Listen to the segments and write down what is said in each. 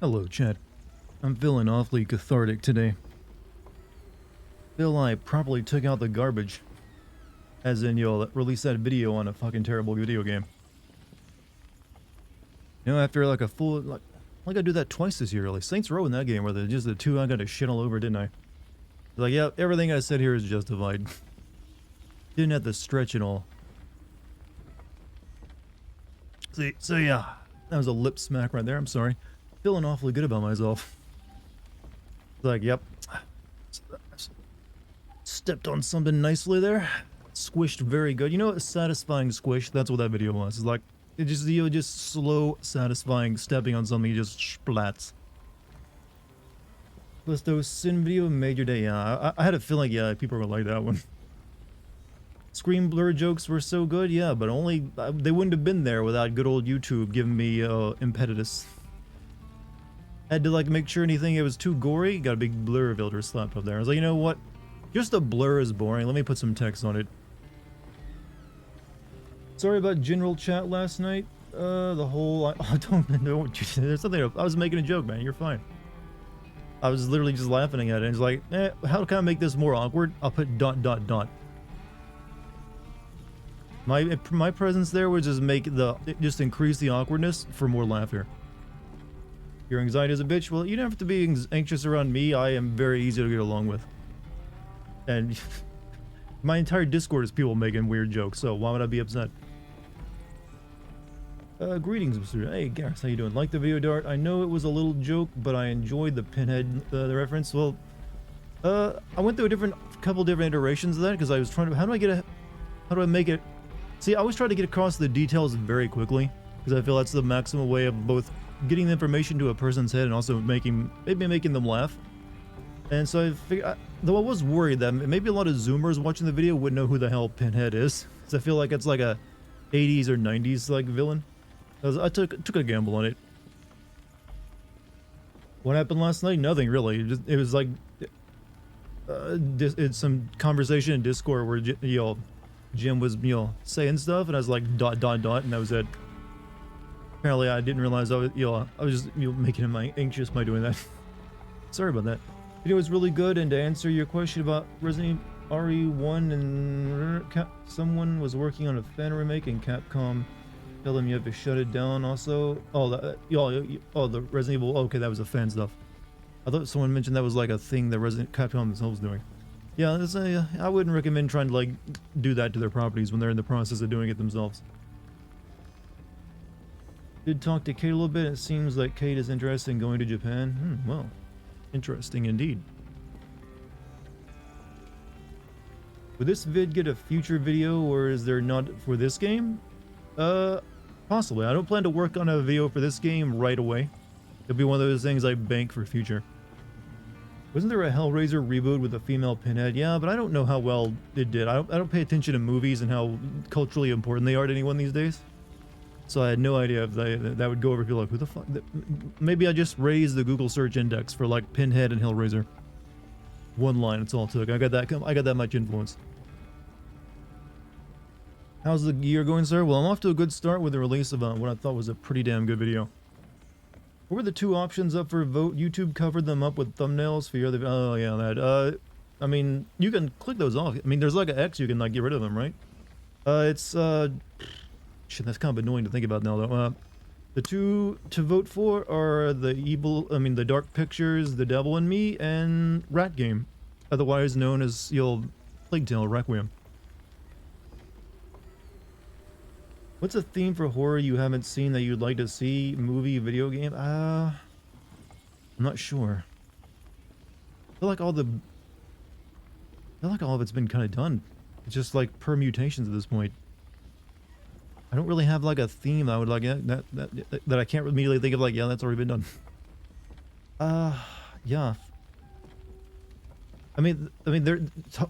Hello, Chad. I'm feeling awfully cathartic today. Feel I properly took out the garbage. As in, you'll release that video on a fucking terrible video game. You know, after like a full, like I do that twice this year, really. Saints Row in that game, where just the two I got to shit all over, didn't I? Like, yeah, everything I said here is justified. Didn't have to stretch it all. See, so yeah, that was a lip smack right there, I'm sorry. Feeling awfully good about myself. Like, yep. Stepped on something nicely there. Squished very good. You know, a satisfying squish. That's what that video was. It's like, it just, you know, just slow, satisfying stepping on something, just splats. Listo Sin video made your day. Yeah, I had a feeling, yeah, people were like that one. Screen blur jokes were so good, yeah, but only, they wouldn't have been there without good old YouTube giving me impetus. Had to like make sure anything it was too gory, got a big blur filter slapped up there. I was like, you know what? Just a blur is boring. Let me put some text on it. Sorry about general chat last night. The whole I don't know what you said. There's something I was making a joke, man. You're fine. I was literally just laughing at it. And it's like, how can I make this more awkward? I'll put ... My presence there would just just increase the awkwardness for more laughter. Your anxiety is a bitch. Well, you don't have to be anxious around me. I am very easy to get along with. And my entire Discord is people making weird jokes, so why would I be upset? Greetings, Mr. Hey, Gareth, how you doing? Like the video, Dart? I know it was a little joke, but I enjoyed the pinhead the reference. Well, I went through a couple different iterations of that because I was trying to. How do I make it? See, I always try to get across the details very quickly because I feel that's the maximum way of both getting the information to a person's head and also maybe making them laugh. And so I figured, though I was worried that maybe a lot of Zoomers watching the video wouldn't know who the hell Pinhead is, because I feel like it's like a 80s or 90s like villain. I took a gamble on it. What happened last night? Nothing really. It was like it's some conversation in Discord where Jim was saying stuff, and I was like ... and that was it. Apparently, I didn't realize I was just making him anxious by doing that. Sorry about that. Video was really good, and to answer your question about Resident Evil RE1 and someone was working on a fan remake, and Capcom tell them you have to shut it down. Also, the Resident Evil. Okay, that was a fan stuff. I thought someone mentioned that was like a thing that Capcom themselves doing. Yeah, I wouldn't recommend trying to like do that to their properties when they're in the process of doing it themselves. Did talk to Kate a little bit. It seems like Kate is interested in going to Japan. Well, interesting indeed. Would this vid get a future video, or is there not for this game? Possibly. I don't plan to work on a video for this game right away. It'll be one of those things I bank for future. Wasn't there a Hellraiser reboot with a female Pinhead? Yeah, but I don't know how well it did. I don't pay attention to movies and how culturally important they are to anyone these days. So I had no idea if that would go over people like, who the fuck? Maybe I just raised the Google search index for like Pinhead and Hellraiser. One line, it's all it took. I got that much influence. How's the year going, sir? Well, I'm off to a good start with the release of what I thought was a pretty damn good video. What were the two options up for vote? YouTube covered them up with thumbnails for your other. Oh yeah, that. I mean, you can click those off. I mean, there's like an X you can like get rid of them, right? Shit, that's kind of annoying to think about now, though. The two to vote for are the Dark Pictures, The Devil in Me, and Rat Game, otherwise known as Plague Tale Requiem. What's a theme for horror you haven't seen that you'd like to see? Movie, video game? I'm not sure. I feel like all of it's been kind of done. It's just like permutations at this point. I don't really have like a theme I would like that I can't immediately think of like, yeah, that's already been done. Yeah. I mean,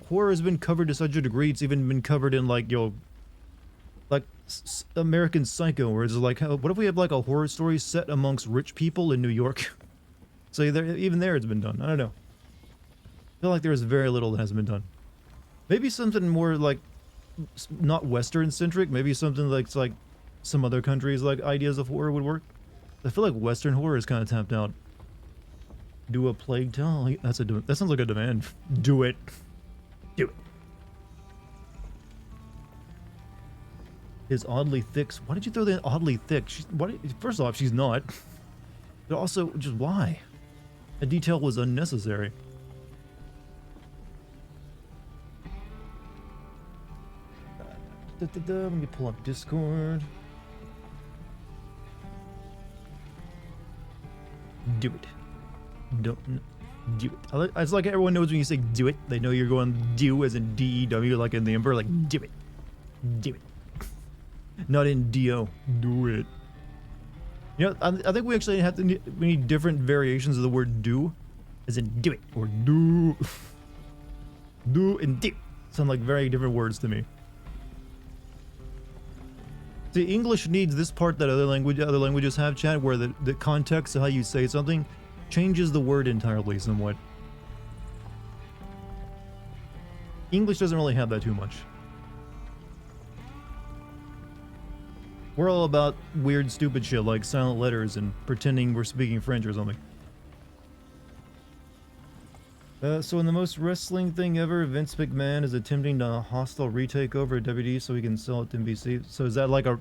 horror has been covered to such a degree. It's even been covered in like like American Psycho, where it's like, what if we have like a horror story set amongst rich people in New York? So even there, it's been done. I don't know. I feel like there's very little that hasn't been done. Maybe something more like not Western centric. Maybe something like some other countries like ideas of horror would work. I feel like Western horror is kind of tapped out. Do a plague tale? That sounds like a demand. Do it. Do it. Is oddly thick. Why did you throw that oddly thick? First off, she's not. But also, just why? The detail was unnecessary. Let me pull up Discord. Do it. Don't do it. It's like everyone knows when you say do it, they know you're going do as in D-E-W, like in the Emperor, like do it. Do it. Not in D-O. Do it. You know, I think we actually we need different variations of the word do, as in do it, or do. Do and do. Sound like very different words to me. See, English needs this part that other languages have, chat, where the context of how you say something changes the word entirely somewhat. English doesn't really have that too much. We're all about weird, stupid shit like silent letters and pretending we're speaking French or something. So in the most wrestling thing ever, Vince McMahon is attempting to hostile retake over a WWE so he can sell it to NBC. So is that like a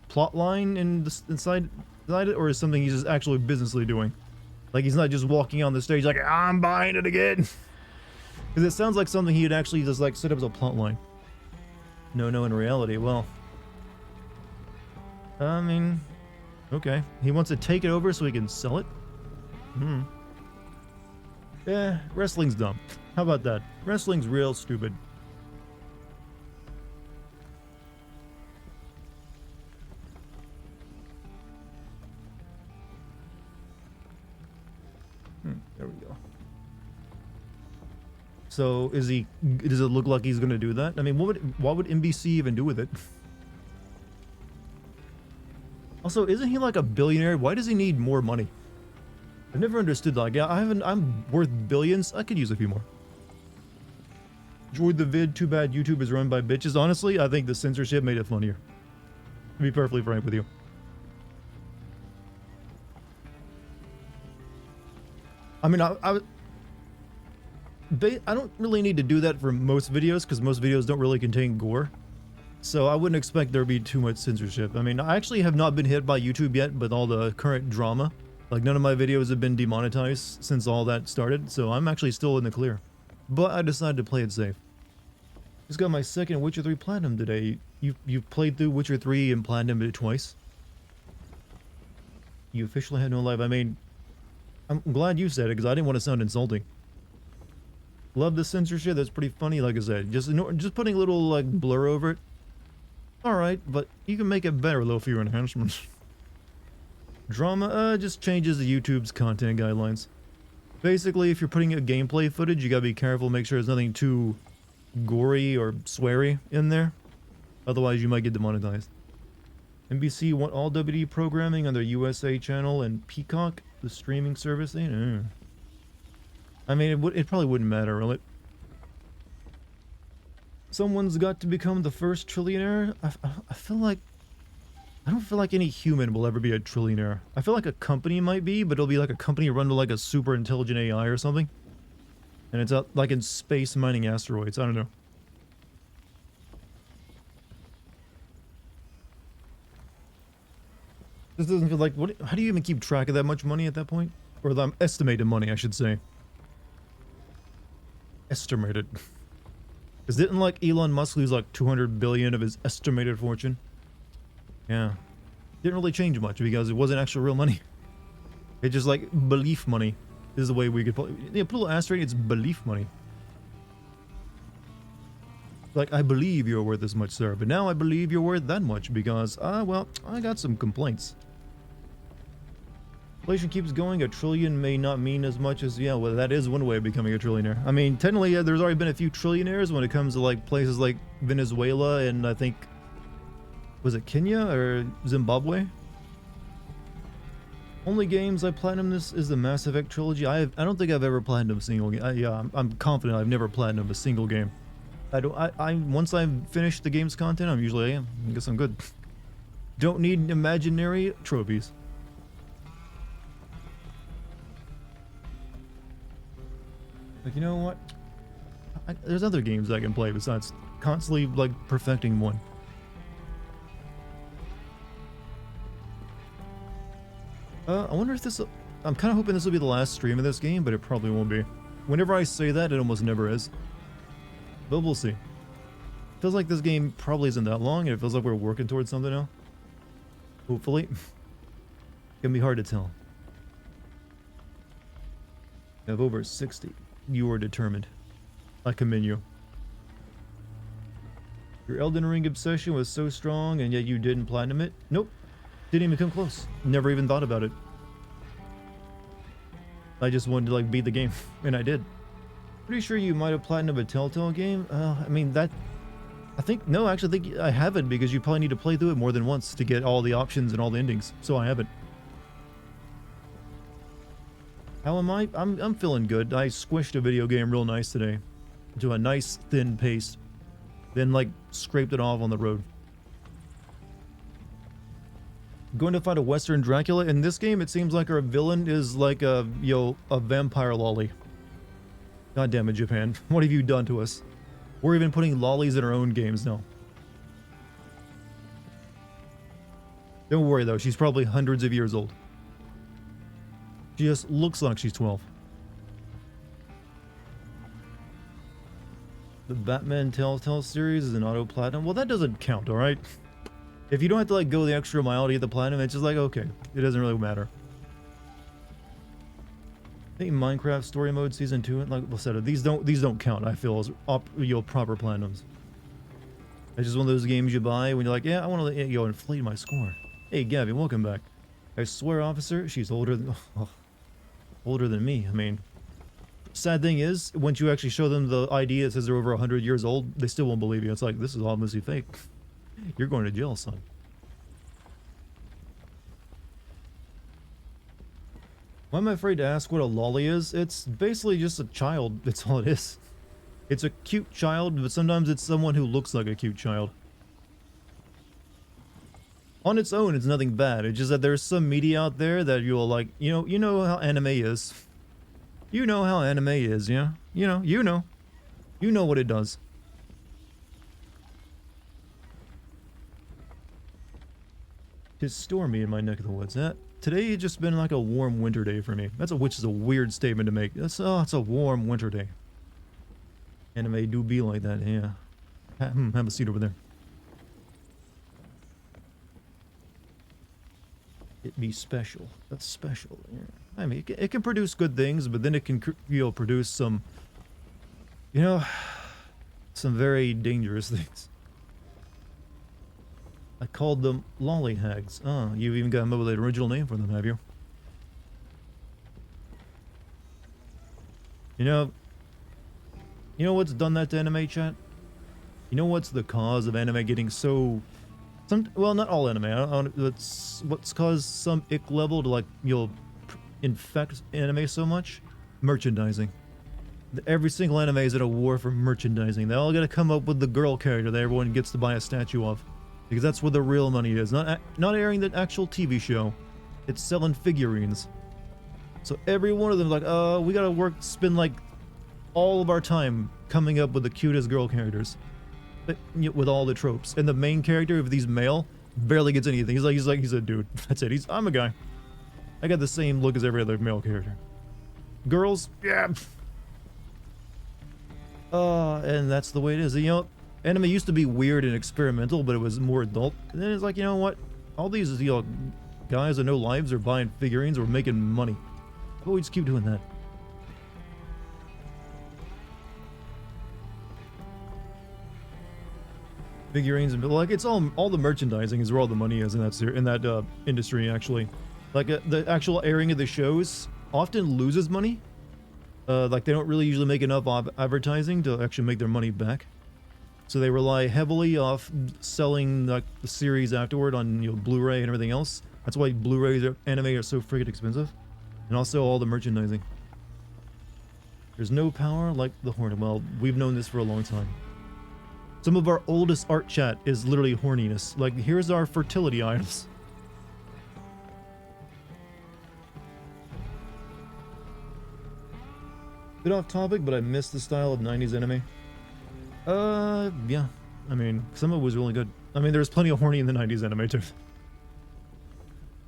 plot line inside it, or is something he's just actually businessly doing? Like he's not just walking on the stage like, I'm buying it again. Because it sounds like something he'd actually just like set up as a plot line. No, in reality, well, I mean, okay. He wants to take it over so he can sell it? Yeah, wrestling's dumb. How about that? Wrestling's real stupid. There we go. So does it look like he's gonna do that? I mean, what would NBC even do with it? Also, isn't he like a billionaire? Why does he need more money? I've never understood that. Like, I'm worth billions. I could use a few more. Enjoyed the vid. Too bad YouTube is run by bitches. Honestly, I think the censorship made it funnier. To be perfectly frank with you. I mean, I don't really need to do that for most videos because most videos don't really contain gore. So I wouldn't expect there to be too much censorship. I mean, I actually have not been hit by YouTube yet with all the current drama. Like, none of my videos have been demonetized since all that started, so I'm actually still in the clear. But I decided to play it safe. Just got my second Witcher 3 Platinum today. You played through Witcher 3 and Platinum it twice. You officially had no life. I mean, I'm glad you said it, because I didn't want to sound insulting. Love the censorship, that's pretty funny, like I said. Just putting a little, like, blur over it. Alright, but you can make it better with a little fewer enhancements. Drama, just changes the YouTube's content guidelines. Basically, if you're putting a gameplay footage, you gotta be careful, make sure there's nothing too gory or sweary in there. Otherwise, you might get demonetized. NBC want all WD programming on their USA channel and Peacock, the streaming service. I mean, it probably wouldn't matter, will it? Someone's got to become the first trillionaire. I feel like I don't feel like any human will ever be a trillionaire. I feel like a company might be, but it'll be like a company run by like a super intelligent AI or something. And it's out like in space mining asteroids. I don't know. This doesn't feel like how do you even keep track of that much money at that point? Or the estimated money, I should say. Estimated. Because didn't like Elon Musk lose like 200 billion of his estimated fortune? Yeah. Didn't really change much because it wasn't actual real money. It's just like belief money is the way we could put it. Yeah, put a little asterisk, it's belief money. Like, I believe you're worth this much, sir, but now I believe you're worth that much because, well, I got some complaints. Inflation keeps going, a trillion may not mean as much as, yeah, well, that is one way of becoming a trillionaire. I mean, technically, there's already been a few trillionaires when it comes to, like, places like Venezuela and I think, was it Kenya or Zimbabwe? Only games I platinum this is the Mass Effect trilogy. I don't think I've ever platinumed a single game. Yeah, I'm confident I've never platinumed a single game. Once I've finished the game's content, I guess I'm good. Don't need imaginary trophies. Like, you know what? There's other games I can play besides constantly, like, perfecting one. I wonder if this... I'm kind of hoping this will be the last stream of this game, but it probably won't be. Whenever I say that, it almost never is. But we'll see. Feels like this game probably isn't that long, and it feels like we're working towards something now. Hopefully. Can be hard to tell. You have over 60. You are determined. I commend you. Your Elden Ring obsession was so strong, and yet you didn't platinum it? Nope. Didn't even come close. Never even thought about it. I just wanted to, like, beat the game, and I did. Pretty sure you might have platinumed a Telltale game. I mean, that... I think... No, actually, I think I haven't, because you probably need to play through it more than once to get all the options and all the endings. So I haven't. How am I? I'm feeling good. I squished a video game real nice today. To a nice, thin paste. Then, like, scraped it off on the road. Going to fight a Western Dracula. In this game, it seems like our villain is like a, a vampire lolly. God damn it, Japan. What have you done to us? We're even putting lollies in our own games now. Don't worry, though. She's probably hundreds of years old. She just looks like she's 12. The Batman Telltale series is an auto platinum. Well, that doesn't count, alright? If you don't have to, like, go the extra mile to get the platinum, it's just like, okay, it doesn't really matter. I think Minecraft Story Mode Season 2, like I said, these don't count, I feel, as proper platinums. It's just one of those games you buy when you're like, yeah, I want to inflate my score. Hey, Gabby, welcome back. I swear, officer, she's older than me. I mean, sad thing is, once you actually show them the ID that says they're over 100 years old, they still won't believe you. It's like, this is obviously fake. You're going to jail, son. Why am I afraid to ask what a lolly is? It's basically just a child. That's all it is. It's a cute child, but sometimes it's someone who looks like a cute child. On its own, it's nothing bad. It's just that there's some media out there that you'll like, you know how anime is. You know how anime is, yeah? You know what it does. It's stormy in my neck of the woods. Today it's just been like a warm winter day for me. Which is a weird statement to make. It's a warm winter day. Anime do be like that, yeah. Have a seat over there. It be special. That's special. Yeah. I mean, it can produce good things, but then it can, produce some, some very dangerous things. I called them lollyhags. Oh, you've even got an original name for them, have you? You know what's done that to anime, chat? You know what's the cause of anime getting so... well, not all anime. That's what's caused some ick level to, like, infect anime so much? Merchandising. Every single anime is at a war for merchandising. They all gotta come up with the girl character that everyone gets to buy a statue of. Because that's where the real money is. Not airing the actual TV show. It's selling figurines. So every one of them is like, we gotta spend like all of our time coming up with the cutest girl characters. But, with all the tropes. And the main character, if he's male, barely gets anything. He's a dude. That's it. I'm a guy. I got the same look as every other male character. Girls, yeah. And that's the way it is. Anime used to be weird and experimental, but it was more adult. And then it's like, you know what? All these, guys with no lives are buying figurines or making money. How about we just keep doing that? Figurines and like it's all the merchandising is where all the money is in that industry actually. Like the actual airing of the shows often loses money. Like they don't really usually make enough advertising to actually make their money back. So they rely heavily off selling like the series afterward on Blu-ray and everything else. That's why Blu-rays anime are so freaking expensive, and also all the merchandising. There's no power like the horn. Well, we've known this for a long time. Some of our oldest art chat is literally horniness. Like here's our fertility idols. Bit off topic, but I missed the style of 90s anime. Yeah. I mean, some of it was really good. I mean, there's plenty of horny in the 90s anime too.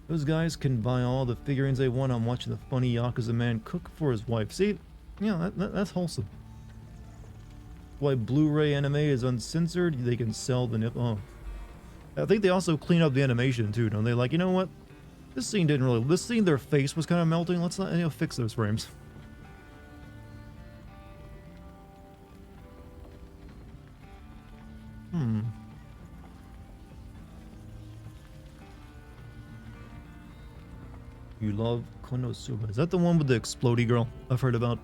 Those guys can buy all the figurines they want on watching the funny Yakuza man cook for his wife. See, yeah, that's wholesome. Why Blu-ray anime is uncensored, they can sell the nip. Oh. I think they also clean up the animation too, don't they? Like, you know what? This scene didn't really... This scene, their face was kind of melting. Let's not, fix those frames. You love Konosuba. Is that the one with the explodey girl I've heard about?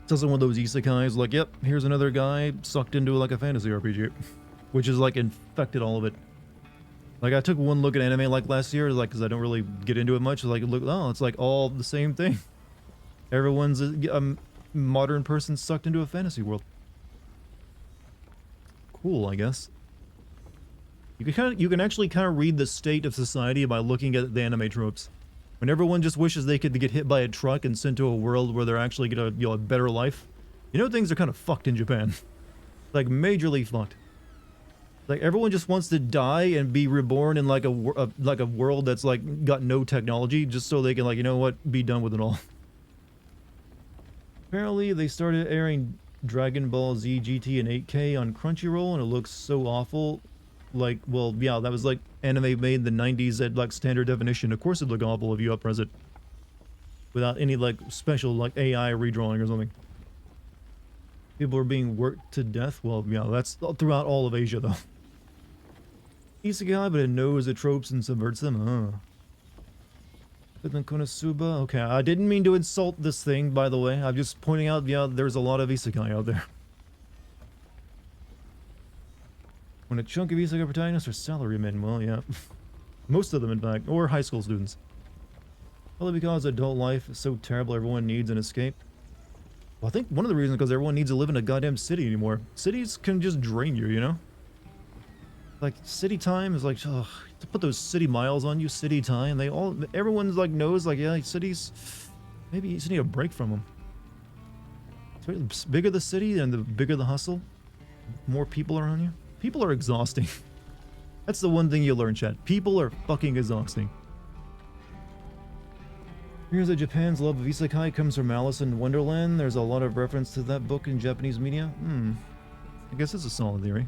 It's also one of those isekais, like, yep, here's another guy sucked into like a fantasy RPG. Which is like infected all of it. Like, I took one look at anime like last year, like, because I don't really get into it much. Like, look, oh, it's like all the same thing. Everyone's a modern person sucked into a fantasy world. Cool, I guess. You can actually kind of read the state of society by looking at the anime tropes. When everyone just wishes they could get hit by a truck and sent to a world where they're actually gonna, a better life. You know, things are kind of fucked in Japan. Like, majorly fucked. Like, everyone just wants to die and be reborn in like a world that's like got no technology, just so they can, like, you know what, be done with it all. Apparently, they started airing Dragon Ball Z GT in 8K on Crunchyroll, and it looks so awful. Like, well, yeah, that was like anime made in the 90s at like standard definition. Of course it'd look awful if you upres it. Without any like special like AI redrawing or something. People are being worked to death. Well, yeah, that's throughout all of Asia though. Isekai, but it knows the tropes and subverts them. But then Konosuba. Okay, I didn't mean to insult this thing, by the way. I'm just pointing out, yeah, there's a lot of isekai out there. When a chunk of isekai protagonists are salarymen, well, yeah. Most of them, in fact, or high school students. Probably because adult life is so terrible everyone needs an escape. Well, I think one of the reasons is because everyone needs to live in a goddamn city anymore. Cities can just drain you, you know? Like, city time is like, ugh, to put those city miles on you, city time, everyone's like knows, like, yeah, cities, maybe you just need a break from them. So the bigger the city and the bigger the hustle, more people around you. People are exhausting. That's the one thing you learn, chat. People are fucking exhausting. Here's that Japan's love of isekai comes from Alice in Wonderland. There's a lot of reference to that book in Japanese media. I guess it's a solid theory.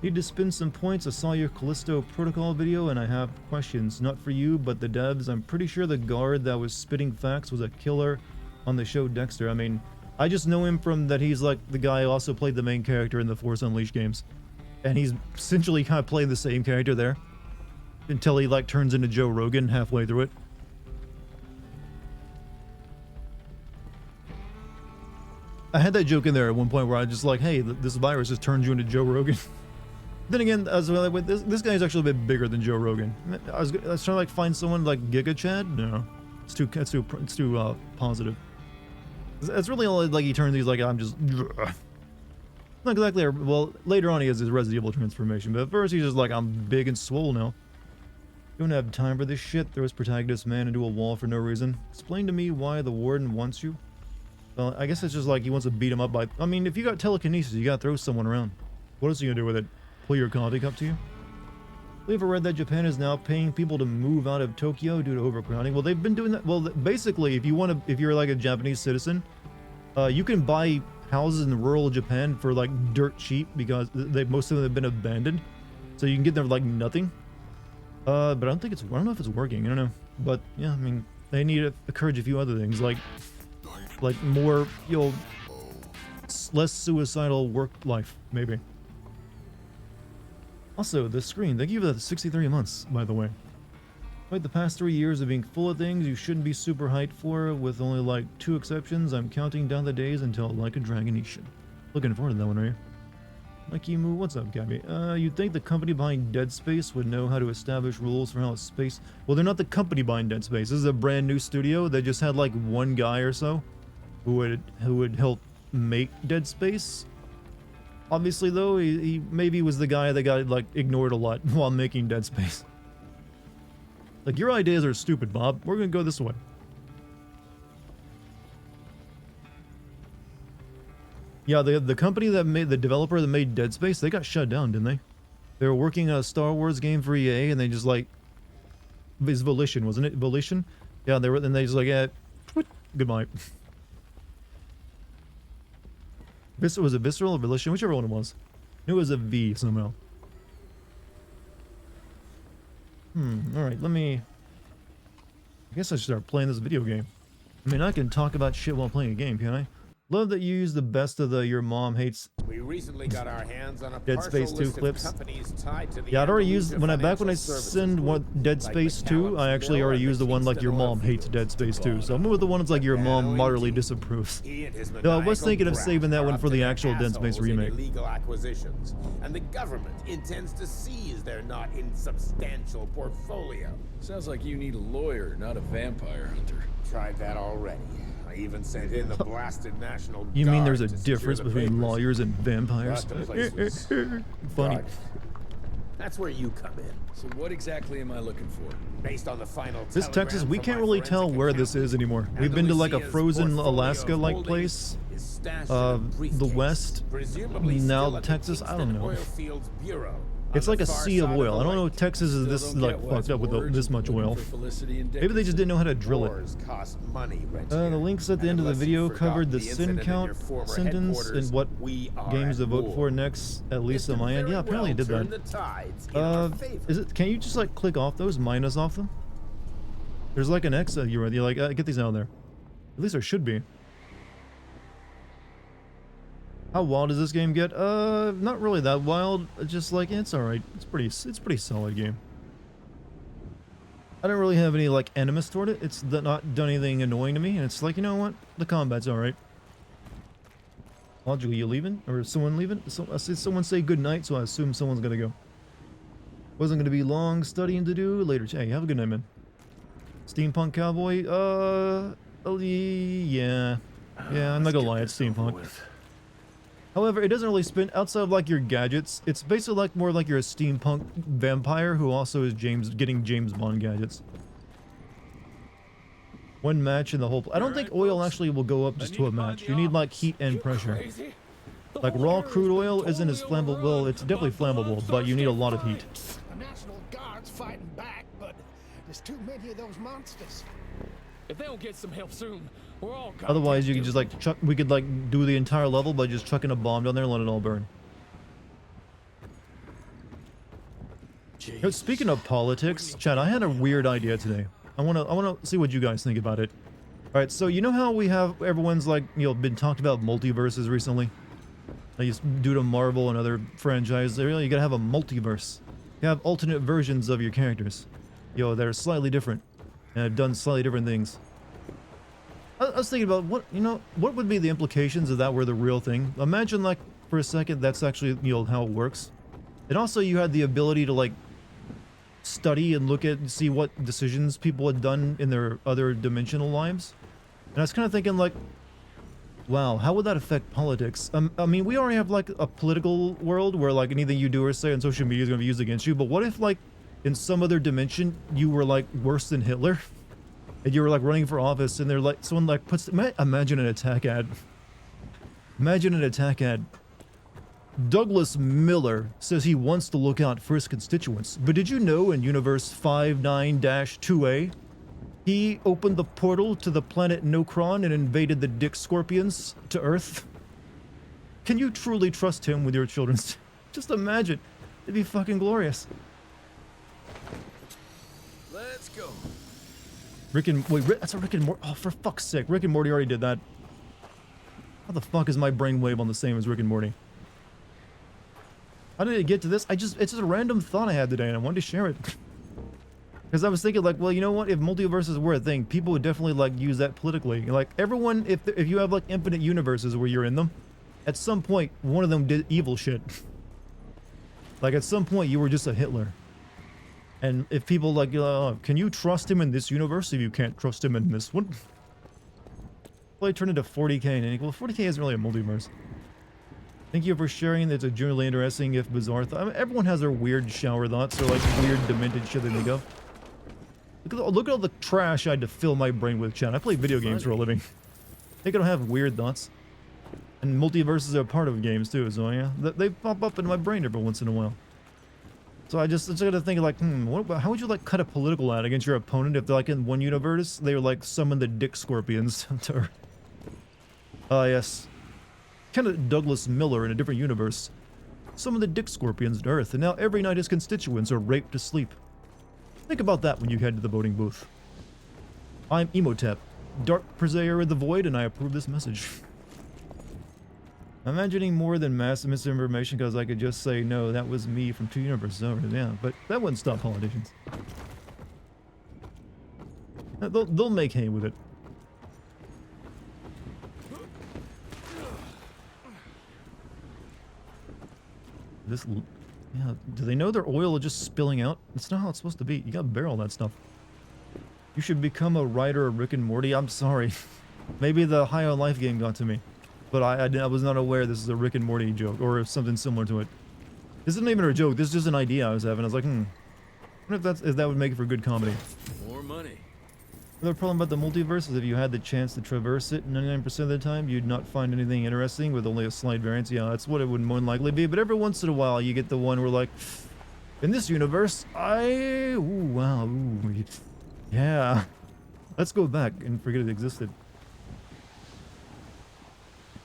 Need to spin some points. I saw your Callisto Protocol video and I have questions. Not for you, but the devs. I'm pretty sure the guard that was spitting facts was a killer on the show Dexter. I mean, I just know him from that he's like the guy who also played the main character in the Force Unleashed games. And he's essentially kind of playing the same character there. Until he like turns into Joe Rogan halfway through it. I had that joke in there at one point where I just like, hey, this virus just turns you into Joe Rogan. Then again, I was like, wait, this guy's actually a bit bigger than Joe Rogan. I was trying to like find someone like Giga Chad. No, it's too positive. That's really all like he turns. He's like, I'm just not exactly. Well, later on he has his Resident Evil transformation, but at first he's just like, I'm big and swole now. Don't have time for this shit. Throws protagonist man into a wall for no reason. Explain to me why the warden wants you. Well, I guess it's just like he wants to beat him up by... I mean, if you got telekinesis, you gotta throw someone around. What else are you gonna do with it? Pull your coffee cup to you? Have you ever read that Japan is now paying people to move out of Tokyo due to overcrowding? Well, they've been doing that. Well, basically, if you're like a Japanese citizen, you can buy houses in rural Japan for like dirt cheap because most of them have been abandoned. So you can get them for like nothing. But I don't know if it's working. I don't know. But yeah, I mean, they need to encourage a few other things like more, less suicidal work life, maybe. Also, the screen, thank you for the 63 months, by the way. Like the past 3 years of being full of things you shouldn't be super hyped for, with only like 2 exceptions, I'm counting down the days until Like a Dragonation. Looking forward to that one, are you? Mikey Moo, what's up, Gabby? You'd think the company behind Dead Space would know how to establish rules for how space... Well, they're not the company behind Dead Space. This is a brand new studio that just had like one guy or so who would help make Dead Space. Obviously, though, he maybe was the guy that got like ignored a lot while making Dead Space. Like, your ideas are stupid, Bob. We're gonna go this way. Yeah, the company that made, the developer that made Dead Space, they got shut down, didn't they? They were working on a Star Wars game for EA, and they just like, it's Volition, wasn't it? Volition? Yeah, they were, and they just like, yeah, goodbye. Was it Visceral or Volition? Whichever one it was. I knew it was a V somehow. Alright, let me... I guess I should start playing this video game. I mean, I can talk about shit while playing a game, can I? Love that you use the best of the your mom hates We recently got our hands on a Dead Space 2 clips. Yeah, I'd already used when back when I send one Dead Space 2, I actually already used the one like your mom hates Dead Space 2. So I'm with the one that's like your mom moderately disapproves. No, I was thinking of saving that one for the actual Dead Space remake. Illegal acquisitions, and the government intends to seize their not insubstantial portfolio. Sounds like you need a lawyer, not a vampire hunter. Tried that already. I even sent in the blasted National Guard. You mean there's a to secure difference the between papers. lawyers and vampires? But the place was Funny. dark. That's where you come in. So what exactly am I looking for? Based on the final This Texas, we telegram can't from really my tell forensic where this accountant, is anymore. We've and been to like a Alicia's frozen portfolio of Alaska-like holdings place. is stashed in a The briefcase, West. presumably Now still at the Texas, I don't Kingston know. Oil Fields Bureau. It's on like the a far sea of side oil. I don't know lake. if Texas is this Still don't like get fucked up with what's this much looking oil. for Felicity and Maybe they just didn't know how to drill it. Wars cost money, Red The Deer. links at the And end of the unless you've video covered the forgotten sin incident in count your former sentence headquarters, and what we are games to at vote war. for next, at least This on could my end. very Yeah, apparently well it did turn that. the tides in our favor. Can you just like click off those, minus off them? There's like an X that you're like, get these out of there. At least there should be. How wild does this game get? Not really that wild. Just like, it's alright. It's pretty solid game. I don't really have any like animus toward it. It's not done anything annoying to me, and it's like, you know what? The combat's alright. Logically, you leaving? Or is someone leaving? So, I see someone say good night, so I assume someone's gonna go. Wasn't gonna be long studying to do later. Hey, have a good night, man. Steampunk cowboy? Yeah. Yeah, I'm not gonna lie, it's steampunk. However, it doesn't really spin outside of like your gadgets. It's basically like more like you're a steampunk vampire who also is getting James Bond gadgets. One match in the whole. I don't think oil actually will go up just to a match. You need like heat and pressure. Like raw crude oil isn't as flammable. Well, it's definitely flammable, but you need a lot of heat. The National Guard's fighting back, but there's too many of those monsters. If they don't get some help soon, we're all goddamn Otherwise, you could doomed. just like chuck. We could like do the entire level by just chucking a bomb down there and let it all burn. You know, speaking of politics, Chad, I had a weird idea today. I wanna see what you guys think about it. All right, so you know how we have everyone's like been talked about multiverses recently. Like you do to Marvel and other franchises. You gotta have a multiverse. You have alternate versions of your characters. They're slightly different and have done slightly different things. I was thinking about what would be the implications if that were the real thing. Imagine like for a second that's actually how it works. And also you had the ability to like study and look at and see what decisions people had done in their other dimensional lives. And I was kind of thinking like, wow, how would that affect politics? I mean, we already have like a political world where like anything you do or say on social media is going to be used against you. But what if like in some other dimension you were like worse than Hitler? And you were like running for office and they're like, someone like imagine an attack ad. Imagine an attack ad. Douglas Miller says he wants to look out for his constituents. But did you know in Universe 59-2A, he opened the portal to the planet Nokron and invaded the Dick Scorpions to Earth? Can you truly trust him with your children? Just imagine. It'd be fucking glorious. Let's go. That's a Rick and Morty. Oh, for fuck's sake. Rick and Morty already did that. How the fuck is my brainwave on the same as Rick and Morty? How did it get to this? it's just a random thought I had today and I wanted to share it. Because I was thinking like, well, you know what? If multiverses were a thing, people would definitely like use that politically. Like everyone, if you have like infinite universes where you're in them, at some point, one of them did evil shit. Like at some point you were just a Hitler. And if people like, can you trust him in this universe if you can't trust him in this one? Well, I turned into 40k and well, 40k isn't really a multiverse. Thank you for sharing. It's a generally interesting, if bizarre thought. I mean, everyone has their weird shower thoughts or like weird demented shit they think of. Look at all the trash I had to fill my brain with, chat. I play video games for a living. I think I don't have weird thoughts. And multiverses are part of games too, so yeah. They pop up in my brain every once in a while. So I just gotta think like, how would you like cut a political ad against your opponent if they're like in one universe, they were like summon the dick scorpions to Earth? Yes. Kind of Douglas Miller in a different universe. Summon the dick scorpions to Earth, and now every night his constituents are raped to sleep. Think about that when you head to the voting booth. I'm Emotep, Dark Purveyor of the Void, and I approve this message. I'm imagining more than massive misinformation because I could just say, no, that was me from 2 universes over. Yeah, but that wouldn't stop politicians. They'll make hay with it. Yeah, do they know their oil is just spilling out? It's not how it's supposed to be. You gotta barrel that stuff. You should become a writer of Rick and Morty. I'm sorry. Maybe the High on Life game got to me. But I was not aware this is a Rick and Morty joke, or something similar to it. This isn't even a joke, this is just an idea I was having. I was like, I wonder if that would make it for good comedy. More money. The problem about the multiverse is if you had the chance to traverse it 99% of the time, you'd not find anything interesting with only a slight variance. Yeah, that's what it would more than likely be. But every once in a while, you get the one where like, in this universe, yeah. Let's go back and forget it existed.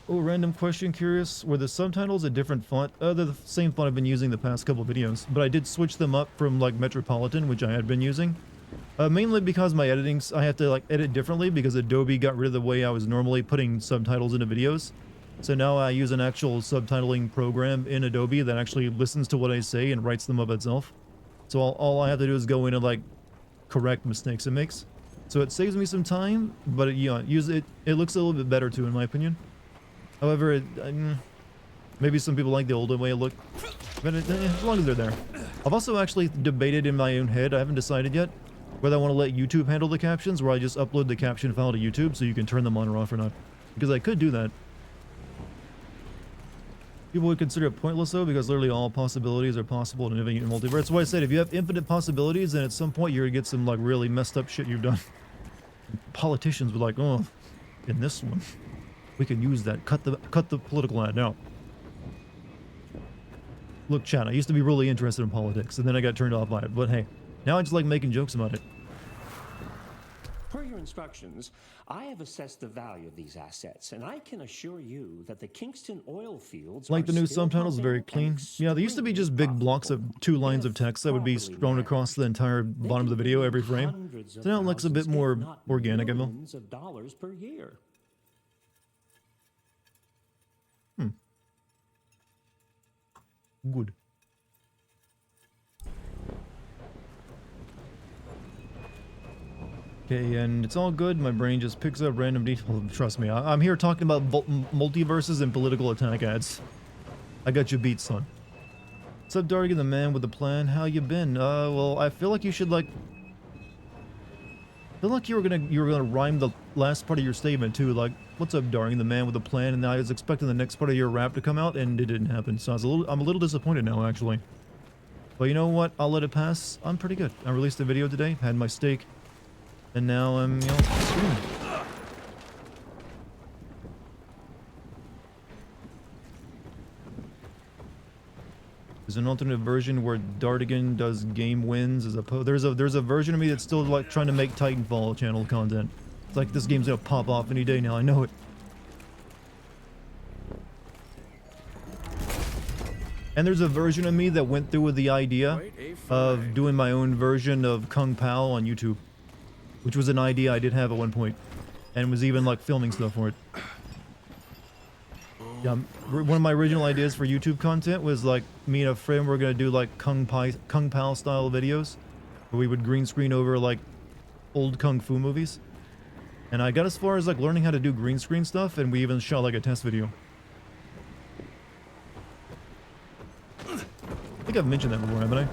Oh, random question, curious. Were the subtitles a different font? They're the same font I've been using the past couple videos, but I did switch them up from like Metropolitan, which I had been using. Mainly because my I have to like edit differently because Adobe got rid of the way I was normally putting subtitles into videos. So now I use an actual subtitling program in Adobe that actually listens to what I say and writes them up itself. So all I have to do is go in and like correct mistakes it makes. So it saves me some time, but it looks a little bit better too in my opinion. However, maybe some people like the older way of look, but as long as they're there. I've also actually debated in my own head, I haven't decided yet, whether I want to let YouTube handle the captions, where I just upload the caption file to YouTube so you can turn them on or off or not. Because I could do that. People would consider it pointless though, because literally all possibilities are possible in an infinite multiverse. That's why I said if you have infinite possibilities, then at some point you're gonna get some like really messed up shit you've done. Politicians were like, oh, in this one. We can use that. Cut the political ad now. Look, chat, I used to be really interested in politics, and then I got turned off by it. But hey, now I just like making jokes about it. Per your instructions, I have assessed the value of these assets, and I can assure you that the Kingston oil fields like the new still subtitles, very pumping clean. Yeah, they used to be just big blocks of 2 lines of text that would be thrown across the entire bottom of the video every frame. So now it looks a bit more organic, I feel. Millions of dollars per year. Good. Okay, and it's all good. My brain just picks up random details. Trust me, I'm here talking about multiverses and political attack ads. I got you beat, son. What's up, Dartigan, the man with the plan? How you been? Well, I feel like you should like. I feel like you were gonna rhyme the last part of your statement too. Like, what's up, Dartigan, the man with the plan? And I was expecting the next part of your rap to come out, and it didn't happen. So I'm a little disappointed now, actually. But you know what? I'll let it pass. I'm pretty good. I released a video today, had my steak. And now I'm, streaming. There's an alternate version where Dartigan does game wins as opposed. There's a version of me that's still like trying to make Titanfall channel content. It's like this game's gonna pop off any day now. I know it. And there's a version of me that went through with the idea of doing my own version of Kung Pao on YouTube. Which was an idea I did have at one point, and was even like filming stuff for it. Yeah, one of my original ideas for YouTube content was like me and a friend were gonna do like Kung Pao style videos, where we would green screen over like old kung fu movies. And I got as far as like learning how to do green screen stuff, and we even shot like a test video. I think I've mentioned that before, haven't I?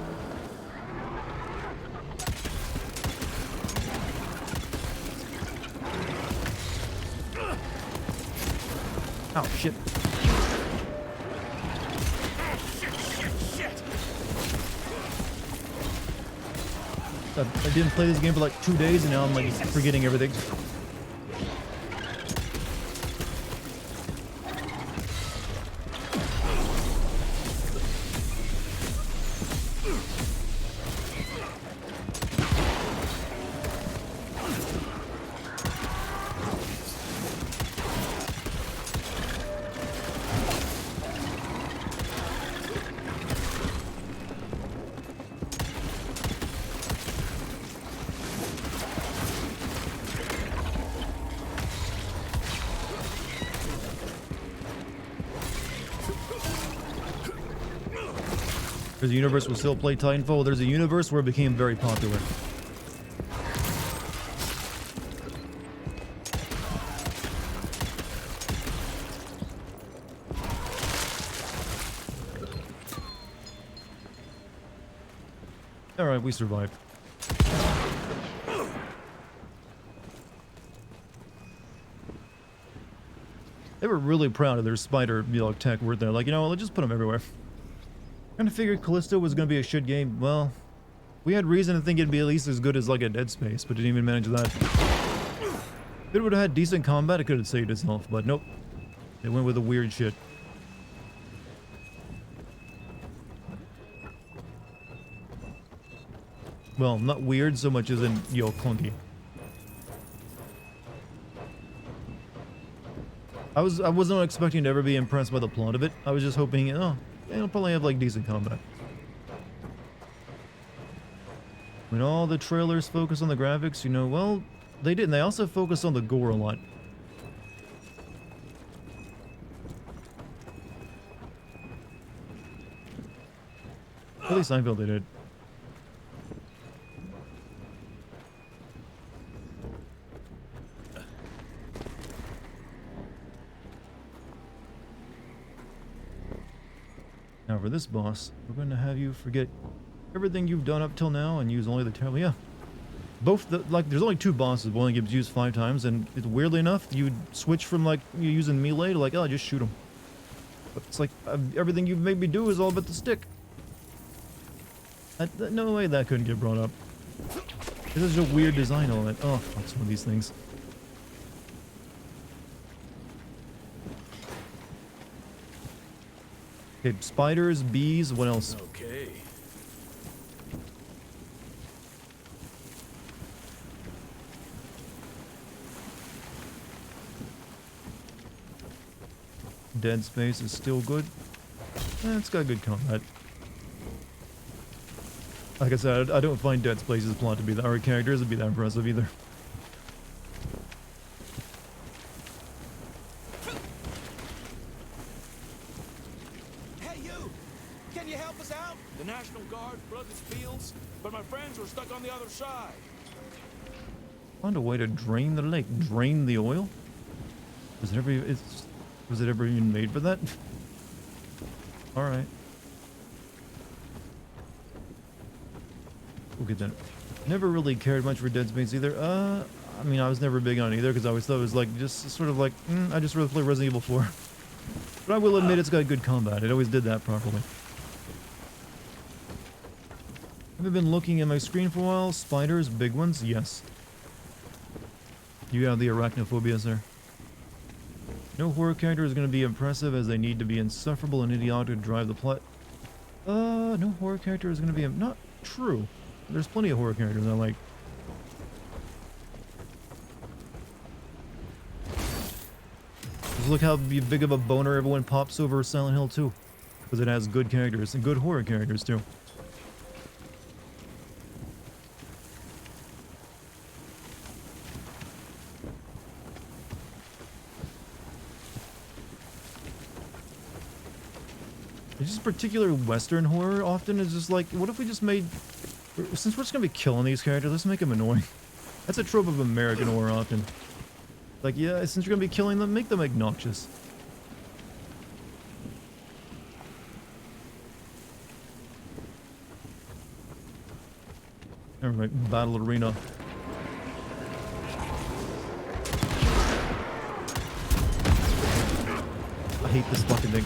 Oh, shit. I didn't play this game for like 2 days, and now I'm like forgetting everything. There's a universe where still play Titanfall. There's a universe where it became very popular. Alright, we survived. They were really proud of their spider, tech, weren't they? Like, you know what, let's just put them everywhere. Kind of figured Callisto was going to be a shit game. Well, we had reason to think it'd be at least as good as like a Dead Space, but didn't even manage that. If it would have had decent combat, it could have saved itself, but nope. They went with the weird shit. Well, not weird so much as in, clunky. I wasn't expecting to ever be impressed by the plot of it. I was just hoping, oh, it'll probably have like decent combat. When all the trailers focus on the graphics, well, they didn't. They also focused on the gore a lot. At least I felt they did. Now for this boss, we're going to have you forget everything you've done up till now and use only the terrible. Yeah. Both there's only 2 bosses, one gets used 5 times, and weirdly enough, you switch from like you using melee to like, oh, just shoot them. But it's like everything you've made me do is all but the stick. No way that couldn't get brought up. This is a weird design element. Oh, fuck some of these things. Okay, spiders, bees, what else? Okay. Dead Space is still good. It's got good combat. Like I said, I don't find Dead Space's plot to be that, or characters to be that impressive either. Hey, you! Can you help us out? The National Guard flooded the fields, but my friends were stuck on the other side. Find a way to drain the lake. Drain the oil? Was it ever even made for that? Alright. We'll get that. Never really cared much for Dead Space either. I mean, I was never big on it either because I always thought it was like, just sort of like, I just rather play Resident Evil 4. But I will admit it's got good combat. It always did that properly. Have I been looking at my screen for a while? Spiders, big ones? Yes. You have the arachnophobia, sir. No horror character is going to be impressive as they need to be insufferable and idiotic to drive the plot. No horror character is going to be... Not true. There's plenty of horror characters I like. Just look how big of a boner everyone pops over Silent Hill 2. Because it has good characters and good horror characters too. It's just particular Western horror often is just like, what if we just made... Since we're just gonna be killing these characters, let's make them annoying. That's a trope of American horror often. Like, yeah, since you're gonna be killing them, make them obnoxious. Alright, battle arena. I hate this fucking thing.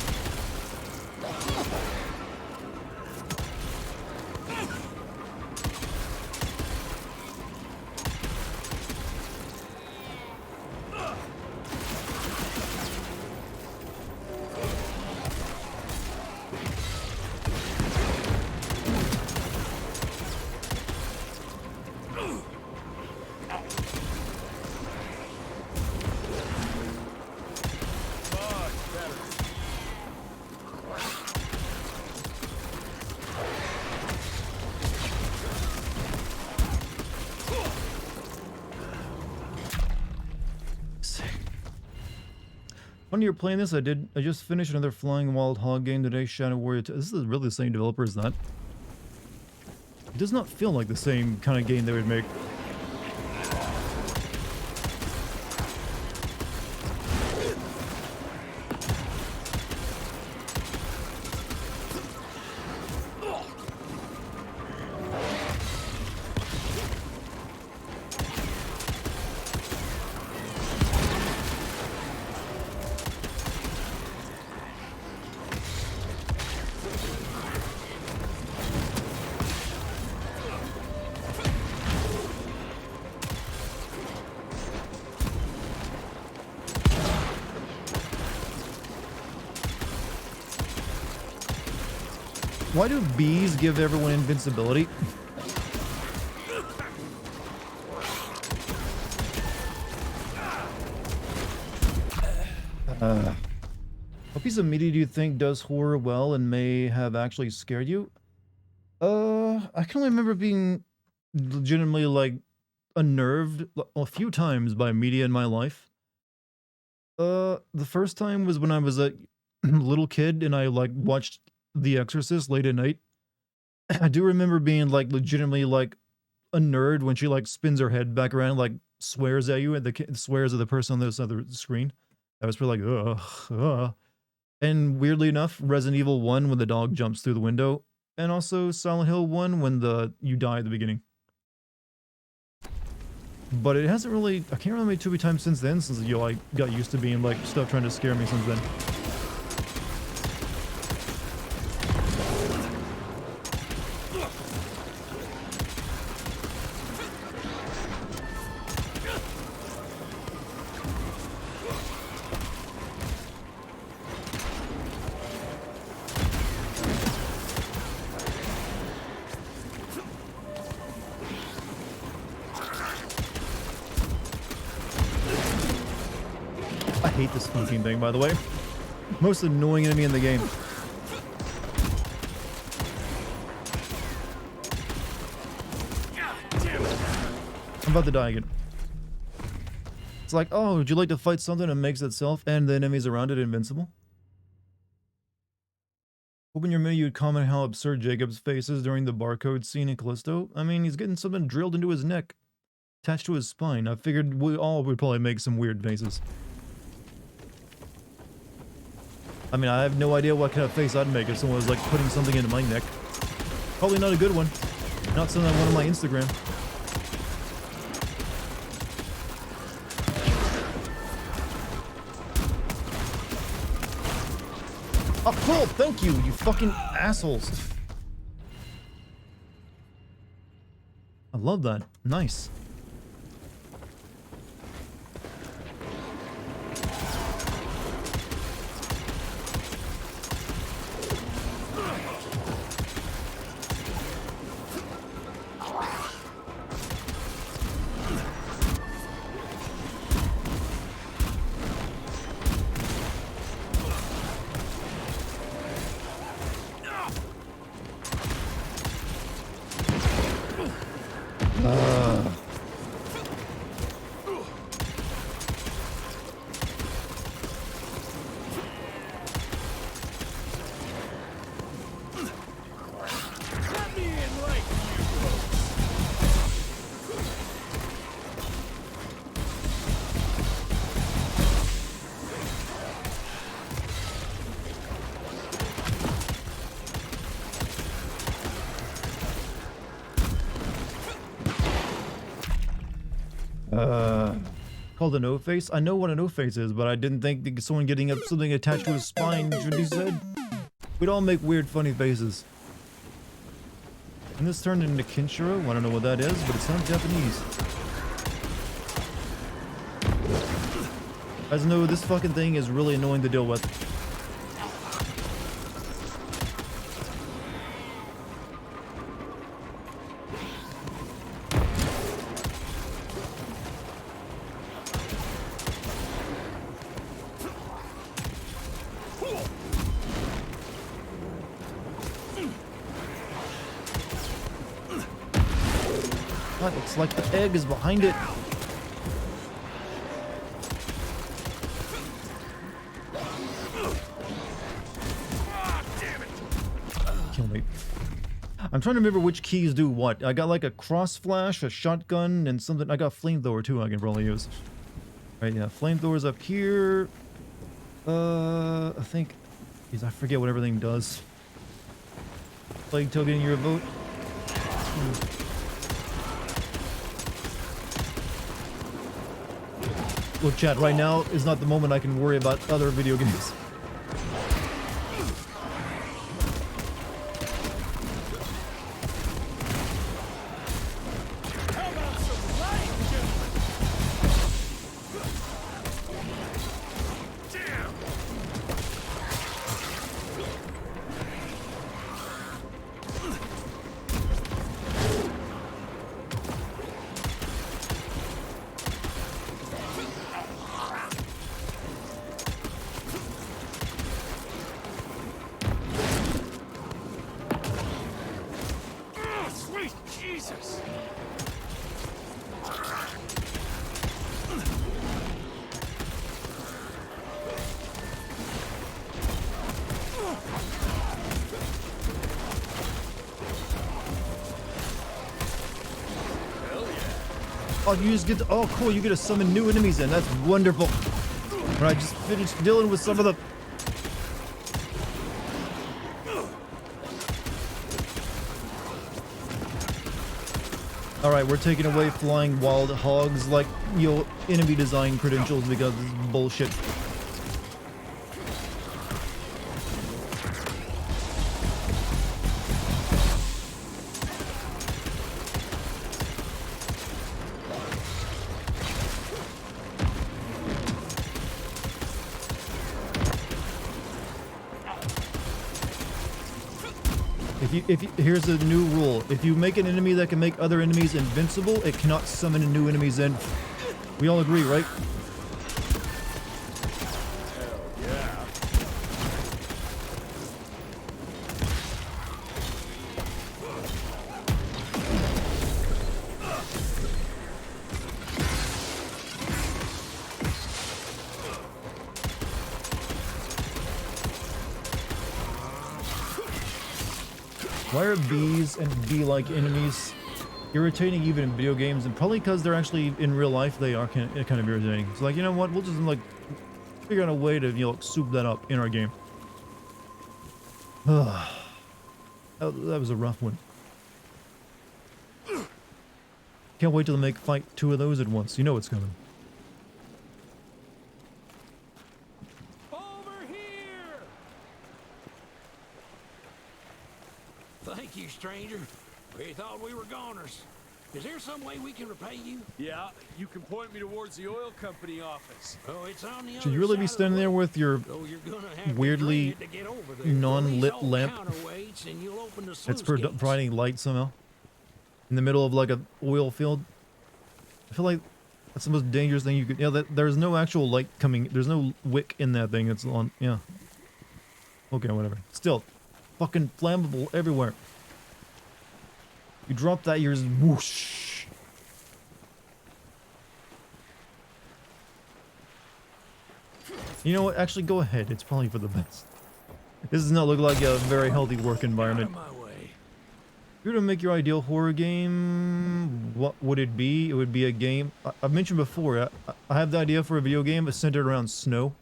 When you're playing this, I just finished another Flying Wild Hog game today, Shadow Warrior 2. This is really the same developer as that. It does not feel like the same kind of game they would make. Why do bees give everyone invincibility? What piece of media do you think does horror well and may have actually scared you? I can only remember being legitimately, like, unnerved a few times by media in my life. The first time was when I was a little kid and I, like, watched The Exorcist late at night. I do remember being, like, legitimately, like, a nerd when she, like, spins her head back around and, like, swears at you and swears at the person on the other side of the screen. I was pretty like, ugh. And weirdly enough, Resident Evil 1 when the dog jumps through the window, and also Silent Hill 1 when you die at the beginning. But it hasn't really, I can't remember too many times since then, since I got used to being, like, stuff trying to scare me since then. I hate this fucking thing, by the way. Most annoying enemy in the game. I'm about to die again. It's like, oh, would you like to fight something that makes itself and the enemies around it invincible? Hoping your menu would comment how absurd Jacob's face is during the barcode scene in Callisto. I mean, he's getting something drilled into his neck, attached to his spine. I figured we all would probably make some weird faces. I mean, I have no idea what kind of face I'd make if someone was, like, putting something into my neck. Probably not a good one. Not something I want on my Instagram. Oh, cool! Thank you, you fucking assholes! I love that. Nice. Called an O-face? I know what an O-face is, but I didn't think that someone getting up something attached to his spine should be said. We'd all make weird, funny faces. And this turned into Kinshiro. I don't know what that is, but it's not Japanese. As know, this fucking thing is really annoying to deal with. It's like the egg is behind it. I'm trying to remember which keys do what. I got like a cross flash, a shotgun, and something. I got flamethrower too I can probably use. Right, yeah. Flamethrower's up here. I think... Geez, I forget what everything does. Plague token, your vote. Look, chat, right now is not the moment I can worry about other video games. Oh, you just get to, oh cool, you get to summon new enemies in. That's wonderful. Alright, just finished dealing with some of the... Alright, we're taking away flying wild hogs like, you know, enemy design credentials because this is bullshit. Here's a new rule. If you make an enemy that can make other enemies invincible, it cannot summon new enemies in. We all agree, right? Why are bees and bee-like enemies irritating even in video games? And probably because they're actually, in real life, they are kind of irritating. It's like, you know what, we'll just, like, figure out a way to, you know, soup that up in our game. That was a rough one. Can't wait till they fight 2 of those at once. You know what's coming. Thank you, stranger. We thought we were goners. Is there some way we can repay you? Yeah, you can point me towards the oil company office. Oh, it's on the Should you really be standing there with your weirdly non-lit lamp that's providing light somehow? In the middle of like an oil field? I feel like that's the most dangerous thing you could... Yeah, there's no actual light coming... There's no wick in that thing. It's on... Yeah. Okay, whatever. Still, fucking flammable everywhere. You drop that, you're just whoosh. You know what? Actually, go ahead. It's probably for the best. This does not look like a very healthy work environment. If you were to make your ideal horror game, what would it be? It would be a game... I've mentioned before, I have the idea for a video game centered around snow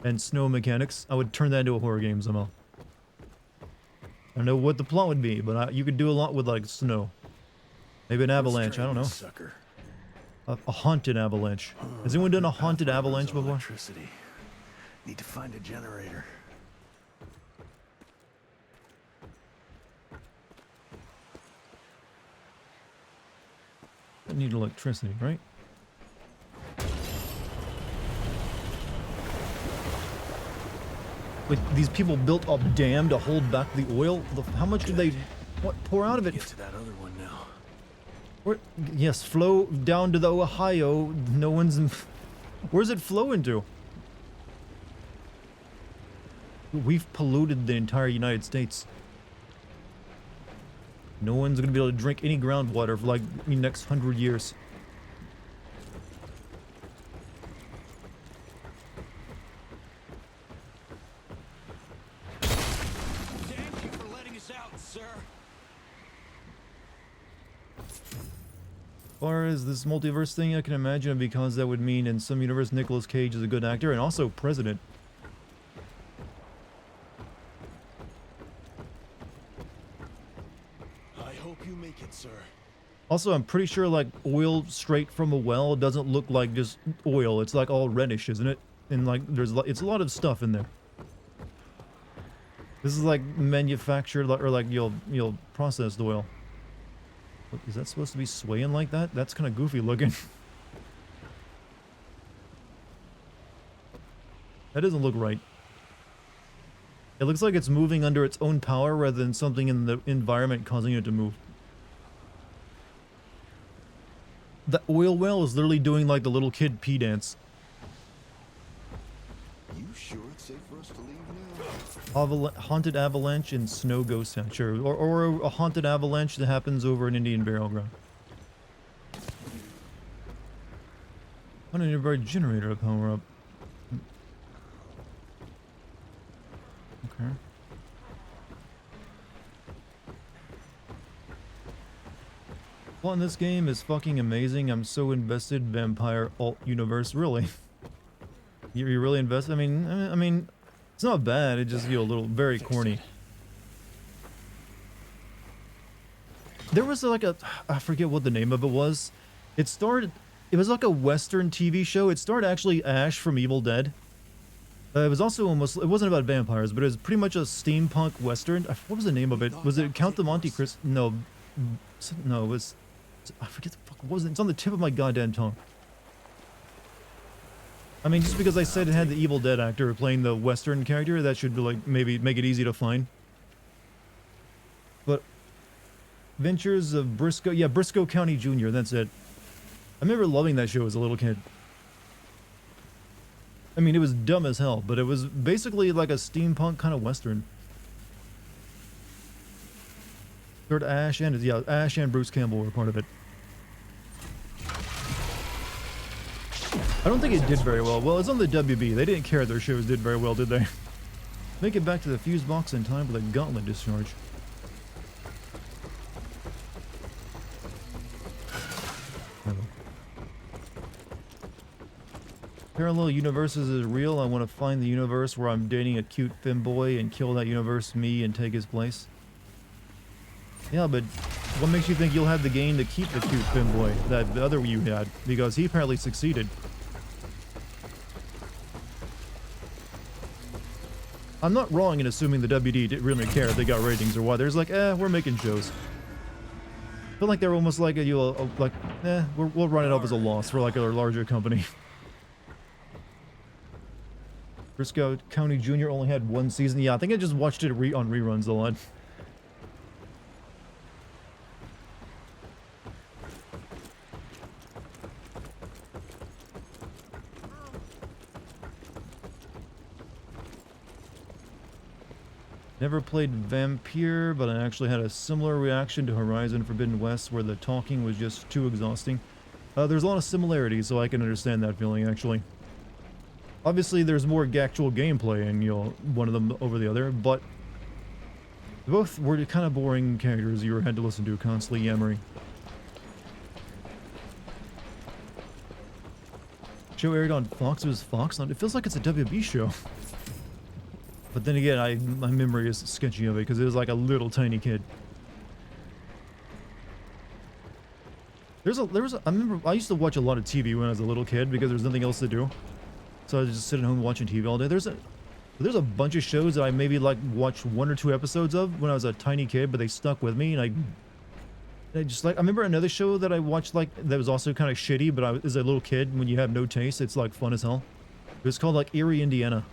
and snow mechanics. I would turn that into a horror game somehow. I don't know what the plot would be, but you could do a lot with, like, snow. Maybe an avalanche, I don't know. Sucker. A haunted avalanche. Has anyone done a haunted avalanche before? Electricity. Need to find a generator. I need electricity, right? Wait, these people built a dam to hold back the oil? How much did they pour out of it? Get to that other one now. Yes, flow down to the Ohio. No one's... Where's it flow into? We've polluted the entire United States. No one's gonna be able to drink any groundwater for like the next 100 years. far as this multiverse thing, I can imagine, because that would mean in some universe Nicolas Cage is a good actor and also president. I hope you make it, sir. Also, I'm pretty sure like oil straight from a well doesn't look like just oil. It's like all reddish, isn't it? And like it's a lot of stuff in there. This is like manufactured or like you'll processed oil. Is that supposed to be swaying like that? That's kind of goofy looking. That doesn't look right. It looks like it's moving under its own power rather than something in the environment causing it to move. The oil well is literally doing like the little kid pee dance. You sure it's safe for us to leave now? Haunted avalanche and snow ghost town, sure. Or a haunted avalanche that happens over an Indian burial ground. On a nearby generator to power up. Okay. Well, in this game is fucking amazing. I'm so invested. Vampire alt universe, really. You're really invested. I mean, it's not bad. It just a little very corny. There was like I forget what the name of it was. It was like a Western TV show. It starred actually Ash from Evil Dead. It was also it wasn't about vampires, but it was pretty much a steampunk Western. What was the name of it? Was it Count of Monte Cristo? No, it was. I forget the fuck. What was it? It's on the tip of my goddamn tongue. I mean, just because I said it had the Evil Dead actor playing the Western character, that should like maybe make it easy to find. But Ventures of Briscoe, yeah, Briscoe County Jr. That's it. I remember loving that show as a little kid. I mean, it was dumb as hell, but it was basically like a steampunk kind of Western. Ash and Bruce Campbell were part of it. I don't think it did very well. Well, it's on the WB. They didn't care their shows did very well, did they? Make it back to the fuse box in time for the gauntlet discharge. Parallel universes is real. I want to find the universe where I'm dating a cute femboy and kill that universe me and take his place. Yeah, but what makes you think you'll have the game to keep the cute femboy that the other you had? Because he apparently succeeded. I'm not wrong in assuming the WD didn't really care if they got ratings or what. There's like, we're making shows. I feel like they're almost like we'll run it off as a loss for like a larger company. Briscoe County Jr. only had one season. Yeah, I think I just watched it on reruns a lot. Never played Vampire, but I actually had a similar reaction to Horizon Forbidden West, where the talking was just too exhausting. There's a lot of similarities, so I can understand that feeling, actually. Obviously, there's more actual gameplay in, one of them over the other, but both were kind of boring characters you had to listen to constantly yammering. Show aired on Fox. It was Fox. It feels like it's a WB show. But then again, my memory is sketchy of it because it was like a little tiny kid. I remember I used to watch a lot of TV when I was a little kid because there was nothing else to do. So I was just sitting home watching TV all day. There's a bunch of shows that I maybe like watched 1 or 2 episodes of when I was a tiny kid, but they stuck with me, and I just like, I remember another show that I watched like that was also kind of shitty, but as a little kid, when you have no taste, it's like fun as hell. It was called like Erie, Indiana.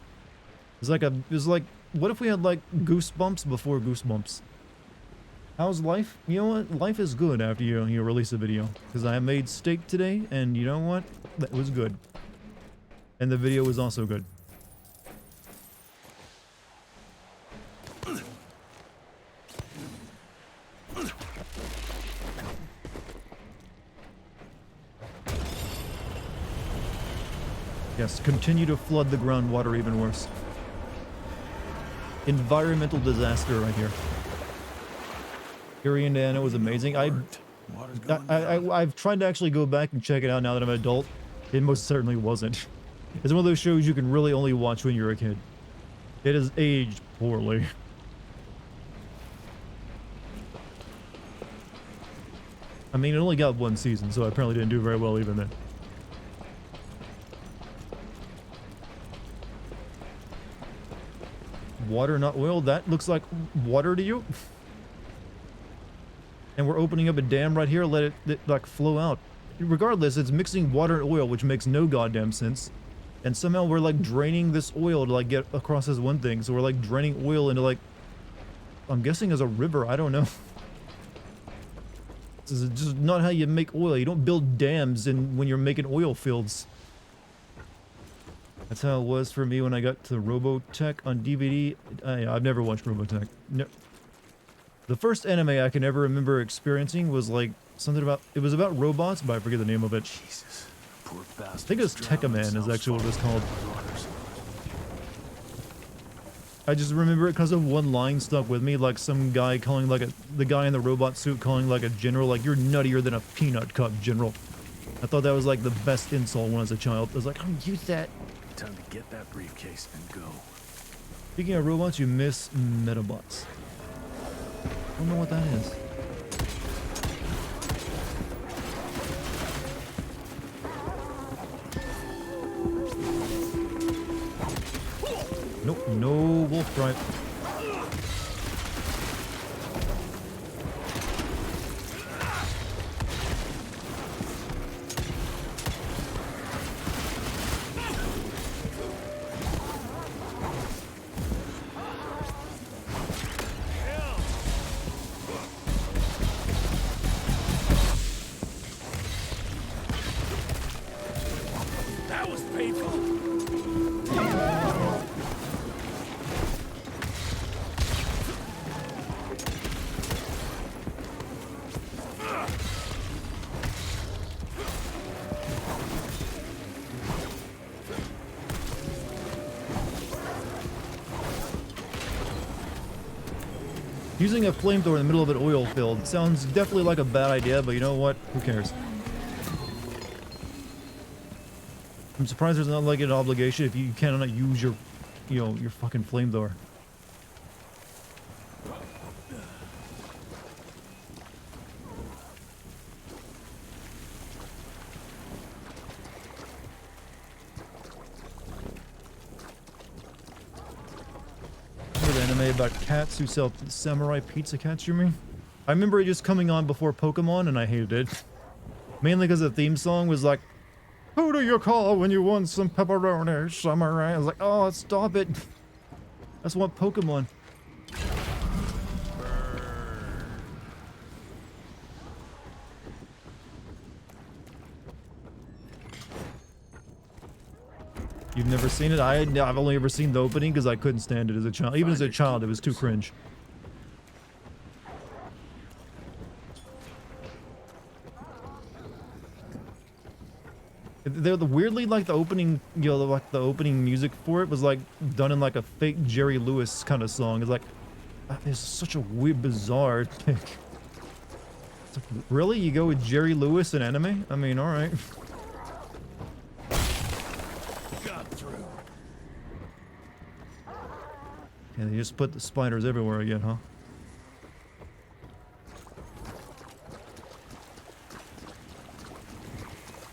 It was like, what if we had like Goosebumps before Goosebumps? How's life? You know what? Life is good after you release a video. Because I made steak today, and you know what? That was good. And the video was also good. Yes, continue to flood the groundwater even worse. Environmental disaster right here. Erie, Indiana was amazing. Water's going down. I've tried to actually go back and check it out now that I'm an adult. It most certainly wasn't. It's one of those shows you can really only watch when you're a kid. It is aged poorly. I mean, it only got one season, so I apparently didn't do very well even then. Water, not oil? That looks like water to you? And we're opening up a dam right here, let it like flow out. Regardless, it's mixing water and oil, which makes no goddamn sense. And somehow we're like draining this oil to like get across as one thing. So we're like draining oil into like, I'm guessing as a river, I don't know. This is just not how you make oil. You don't build dams when you're making oil fields. That's how it was for me when I got to Robotech on DVD. I've never watched Robotech. No. The first anime I can ever remember experiencing was like something about, it was about robots, but I forget the name of it. Jesus, poor bastard. I think it was Tekkaman is actually what it was called. I just remember it because of one line stuck with me, like some guy calling like the guy in the robot suit calling like a general, like, you're nuttier than a peanut cup, general. I thought that was like the best insult when I was a child. I was like, I don't use that. Time to get that briefcase and go. Speaking of robots, you miss Metabots. I don't know what that is. Nope, no wolf drive. That was painful. Using a flamethrower in the middle of an oil field sounds definitely like a bad idea, but you know what? Who cares? I'm surprised there's not like an obligation if you cannot use your, your fucking flamethrower. About cats who sell samurai pizza cats, you mean? I remember it just coming on before Pokemon and I hated it. Mainly because the theme song was like, who do you call when you want some pepperoni samurai? I was like, oh, stop it. I just want Pokemon. You've never seen it? I've only ever seen the opening because I couldn't stand it as a child. Even as a child, it was too cringe. They're weirdly like the opening, like the opening music for it was like done in like a fake Jerry Lewis kind of song. It's like, it's such a weird, bizarre pick. It's like, really? You go with Jerry Lewis in anime? I mean, all right. Yeah, they just put the spiders everywhere again, huh?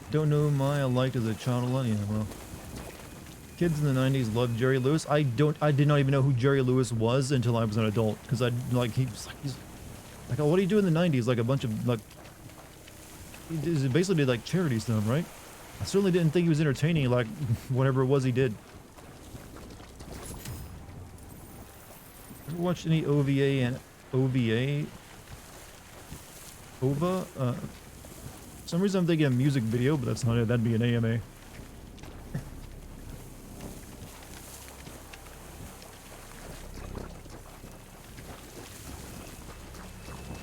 Don't know who I liked as a child a lot. Yeah, well, kids in the 90s loved Jerry Lewis. I did not even know who Jerry Lewis was until I was an adult, because he's like, oh, what do you do in the 90s? Like a bunch of like, he basically did like charity stuff, right? I certainly didn't think he was entertaining, like whatever it was he did. Watched any OVA and OVA? OVA? For some reason I'm thinking a music video, but that's not it. That'd be an AMA.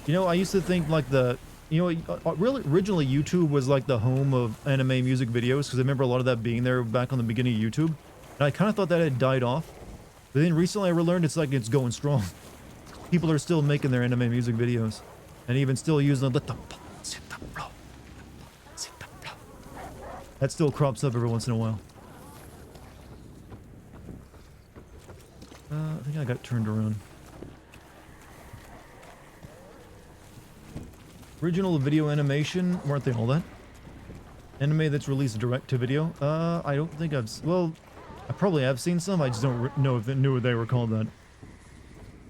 You know, I used to think like really originally YouTube was like the home of anime music videos, because I remember a lot of that being there back on the beginning of YouTube. And I kind of thought that had died off. But then recently I relearned it's like it's going strong. People are still making their anime music videos. And even still using the That still crops up every once in a while. I think I got turned around. Original video animation, weren't they all that? Anime that's released direct to video? I don't think well, I probably have seen some, I just don't know if they knew they were called that.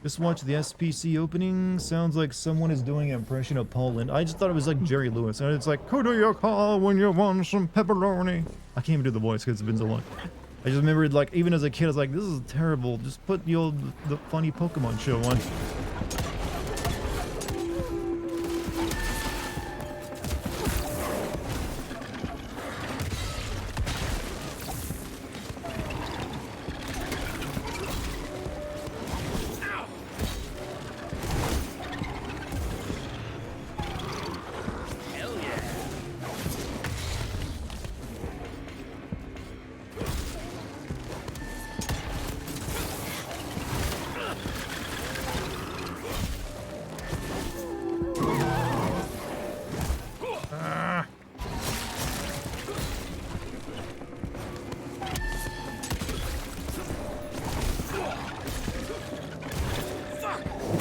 Just watch the SPC opening, sounds like someone is doing an impression of Paul Lynde. I just thought it was like Jerry Lewis, and it's like, who do you call when you want some pepperoni? I can't even do the voice because it's been so long. I just remembered, like, even as a kid, I was like, this is terrible, just put the funny Pokemon show on.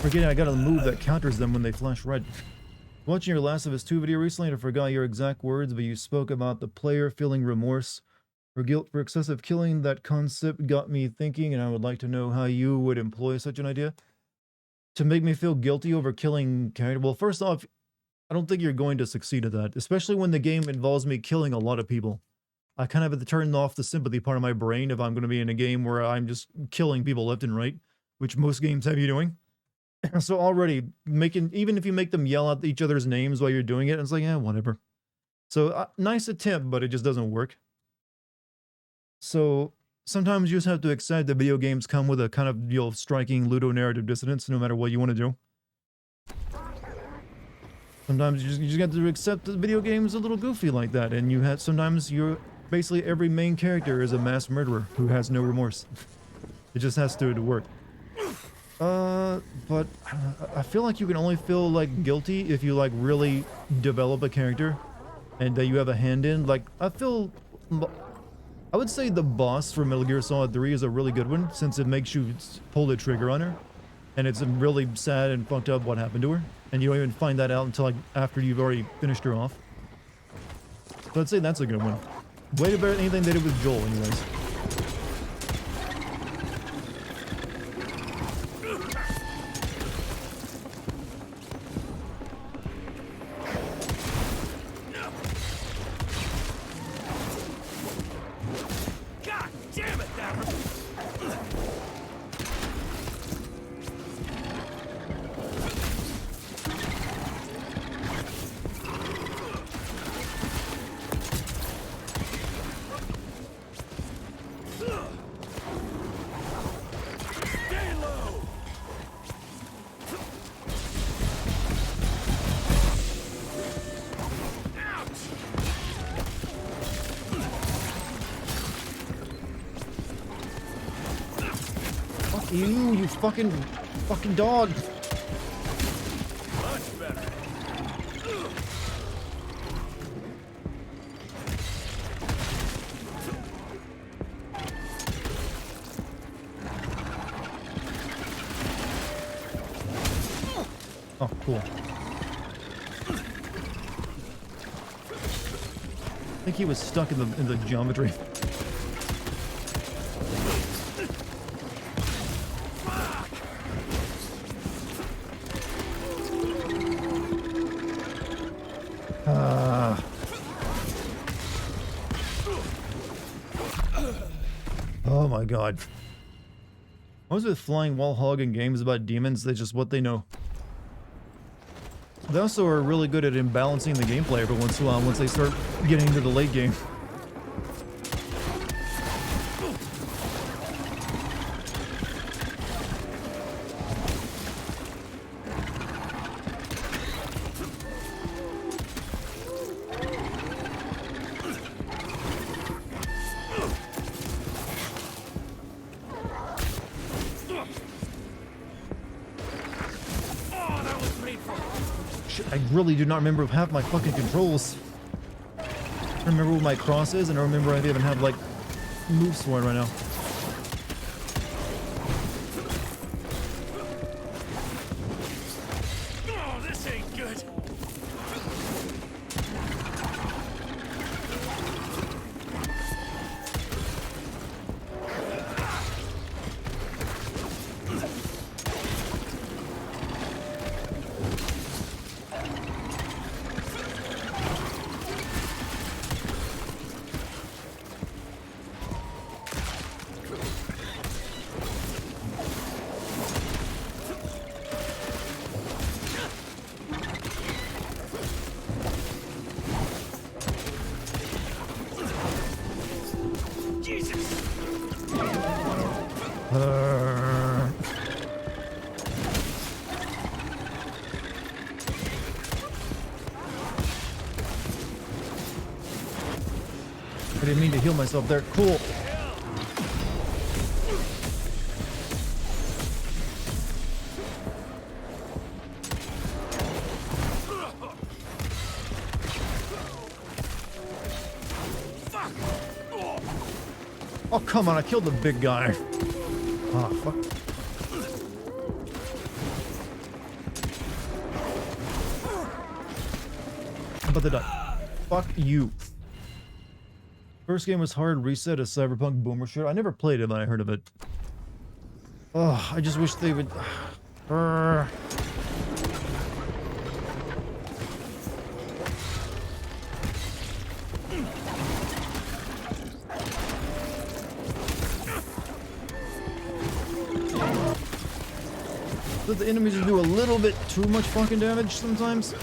Forgetting I got a move that counters them when they flash red. Watching your Last of Us 2 video recently, and I forgot your exact words, but you spoke about the player feeling remorse or guilt for excessive killing. That concept got me thinking, and I would like to know how you would employ such an idea to make me feel guilty over killing character. Well, first off, I don't think you're going to succeed at that, especially when the game involves me killing a lot of people. I kind of have to turn off the sympathy part of my brain if I'm going to be in a game where I'm just killing people left and right, which most games have you doing. So already even if you make them yell out each other's names while you're doing it, it's like, yeah, whatever. So nice attempt, but it just doesn't work. So sometimes you just have to accept that video games come with a kind of, striking ludonarrative dissonance, no matter what you want to do. Sometimes you just got to accept that video games a little goofy like that, and sometimes basically every main character is a mass murderer who has no remorse. It just has to work. But I feel like you can only feel, like, guilty if you, like, really develop a character and that you have a hand in. Like, I would say the boss for Metal Gear Solid 3 is a really good one, since it makes you pull the trigger on her. And it's really sad and fucked up what happened to her. And you don't even find that out until, like, after you've already finished her off. So I'd say that's a good one. Way better than anything they did with Joel, anyways. You fucking dog. Much better. Oh, cool. I think he was stuck in the geometry. Oh my god. What was with flying wall hog in games about demons? That's just what they know. They also are really good at imbalancing the gameplay every once in a while once they start getting into the late game. really do not remember half my fucking controls. I don't remember what my cross is, and I don't remember I even have like moves for it right now. Oh, this ain't good. I didn't mean to heal myself there. Cool. Oh, come on. I killed the big guy. Oh, fuck. I'm about to die. Fuck you. First game was hard. Reset a Cyberpunk boomer shooter. I never played it, but I heard of it. Oh, I just wish they would. But the enemies do a little bit too much fucking damage sometimes.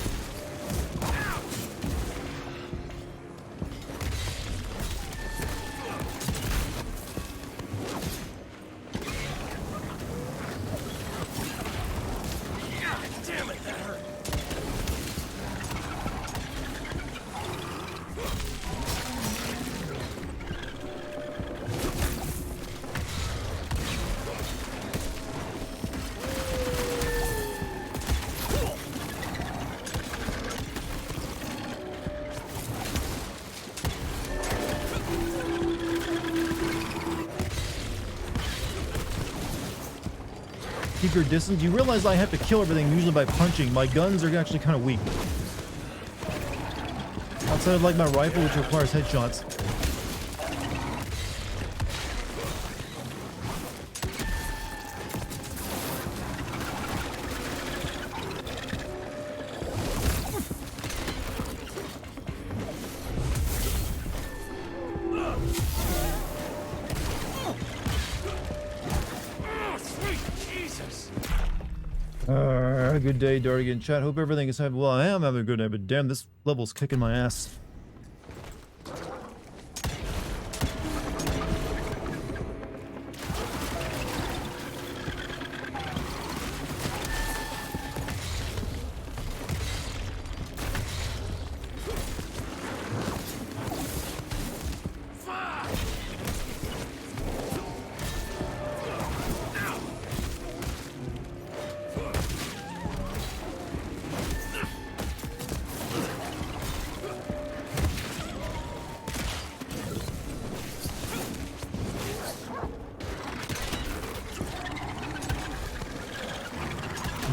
Keep your distance. You realize I have to kill everything usually by punching. My guns are actually kind of weak. Outside of like my rifle, which requires headshots. Good day, Dartigan. Chat, hope everything is having. Well, I am having a good day, but damn, this level's kicking my ass.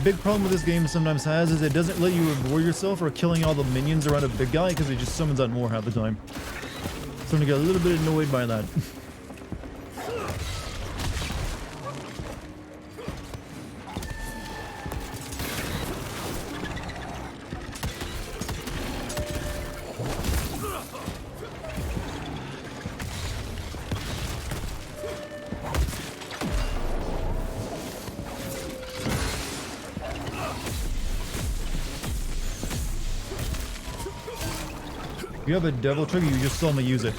Big problem with this game sometimes has is it doesn't let you reward yourself for killing all the minions around a big guy because it just summons on more half the time. So I'm gonna get a little bit annoyed by that. You have a devil trigger, you just saw me use it.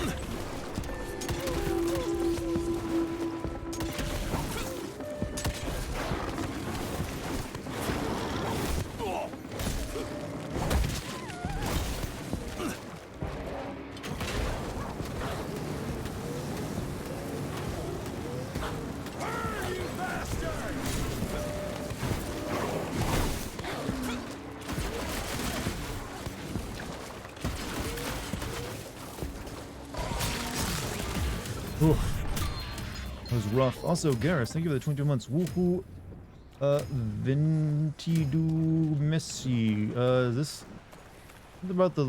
Ugh. That was rough. Also, Garrus, thank you for the 22 months. Woohoo. Vintidu Messi. This is about the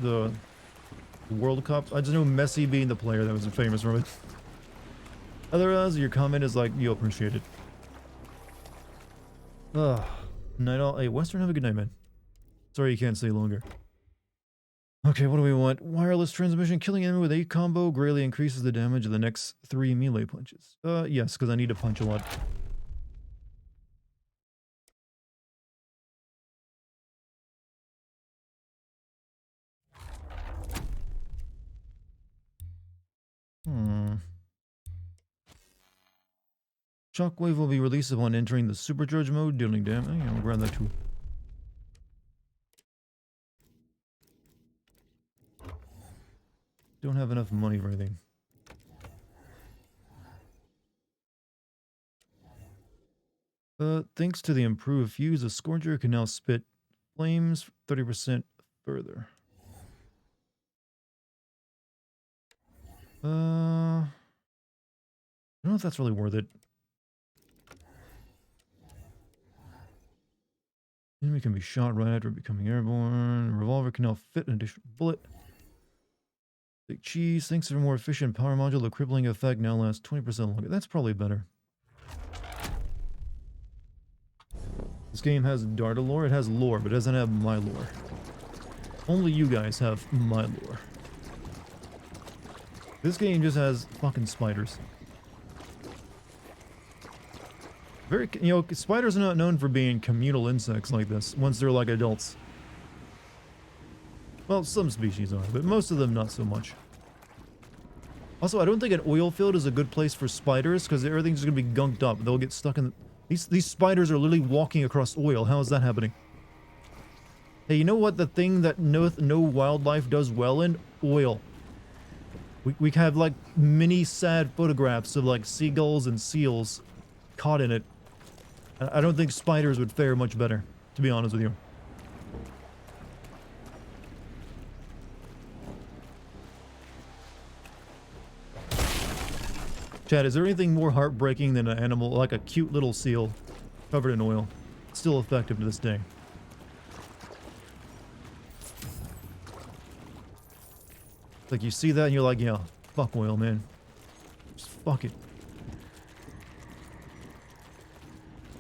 the World Cup. I just know Messi being the player that was famous from it. Otherwise, your comment is like, you appreciate it. Ugh. Night all. Hey, Western, have a good night, man. Sorry you can't stay longer. Okay, what do we want? Wireless transmission. Killing enemy with a combo greatly increases the damage of the next 3 melee punches. Yes, because I need to punch a lot. Shockwave will be released upon entering the supercharge mode, dealing damage. I'll grab that too. Don't have enough money for anything. Thanks to the improved fuse, the Scourger can now spit flames 30% further. I don't know if that's really worth it. Enemy can be shot right after becoming airborne. Revolver can now fit an additional bullet. Big cheese. Thanks to a more efficient power module, the crippling effect now lasts 20% longer. That's probably better. This game has Darta lore. It has lore, but it doesn't have my lore. Only you guys have my lore. This game just has fucking spiders. Very, you know, spiders are not known for being communal insects like this once they're like adults. Well, some species are, but most of them not so much. Also, I don't think an oil field is a good place for spiders because everything's going to be gunked up. They'll get stuck in... These spiders are literally walking across oil. How is that happening? Hey, you know what the thing that no wildlife does well in? Oil. We have like mini sad photographs of like seagulls and seals caught in it. I don't think spiders would fare much better, to be honest with you. Chad, is there anything more heartbreaking than an animal, like a cute little seal covered in oil? Still effective to this day. Like you see that and you're like, yeah, fuck oil, man. Just fuck it.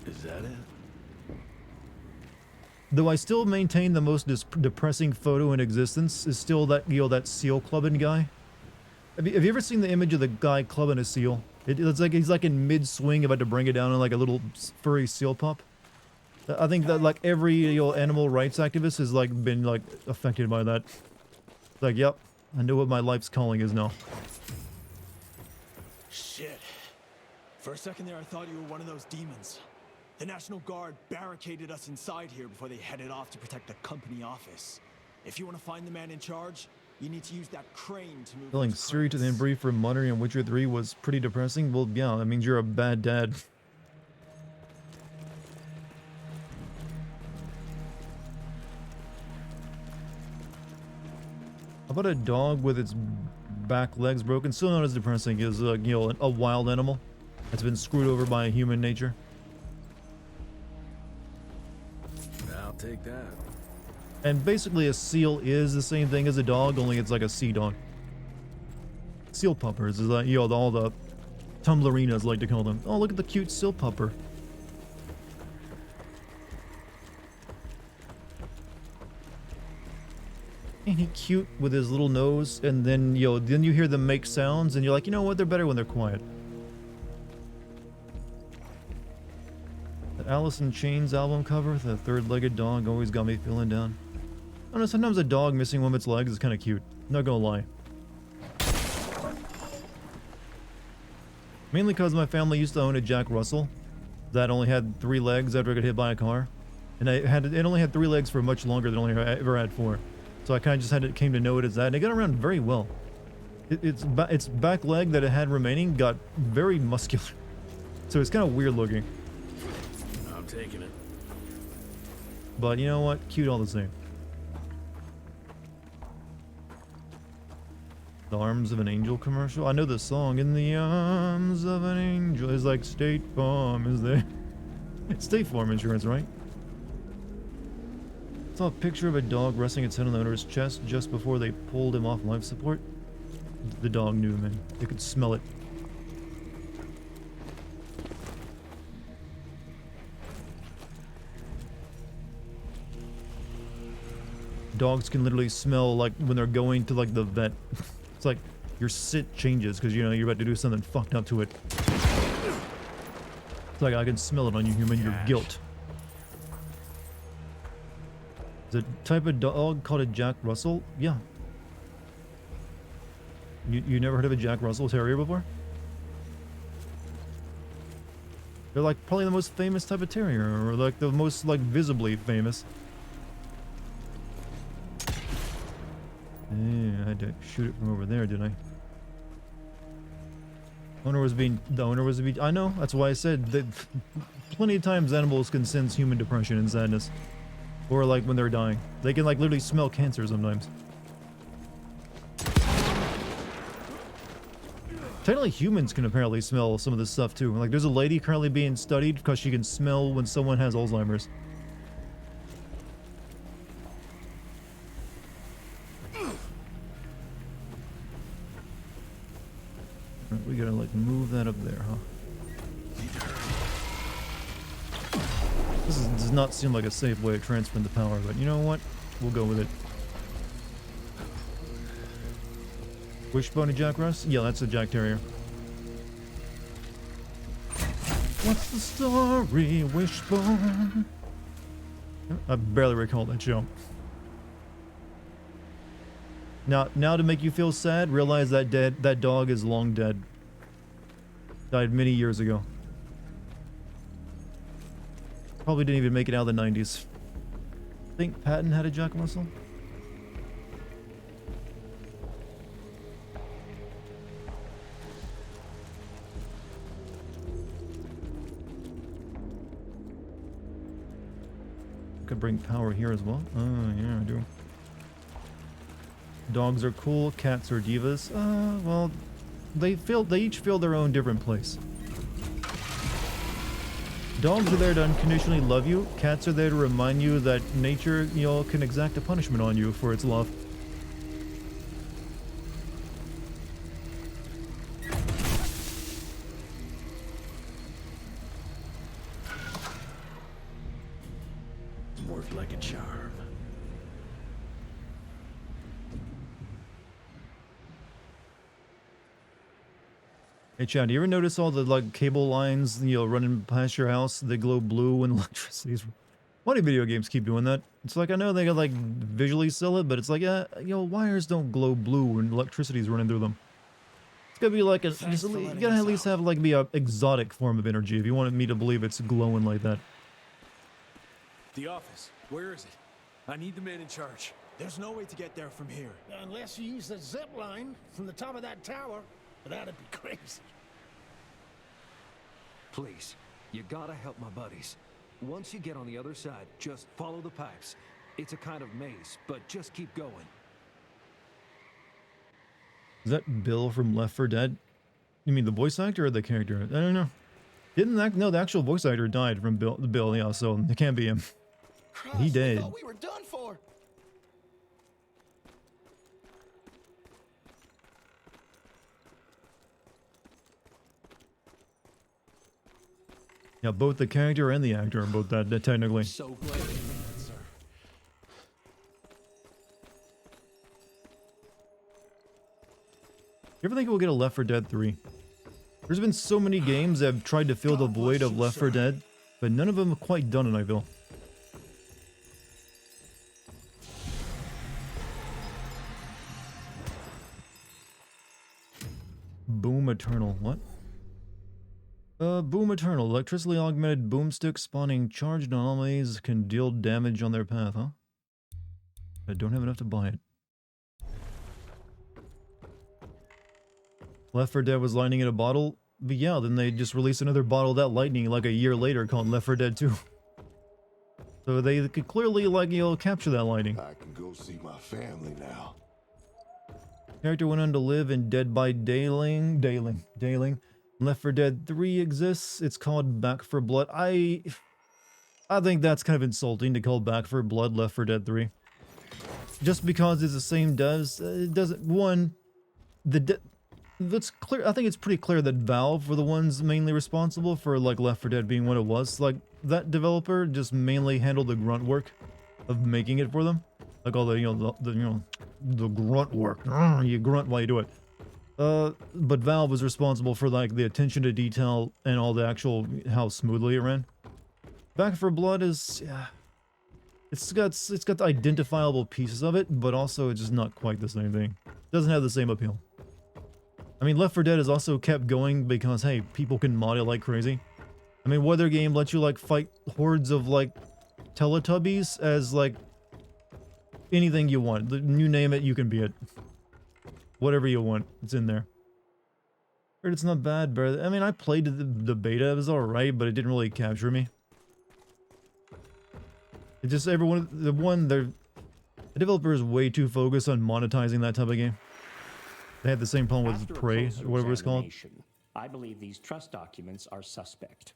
Is that it? Though I still maintain the most depressing photo in existence is still that, you know, that seal clubbing guy. Have you ever seen the image of the guy clubbing a seal? It's like he's like in mid-swing about to bring it down on like a little furry seal pup. I think that like every, you know, animal rights activist has like been like affected by that. Like, yep, I know what my life's calling is now. Shit. For a second there, I thought you were one of those demons. The National Guard barricaded us inside here before they headed off to protect the company office. If you want to find the man in charge, you need to use that crane to move. Telling Siri to the Embry for muttering on Witcher 3 was pretty depressing. Well, yeah, that means you're a bad dad. How about a dog with its back legs broken? Still not as depressing as, you know, a wild animal that's been screwed over by human nature. I'll take that. And basically a seal is the same thing as a dog, only it's like a sea dog. Seal puppers is like, you know, all the tumblerinas like to call them. Oh, look at the cute seal pupper. Ain't he cute with his little nose? And then, you know, then you hear them make sounds and you're like, you know what, they're better when they're quiet. The Alice in Chains album cover, the third-legged dog always got me feeling down. I don't know, sometimes a dog missing one of its legs is kind of cute. Not gonna lie. Mainly because my family used to own a Jack Russell that only had 3 legs after I got hit by a car. And it only had 3 legs for much longer than I ever had 4. So I kind of just came to know it as that. And it got around very well. Its back leg that it had remaining got very muscular. So it's kind of weird looking. I'm taking it. But you know what? Cute all the same. The Arms of an Angel commercial. I know the song. In the arms of an angel. It's like State Farm is there. State Farm insurance, right? Saw a picture of a dog resting its head on the owner's chest just before they pulled him off life support. The dog knew, man. They could smell it. Dogs can literally smell like when they're going to like the vet. It's like your sit changes because you know you're about to do something fucked up to it. It's like I can smell it on you, human. Your guilt. Is a type of dog called a Jack Russell? Yeah. You never heard of a Jack Russell Terrier before? They're like probably the most famous type of terrier, or like the most like visibly famous. Yeah, I had to shoot it from over there, didn't I? The owner was being. I know. That's why I said that. Plenty of times animals can sense human depression and sadness, or like when they're dying. They can like literally smell cancer sometimes. Technically, humans can apparently smell some of this stuff too. Like, there's a lady currently being studied because she can smell when someone has Alzheimer's. We gotta like move that up there, huh? This does not seem like a safe way of transferring the power, but you know what? We'll go with it. Wishbone and Jack Russ? Yeah, that's a Jack Terrier. What's the story, Wishbone? I barely recall that show. Now to make you feel sad, realize that dog is long dead. Died many years ago. Probably didn't even make it out of the 90s. Think Patton had a Jack Russell? Could bring power here as well. Oh yeah, I do. Dogs are cool, cats are divas. Well, they each fill their own different place. Dogs are there to unconditionally love you. Cats are there to remind you that nature, you know, can exact a punishment on you for its love. Worked like a charm. Hey Chad, do you ever notice all the like cable lines, you know, running past your house? They glow blue when electricity's. Why do video games keep doing that? It's like I know they gotta like visually sell it, but it's like you know, wires don't glow blue when electricity's running through them. It's gotta be like a. You gotta at least have like be a exotic form of energy if you wanted me to believe it's glowing like that. The office. Where is it? I need the man in charge. There's no way to get there from here. Unless you use the zip line from the top of that tower. But that'd be crazy. Please, you gotta help my buddies. Once you get on the other side, just follow the pipes. It's a kind of maze, but just keep going. Is that Bill from Left 4 Dead? You mean the voice actor or the character? I don't know. No, the actual voice actor died from Bill, yeah, so it can't be him. Christ, He did. I thought we were done for. Yeah, both the character and the actor are both that technically. So glad you made it, sir. You ever think we'll get a Left 4 Dead 3? There's been so many games that have tried to fill the void of Left 4 Dead, but none of them have quite done it, I feel. Boom Eternal, what? Boom Eternal. Electrically augmented boomstick spawning charged anomalies can deal damage on their path, huh? I don't have enough to buy it. Left 4 Dead was lightning in a bottle, but yeah, then they just released another bottle of that lightning like a year later called Left 4 Dead 2. So they could clearly, like, you know, capture that lightning. I can go see my family now. Character went on to live in Dead by Dayling. Left 4 Dead 3 exists. It's called Back 4 Blood. I think that's kind of insulting to call Back 4 Blood Left 4 Dead 3. Just because it's the same devs, it doesn't. One, that's clear. I think it's pretty clear that Valve were the ones mainly responsible for like Left 4 Dead being what it was. Like that developer just mainly handled the grunt work of making it for them, like all the the grunt work. You grunt while you do it. But Valve was responsible for like the attention to detail and all the actual how smoothly it ran. Back 4 Blood is, yeah, it's got identifiable pieces of it, but also it's just not quite the same thing. Doesn't have the same appeal. I mean, Left 4 Dead has also kept going because, hey, people can mod it like crazy. I mean, what other game lets you, like, fight hordes of, like, Teletubbies as, like, anything you want? You name it, you can be it. Whatever you want, it's in there. Heard it's not bad, but, I mean, I played the beta, it was alright, but it didn't really capture me. It just, the developer is way too focused on monetizing that type of game. They had the same problem with Prey, or whatever it's called. I believe these trust documents are suspect.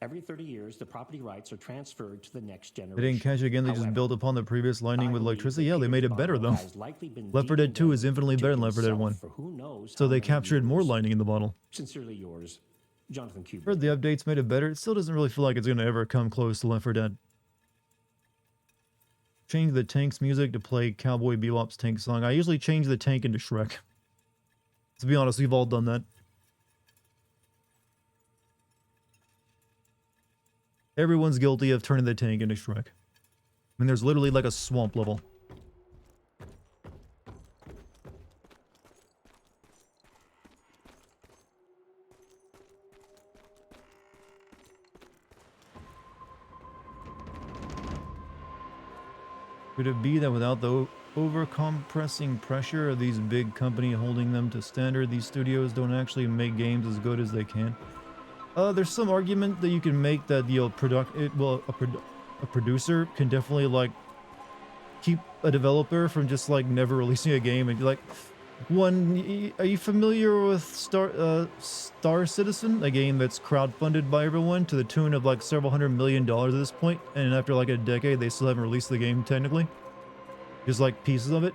Every 30 years, the property rights are transferred to the next generation. They didn't catch it again, they just built upon the previous lightning with electricity. Yeah, they made it better, though. Left 4 Dead 2 is infinitely better than Left 4 Dead 1. So they captured more lightning in the bottle. Sincerely yours, Jonathan Kubrick. Heard the updates made it better. It still doesn't really feel like it's going to ever come close to Left 4 Dead. Change the tank's music to play Cowboy Bebop's tank song. I usually change the tank into Shrek. To be honest, we've all done that. Everyone's guilty of turning the tank into Shrek. I mean, there's literally like a swamp level. Could it be that without the over-compressing pressure of these big company holding them to standard, these studios don't actually make games as good as they can? There's some argument that you can make that a producer can definitely like keep a developer from just like never releasing a game. And like, are you familiar with Star Citizen, a game that's crowdfunded by everyone to the tune of like several $100 million at this point, and after like a decade they still haven't released the game technically? Just like pieces of it.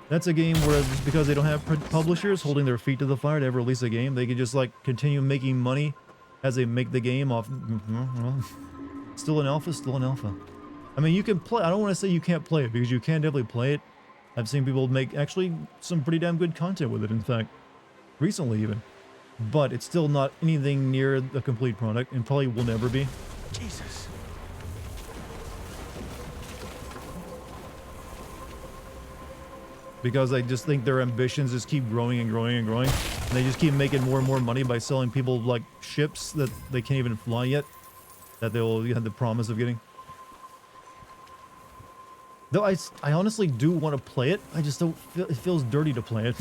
That's a game where just because they don't have publishers holding their feet to the fire to ever release a game, they can just like continue making money as they make the game off. Still an alpha. I mean, you can play. I don't want to say you can't play it, because you can definitely play it. I've seen people make actually some pretty damn good content with it, in fact, recently even. But it's still not anything near the complete product, and probably will never be. Jesus. Because I just think their ambitions just keep growing and growing and growing. And they just keep making more and more money by selling people like ships that they can't even fly yet, that they'll have the promise of getting. Though I honestly do want to play it, I just don't feel, it feels dirty to play it.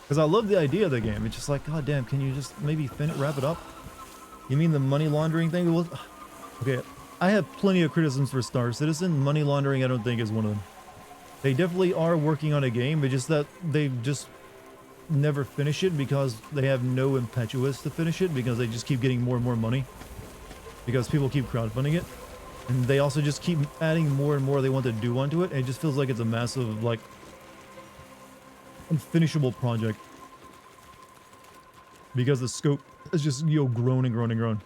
Because I love the idea of the game. It's just like, god damn, can you just maybe wrap it up? You mean the money laundering thing? Well, okay, I have plenty of criticisms for Star Citizen. Money laundering I don't think is one of them. They definitely are working on a game, but just that they just never finish it because they have no impetus to finish it, because they just keep getting more and more money. Because people keep crowdfunding it. And they also just keep adding more and more they want to do onto it, and it just feels like it's a massive, like, unfinishable project. Because the scope is just, grown and grown and grown.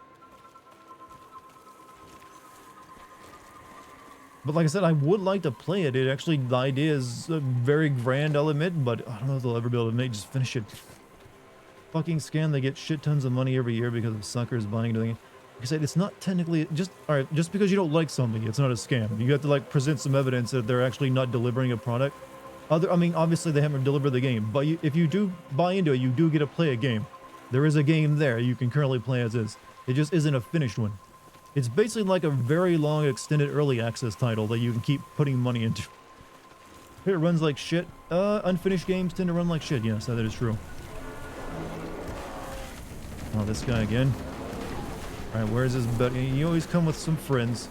But like I said, I would like to play it. It actually, the idea is very grand, I'll admit, but I don't know if they'll ever be able to just finish it. Fucking scam, they get shit tons of money every year because of suckers buying it. Like I said, it's not technically, alright, just because you don't like something, it's not a scam. You have to like present some evidence that they're actually not delivering a product. I mean, obviously they haven't delivered the game, but if you do buy into it, you do get to play a game. There is a game there you can currently play as is. It just isn't a finished one. It's basically like a very long extended early access title that you can keep putting money into. It runs like shit. Unfinished games tend to run like shit. Yes, that is true. Oh, this guy again. Alright, where's his buddy? You always come with some friends.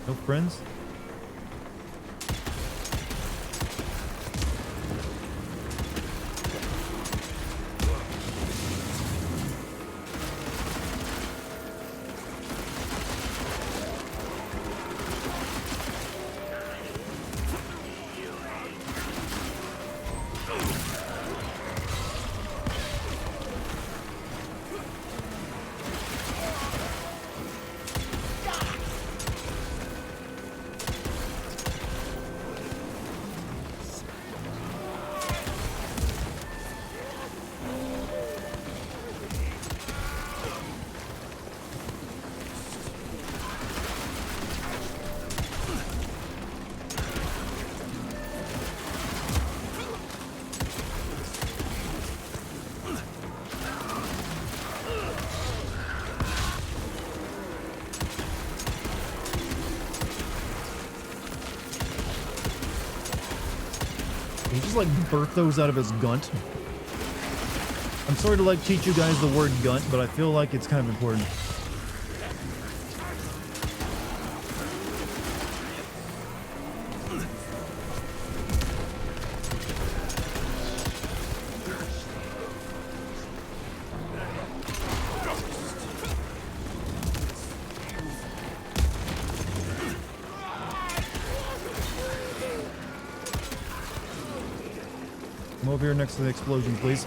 No friends? He just like birthed those out of his gunt. I'm sorry to like teach you guys the word gunt, but I feel like it's kind of important. Come over here next to the explosion, please.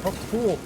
Oh, cool.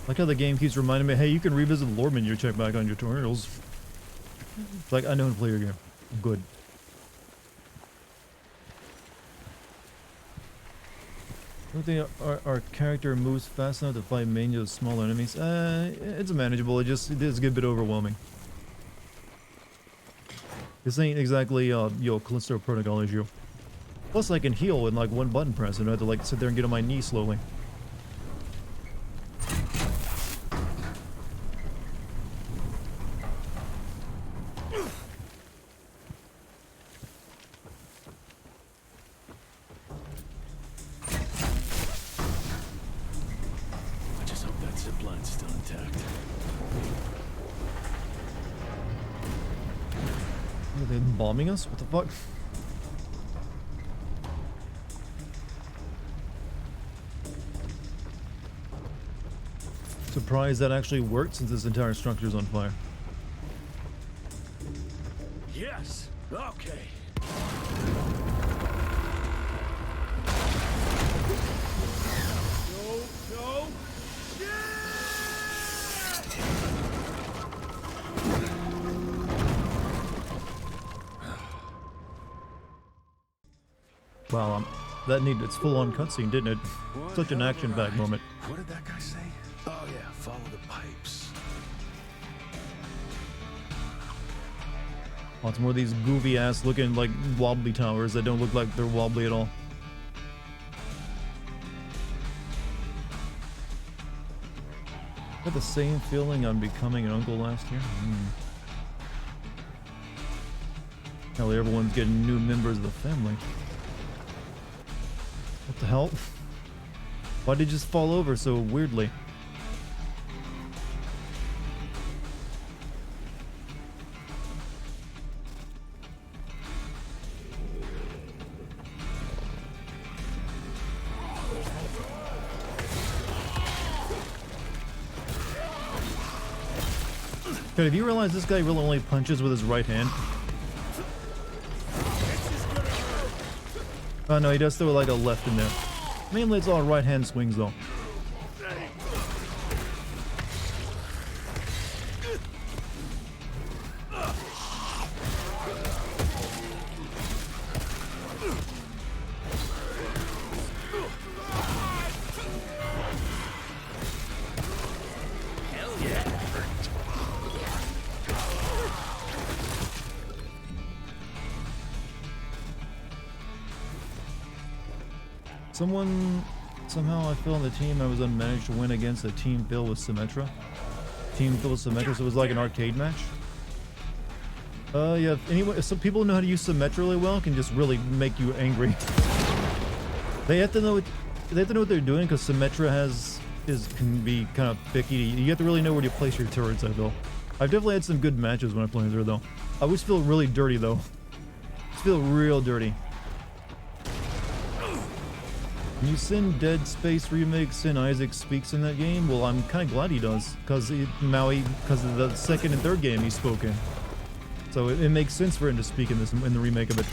Like how the game keeps reminding me, hey, you can revisit the lore menu, check back on your tutorials. It's like, I know how to play your game. I'm good. I don't think our character moves fast enough to fight many of smaller enemies. It's manageable. It is a good bit overwhelming. This ain't exactly Callisto Protocol issue. Plus, I can heal with like one button press, and I have to like sit there and get on my knee slowly. Are they bombing us? What the fuck? Surprised that actually worked since this entire structure is on fire. Yes. Okay. Go. Wow, that needed its full-on cutscene, didn't it? Such an action-packed moment. What did that guy say? Oh yeah, follow the pipes. Lots more of these goofy-ass looking like wobbly towers that don't look like they're wobbly at all. Got the same feeling on becoming an uncle last year. Apparently everyone's getting new members of the family. What the hell? Why did it just fall over so weirdly? Dude, have you realized this guy really only punches with his right hand? Oh no, he does throw like a left in there. Mainly it's all right hand swings though. Somehow I feel on the team I was unmanaged to win against a team filled with Symmetra. Team filled with Symmetra, so it was like an arcade match. Yeah, anyway, some people know how to use Symmetra really well, can just really make you angry. They have to know what they're doing, because Symmetra can be kind of picky. You have to really know where to place your turrets, I feel. I've definitely had some good matches when I play her though. I always feel really dirty though. I just feel real dirty. Can you send Dead Space remake Sin Isaac speaks in that game? Well, I'm kind of glad he does, because because of the second and third game he's spoken. So it makes sense for him to speak in the remake of it.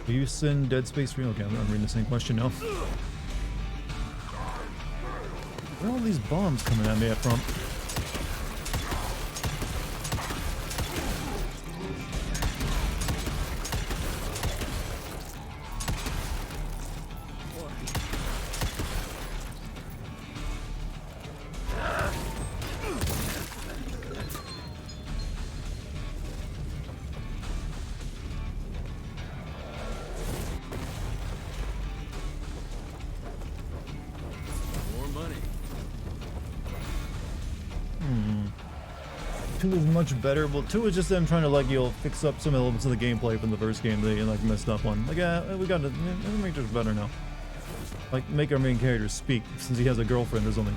Do you send Dead Space remake? Okay, I'm reading the same question now. Where are all these bombs coming at me from? Two is much better. Well, 2 is just them trying to like fix up some elements of the gameplay from the first game they like messed up on. Like, yeah, we got to make this better now. Like, make our main character speak since he has a girlfriend or something.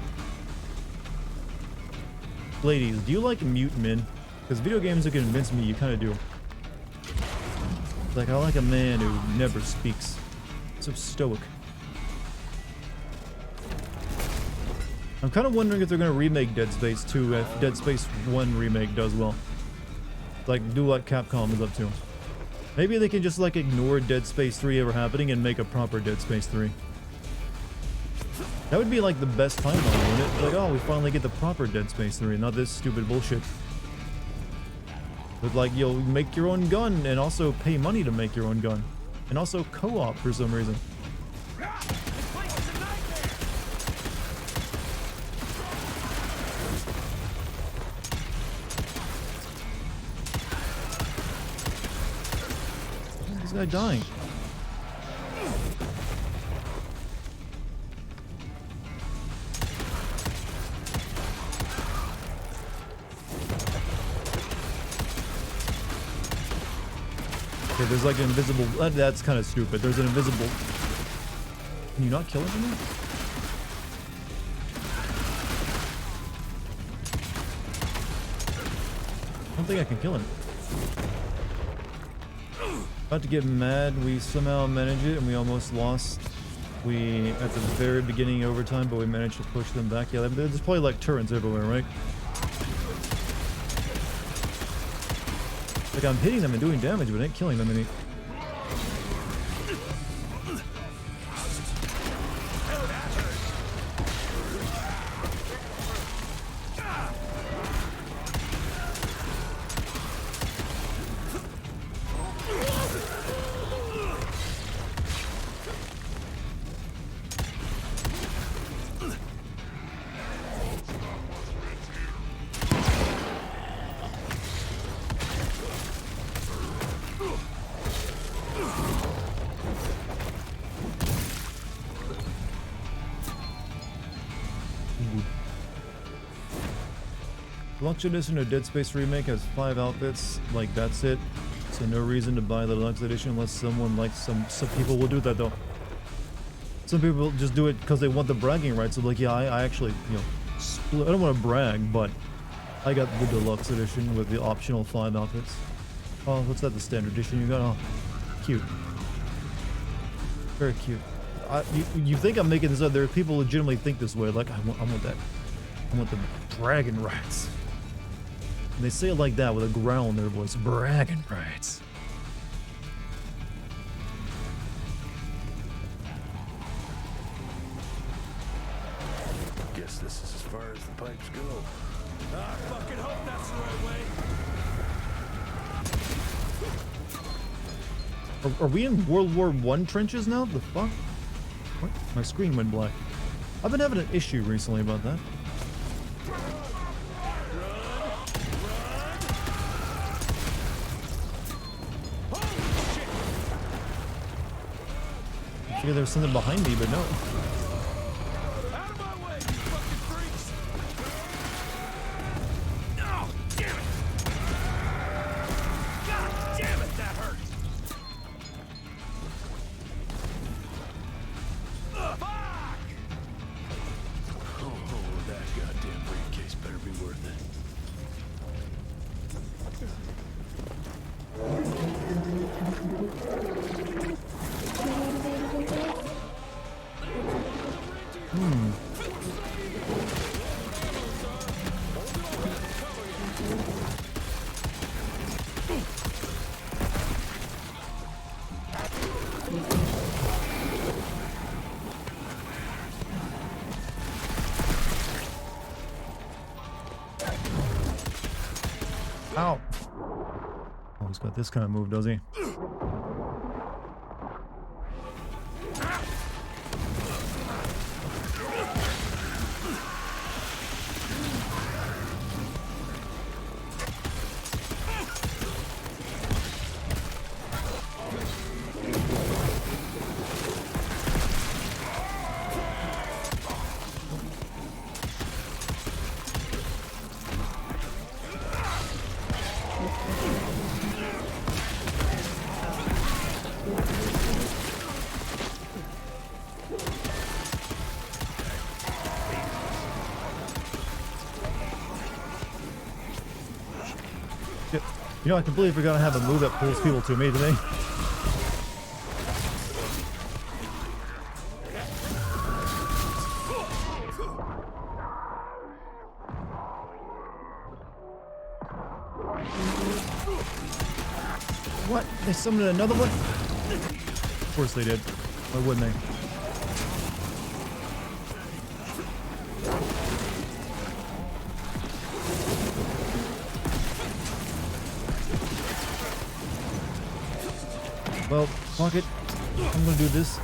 Ladies, do you like mute men? Because video games have convinced me you kind of do. Like, I like a man who never speaks. So stoic. I'm kind of wondering if they're going to remake Dead Space 2 if Dead Space 1 remake does well. Like, do what Capcom is up to. Maybe they can just, like, ignore Dead Space 3 ever happening and make a proper Dead Space 3. That would be, like, the best timeline, wouldn't it? Like, oh, we finally get the proper Dead Space 3, not this stupid bullshit. But, like, you'll make your own gun and also pay money to make your own gun. And also co-op for some reason. This guy dying. Okay, there's like an invisible. That's kind of stupid. There's an invisible. Can you not kill him from there? I don't think I can kill him. About to get mad, we somehow managed it and we almost lost. We, at the very beginning overtime, but we managed to push them back. Yeah, there's probably like turrets everywhere, right? Like I'm hitting them and doing damage, but I ain't killing them any. Deluxe Edition or Dead Space Remake has 5 outfits. Like, that's it. So no reason to buy the Deluxe Edition unless someone likes some people will do that though. Some people just do it because they want the bragging rights. So like, yeah, I actually, you know, split. I don't want to brag, but I got the Deluxe Edition with the optional 5 outfits. Oh, what's that? The Standard Edition you got? Oh, cute. Very cute. You think I'm making this up? There are people who legitimately think this way. Like, I want that. I want the bragging rights. And they say it like that with a growl in their voice. Bragging rights. Guess this is as far as the pipes go. I fucking hope that's the right way. Are we in World War I trenches now? The fuck? What? My screen went black. I've been having an issue recently about that. I figured there was something behind me, but no. Out of my way, you fucking freaks! Oh, damn it! God damn it, that hurt! Fuck! Oh, that goddamn briefcase better be worth it. Ow. Oh, he's got this kind of move, does he? You know, I completely forgot I have a move that pulls people to me today. What? They summoned another one? Of course they did. Why wouldn't they? Well, fuck it. I'm gonna do this.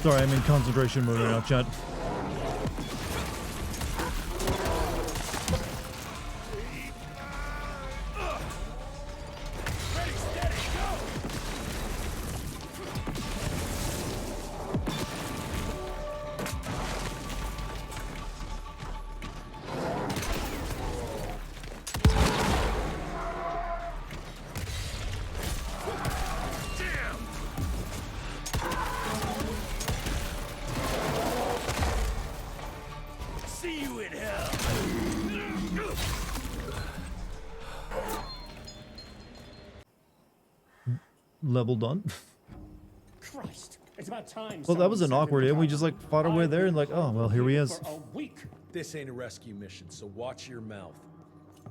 Sorry, I'm in concentration mode right now, chat. See you in hell! Level done. Christ, it's about time. Well, that was an someone awkward said end. We just like fought our way there and like, oh, well, here he is. For a week. This ain't a rescue mission, so watch your mouth.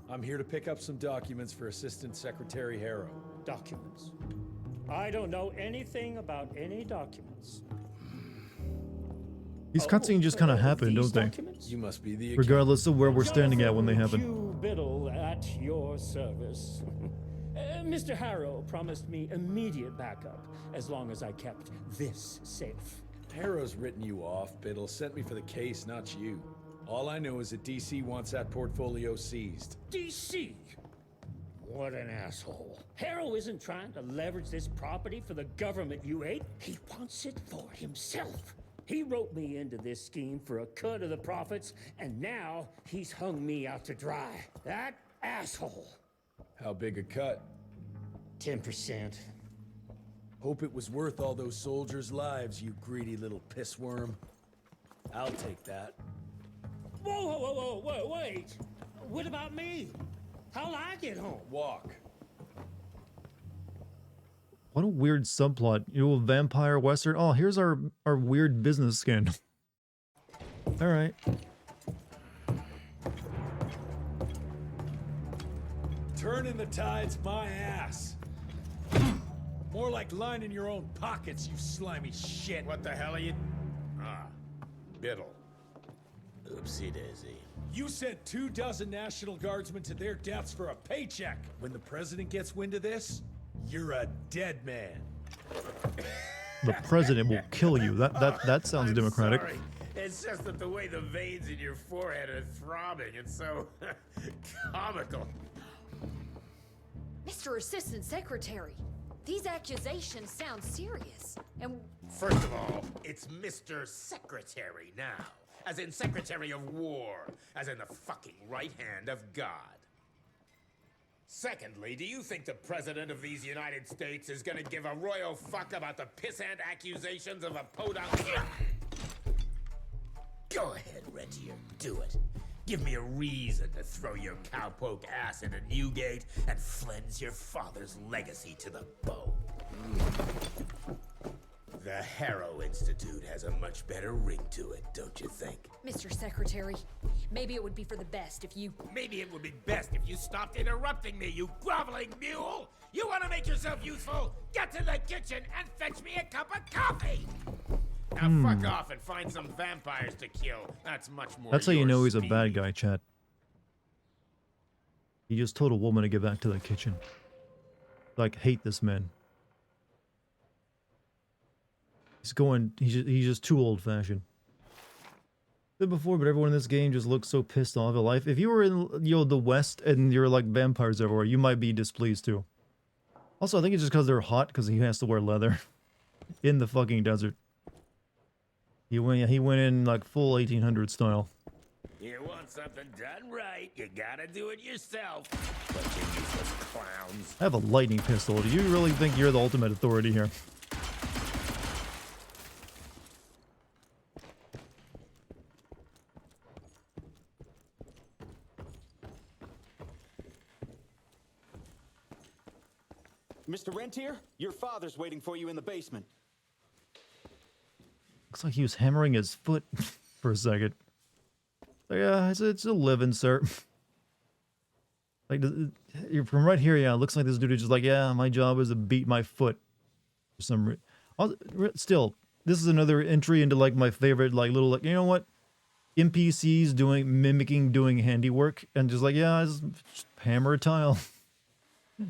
I'm here to pick up some documents for Assistant Secretary Harrow. Documents. I don't know anything about any documents. These cutscenes just kind of happen, these don't they? documents? You must be the Regardless of where we're standing at when they happen. Q Biddle at your service. Mr. Harrow promised me immediate backup as long as I kept this safe. Harrow's written you off, Biddle. Sent me for the case, not you. All I know is that DC wants that portfolio seized. DC? What an asshole. Harrow isn't trying to leverage this property for the government you ate. He wants it for himself. He wrote me into this scheme for a cut of the profits, and now he's hung me out to dry. That asshole. How big a cut? 10%. Hope it was worth all those soldiers' lives, you greedy little pissworm. I'll take that. Whoa, wait. What about me? How'll I get home? Walk. What a weird subplot. You know, vampire western. Oh, here's our weird business scandal. All right. Turning the tide's my ass. More like lining your own pockets, you slimy shit. What the hell are you? Ah, Biddle. Oopsie daisy. You sent 24 National Guardsmen to their deaths for a paycheck. When the president gets wind of this, you're a dead man. The president will kill you. That sounds I'm democratic. Sorry. It's just that the way the veins in your forehead are throbbing, it's so comical. Mr. Assistant Secretary, these accusations sound serious. And First of all, it's Mr. Secretary now. As in Secretary of War. As in the fucking right hand of God. Secondly, do you think the President of these United States is gonna give a royal fuck about the pissant accusations of a podunk? Go ahead, Rentier, do it. Give me a reason to throw your cowpoke ass into Newgate and cleanse your father's legacy to the bone. The Harrow Institute has a much better ring to it, don't you think? Mr. Secretary, maybe it would be for the best if you... Maybe it would be best if you stopped interrupting me, you groveling mule! You want to make yourself useful? Get to the kitchen and fetch me a cup of coffee! Now fuck off and find some vampires to kill. That's much more That's how you your know he's a speed. bad guy, chat. He just told a woman to get back to the kitchen. Like, hate this man. He's just too old-fashioned. Said before, but everyone in this game just looks so pissed off at life. If you were in, the West and you're like vampires everywhere, you might be displeased too. Also, I think it's just because they're hot, because he has to wear leather in the fucking desert. He went in like full 1800 style. You want something done right, you gotta do it yourself. But you useless clowns. I have a lightning pistol. Do you really think you're the ultimate authority here? Mr. Rentier, your father's waiting for you in the basement. Looks like he was hammering his foot for a second. Yeah, it's a living, sir. Like, you're from right here, yeah, it looks like this dude is just like, yeah, my job is to beat my foot. For some reason. Still, this is another entry into, like, my favorite, like, little, like, you know what? NPCs mimicking handiwork, and just like, yeah, just hammer a tile.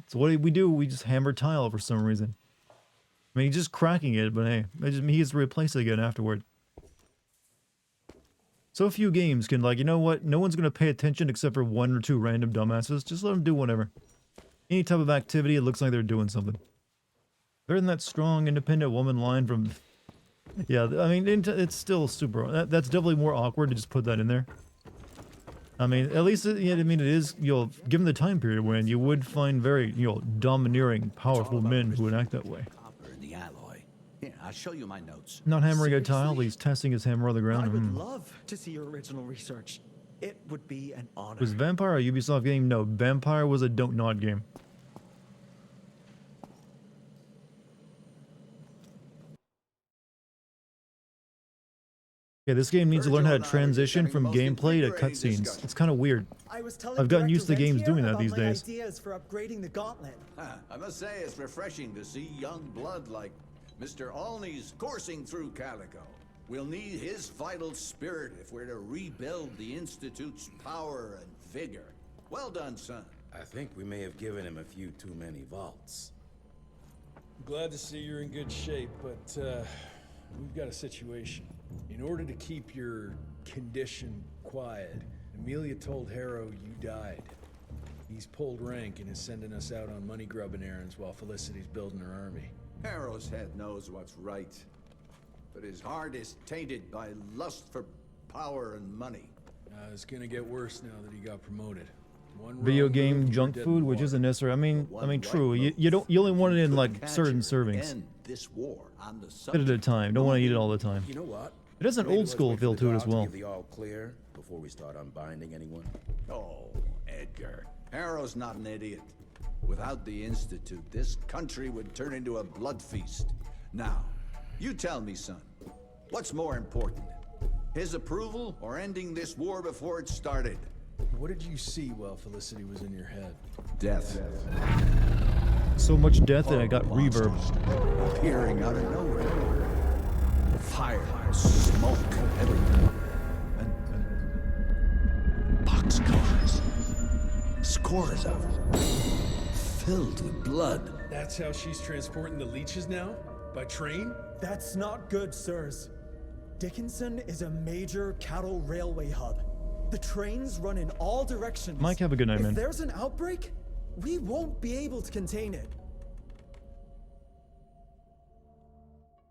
So what do? We just hammer tile for some reason. I mean, he's just cracking it, but hey, he gets to replace it again afterward. So few games can, like, you know what? No one's going to pay attention except for one or two random dumbasses. Just let them do whatever. Any type of activity, it looks like they're doing something. Better than that strong, independent woman line from... Yeah, I mean, it's still super... That's definitely more awkward to just put that in there. I mean, at least, yeah, I mean, it is, given the time period when you would find very, domineering, powerful men who would act that way. The alloy. Yeah, I'll show you my notes. Not hammering a tile, he's testing his hammer on the ground. I would love to see your original research. It would be an honor. Was Vampire a Ubisoft game? No, Vampire was a Don't Nod game. Yeah, this game needs to learn how to Virgil and I were just transition having from the most gameplay to invigorating cutscenes. discussion. It's kind of weird. I was telling I've gotten Director used to games Rentier doing that about these my days. ideas for upgrading the gauntlet. I must say it's refreshing to see young blood like Mr. Olney's coursing through Calico. We'll need his vital spirit if we're to rebuild the Institute's power and vigor. Well done, son. I think we may have given him a few too many vaults. Glad to see you're in good shape, but we've got a situation. In order to keep your condition quiet, Amelia told Harrow you died. He's pulled rank and is sending us out on money grubbing errands while Felicity's building her army. Harrow's head knows what's right, but his heart is tainted by lust for power and money. It's gonna get worse now that he got promoted. One Video wrong game move, junk you're dead food, in which water. isn't necessary. I mean, One true. right You move only want it in could like catch certain and servings, end this war on the bit at a subject. time. Don't want to eat it all the time. You know what? It has an Maybe old let's school wait for feel the to it guard as well. give the all clear before we start unbinding anyone. Oh, Edgar. Harrow's not an idiot. Without the Institute, this country would turn into a blood feast. Now, you tell me, son, what's more important? His approval or ending this war before it started? What did you see while Felicity was in your head? Death. So much death that I got reverb. Appearing out of nowhere. Fire, smoke, everywhere. And boxcars. Scores of them. Filled with blood. That's how she's transporting the leeches now? By train? That's not good, sirs. Dickinson is a major cattle railway hub. The trains run in all directions. Mike, have a good night, man. If there's an outbreak, we won't be able to contain it.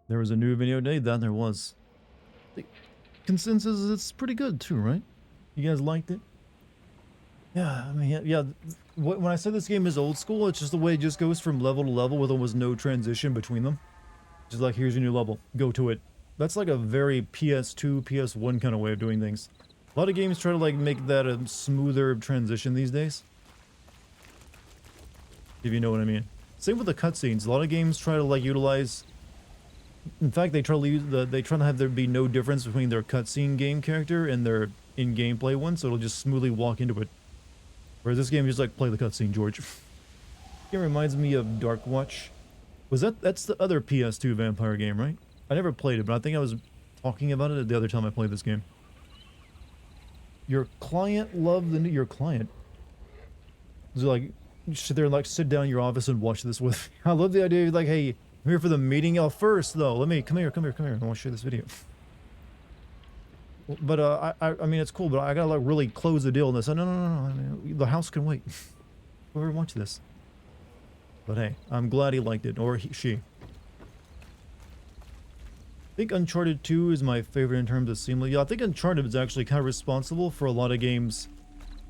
There was a new video today. That there was. The consensus is it's pretty good too, right? You guys liked it? Yeah, I mean, yeah. When I say this game is old school, it's just the way it just goes from level to level with almost no transition between them. Just like, here's your new level. Go to it. That's like a very PS2, PS1 kind of way of doing things. A lot of games try to like make that a smoother transition these days. If you know what I mean. Same with the cutscenes. A lot of games try to like utilize. In fact, they try to have there be no difference between their cutscene game character and their in-gameplay one, so it'll just smoothly walk into it. Whereas this game is just like, play the cutscene, George. It reminds me of Dark Watch. That's the other PS2 vampire game, right? I never played it, but I think I was talking about it the other time I played this game. Your client loved your client. So like, you sit there and like sit down in your office and watch this with me. I love the idea of like, hey, I'm here for the meeting. Oh, first though, come here. I want to show you this video. But I mean, it's cool, but I gotta like really close the deal on this. No. I mean, the house can wait. Whoever watch this. But hey, I'm glad he liked it, or she. I think Uncharted 2 is my favorite in terms of seamless. Yeah, I think Uncharted is actually kind of responsible for a lot of games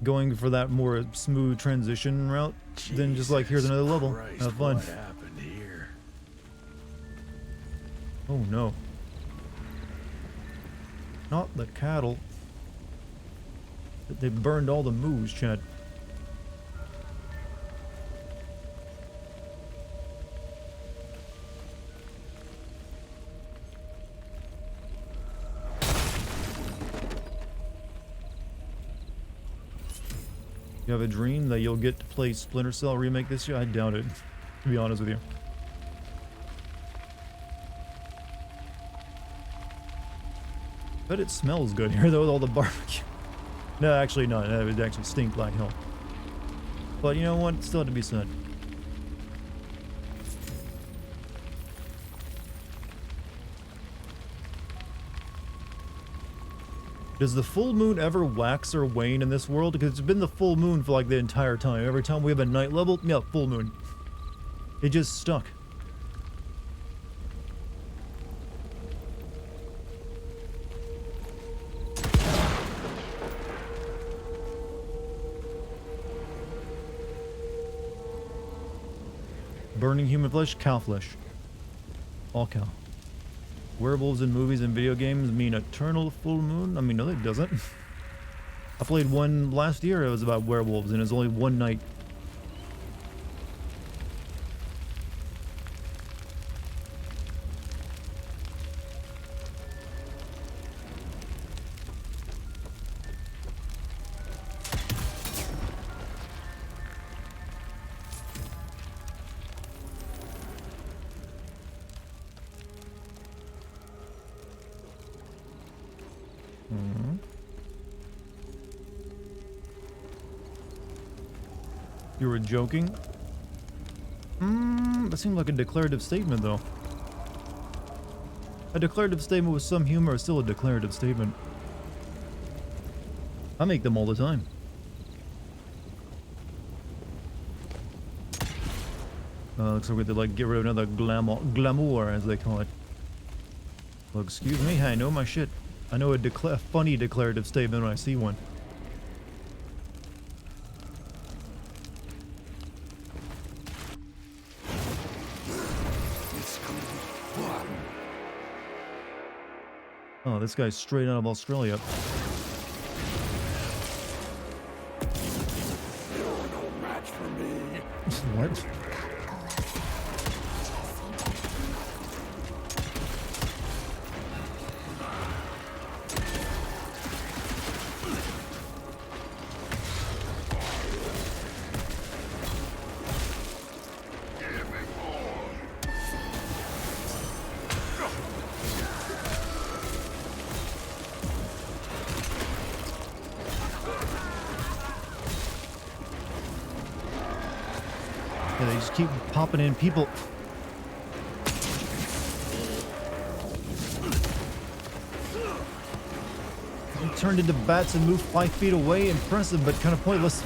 going for that more smooth transition route than just like, here's another level. Have fun. What happened here? Oh no. Not the cattle. They burned all the moose, Chad. You have a dream that you'll get to play Splinter Cell Remake this year? I doubt it, to be honest with you. But it smells good here though with all the barbecue. No, actually not. It would actually stink like hell. But you know what? Still had to be said. Does the full moon ever wax or wane in this world? Because it's been the full moon for like the entire time. Every time we have a night level, yeah, full moon. It just stuck. Burning human flesh, cow flesh. All cow. Werewolves in movies and video games mean eternal full moon? I mean, no, it doesn't. I played one last year, it was about werewolves, and it was only one night. You were joking? That seemed like a declarative statement, though. A declarative statement with some humor is still a declarative statement. I make them all the time. Looks like we had to like get rid of another glamour, as they call it. Well, excuse me, I know my shit. I know a funny declarative statement when I see one. Oh, this guy's straight out of Australia. You're no match for me. What? Yeah, they just keep popping in people. They turned into bats and moved 5 feet away. Impressive, but kind of pointless.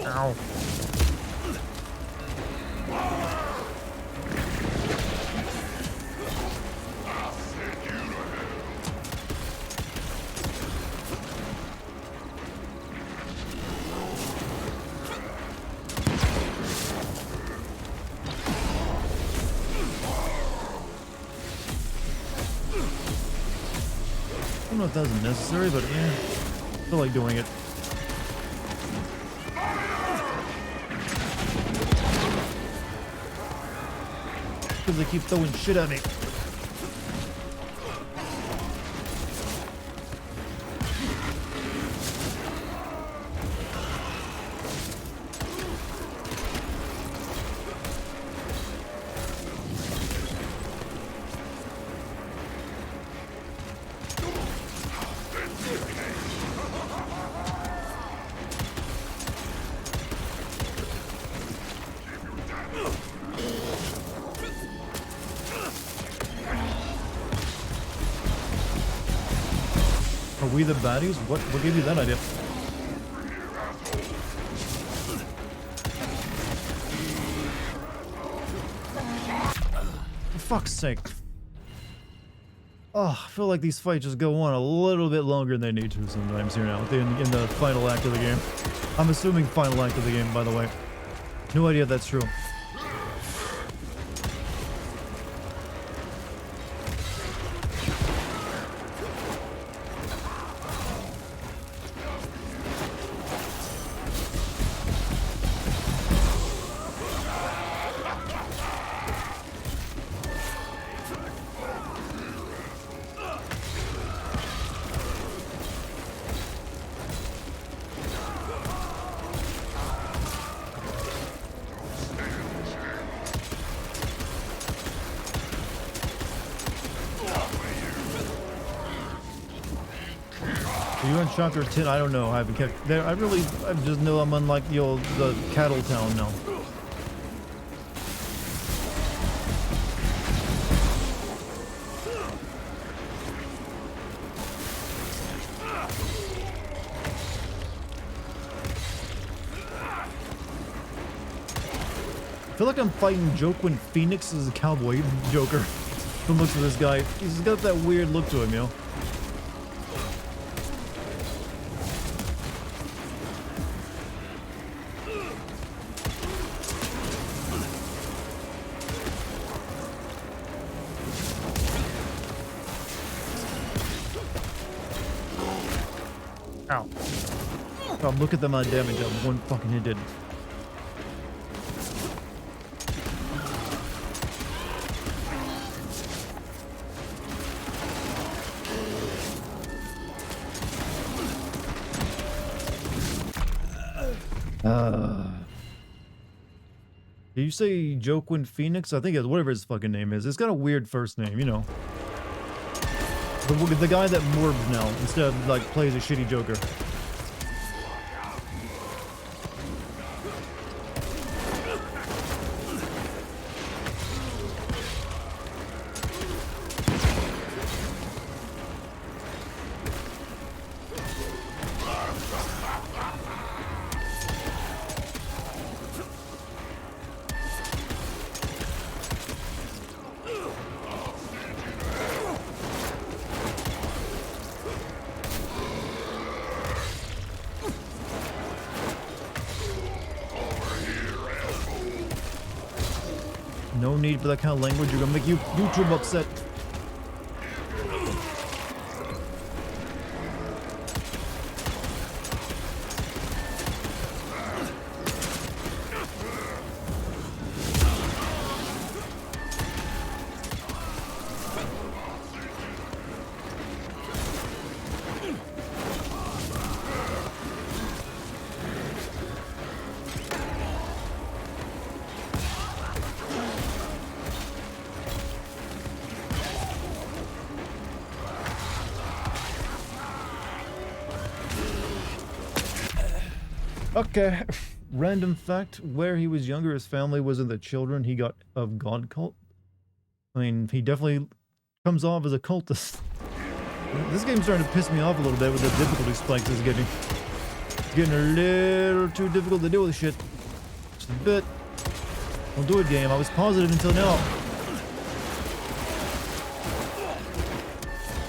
Ow. I don't know if that was necessary, but yeah, I feel like doing it. Because they keep throwing shit at me. Are we the baddies? What gave you that idea? For fuck's sake. Oh, I feel like these fights just go on a little bit longer than they need to sometimes here now, in the final act of the game. I'm assuming final act of the game, by the way. No idea if that's true. Are you on chapter 10? I don't know. I haven't kept there. I just know I'm on like the cattle town now. I feel like I'm fighting Joaquin Phoenix as a cowboy Joker. From looks at this guy, he's got that weird look to him, you know. Ow. God, look at the amount of damage that one fucking hit did. Did you say Joaquin Phoenix? I think it's whatever his fucking name is. It's got a weird first name, you know. The guy that morbs now instead of like plays a shitty Joker. No need for that kind of language. You're gonna make YouTube upset. Okay. Random fact, where he was younger, his family wasn't the children he got of God cult. I mean, he definitely comes off as a cultist. This game's starting to piss me off a little bit with the difficulty spikes it's getting. It's getting a little too difficult to deal with shit. Just a bit. Don't do it, game. I was positive until now.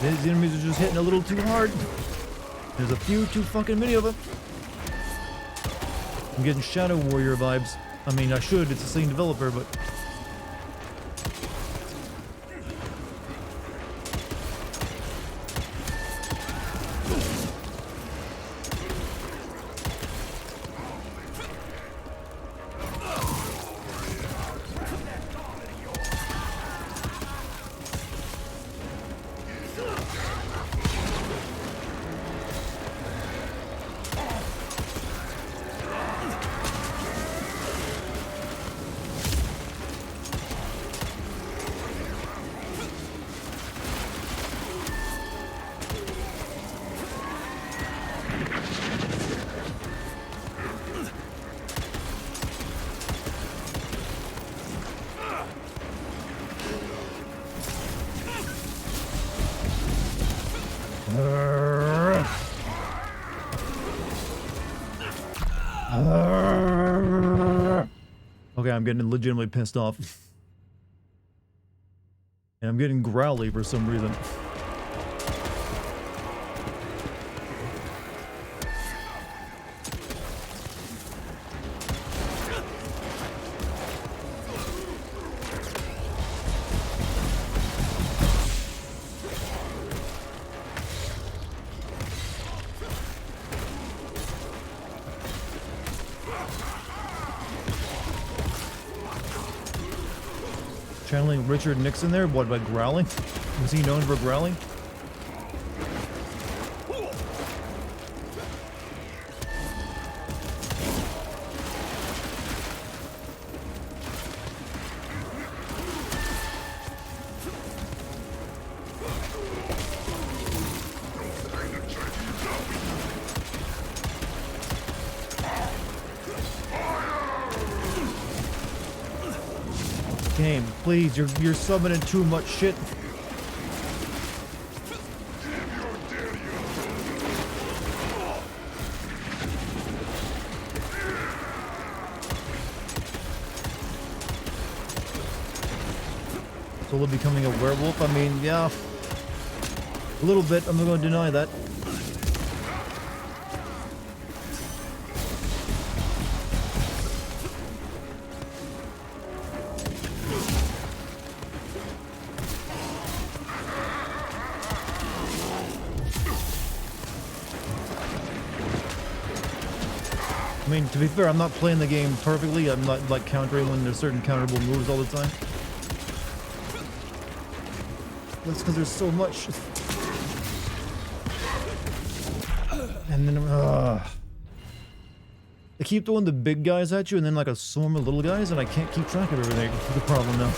These enemies are just hitting a little too hard. There's a few too fucking many of them. I'm getting Shadow Warrior vibes. I mean, I should. It's the same developer, but... Okay, I'm getting legitimately pissed off. And I'm getting growly for some reason. Channeling Richard Nixon there? What, by growling? Was he known for growling? Game, please, you're summoning too much shit. Solo becoming a werewolf? I mean, yeah. A little bit, I'm not going to deny that. I mean, to be fair, I'm not playing the game perfectly. I'm not, like, countering when there's certain counterable moves all the time. That's because there's so much. And then, They keep throwing the big guys at you and then like a swarm of little guys, and I can't keep track of everything. That's the problem now.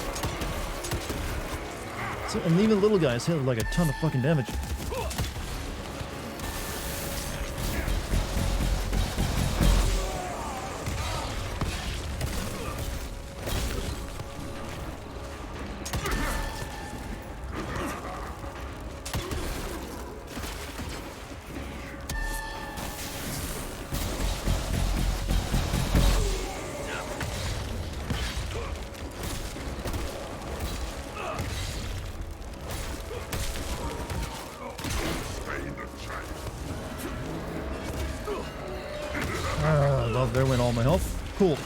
So, and even little guys hit like a ton of fucking damage. Well, there went all my health. Cool.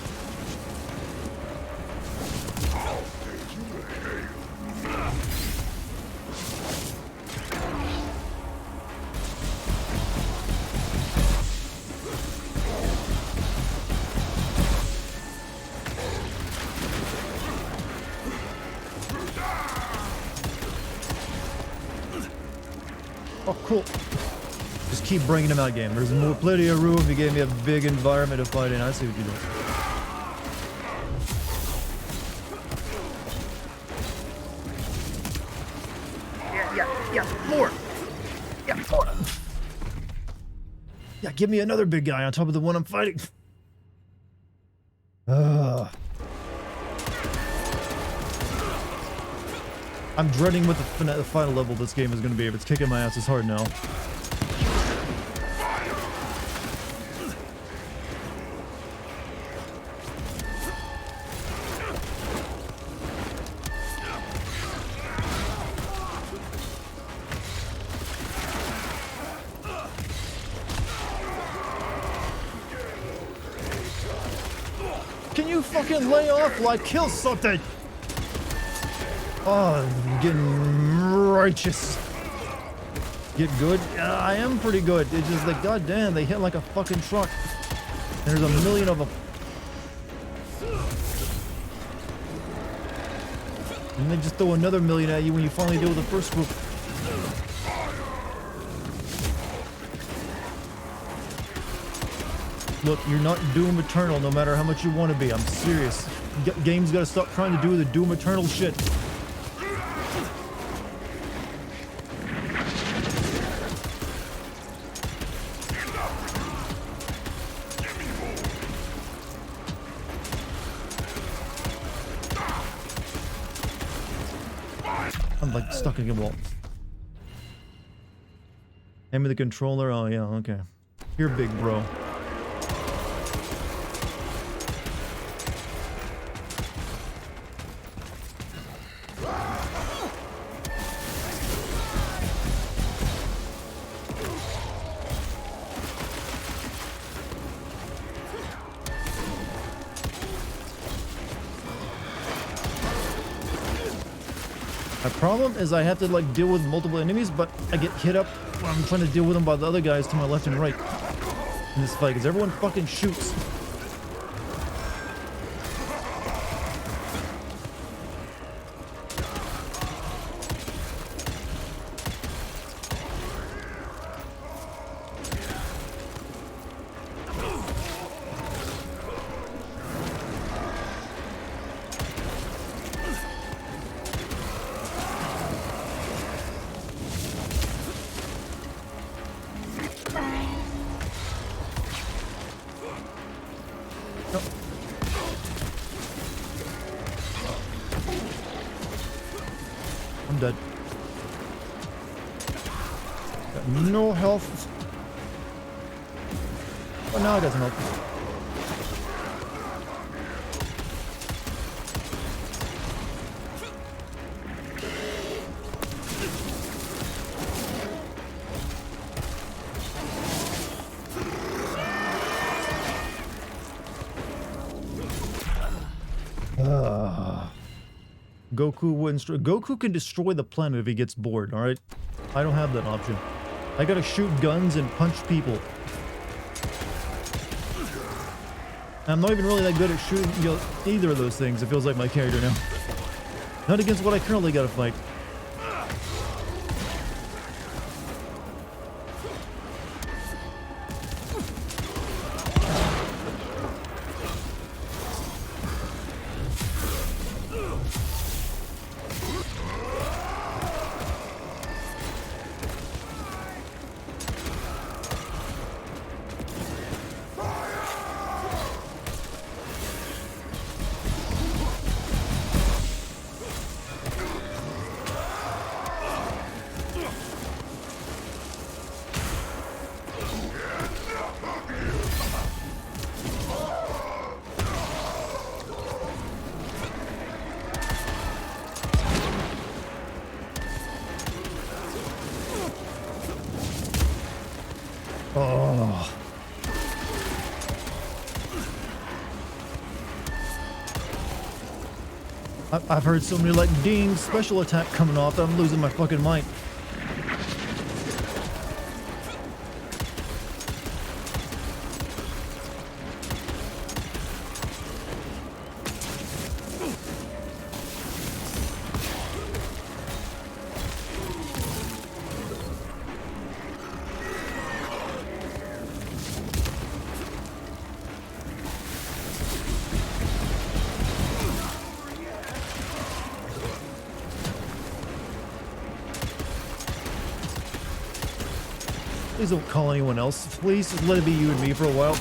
Oh, cool. Just keep bringing them out, game. There's more, plenty of room. You gave me a big environment to fight in. I see what you're doing. Yeah, more. Yeah, more. Yeah, give me another big guy on top of the one I'm fighting. I'm dreading what the final level of this game is going to be. If it's kicking my ass, it's hard now. Can you fucking lay off, like, kill something? Oh, I'm getting righteous. Get good? I am pretty good. It's just like, goddamn, they hit like a fucking truck. There's a million of them. And they just throw another million at you when you finally deal with the first group. Look, you're not Doom Eternal no matter how much you want to be. I'm serious. Games gotta stop trying to do the Doom Eternal shit. I'm like stuck in a wall. Hand me the controller. Oh yeah, okay. You're big, bro. My problem is I have to like deal with multiple enemies, but I get hit up when I'm trying to deal with them by the other guys to my left and right in this fight, because everyone fucking shoots. I'm dead. Got no health. Oh, now I got some health. Goku wouldn't. Goku can destroy the planet if he gets bored, alright? I don't have that option. I gotta shoot guns and punch people. I'm not even really that good at shooting either of those things, it feels like my character now. Not against what I currently gotta fight. Oh. I've heard so many like ding special attack coming off that I'm losing my fucking mind. Please don't call anyone else. Please just let it be you and me for a while.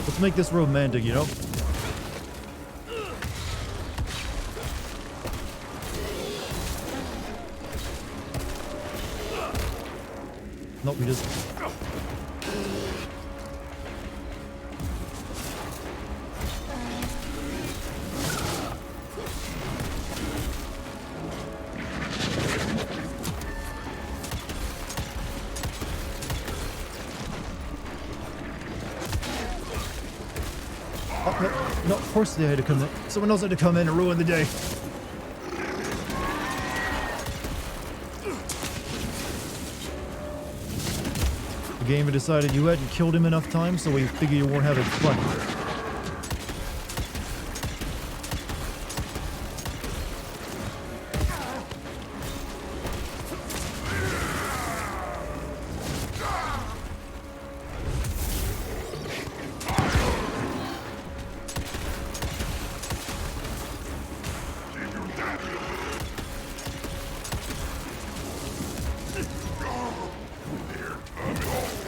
Let's make this romantic, you know? Nope, we just... No, of course they had to come in. Someone else had to come in and ruin the day. The game had decided you hadn't killed him enough times, so we figure you weren't having fun.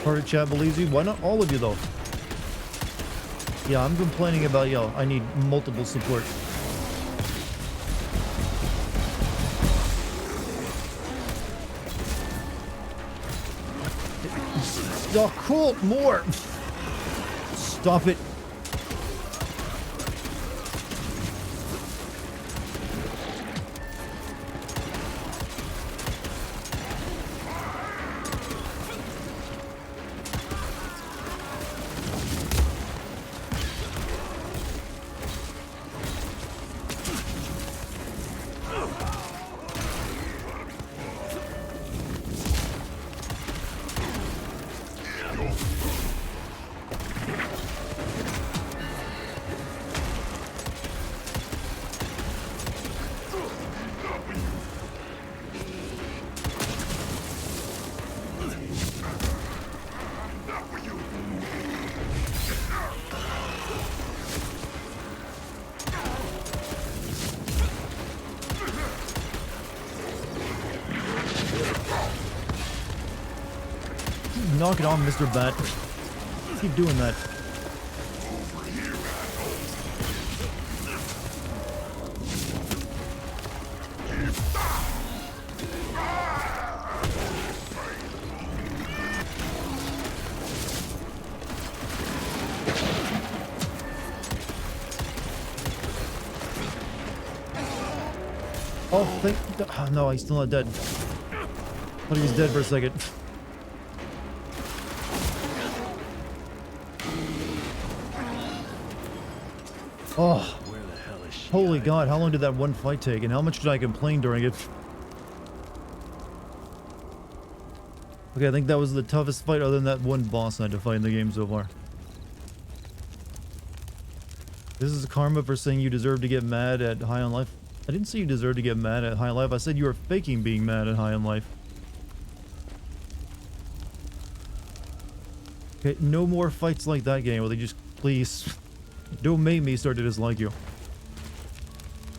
Part of chat believes you. Why not all of you though? Yeah, I'm complaining about yo. I need multiple support. Oh, cool. More. Stop it. Knock it off, Mr. Bat. Keep doing that. Oh, thank... Oh, no, he's still not dead. Thought he was dead for a second. Oh, holy God, how long did that one fight take, and how much did I complain during it? Okay, I think that was the toughest fight other than that one boss I had to fight in the game so far. This is karma for saying you deserve to get mad at High on Life. I didn't say you deserve to get mad at High on Life, I said you were faking being mad at High on Life. Okay, no more fights like that game, will they just please... Don't make me start to dislike you.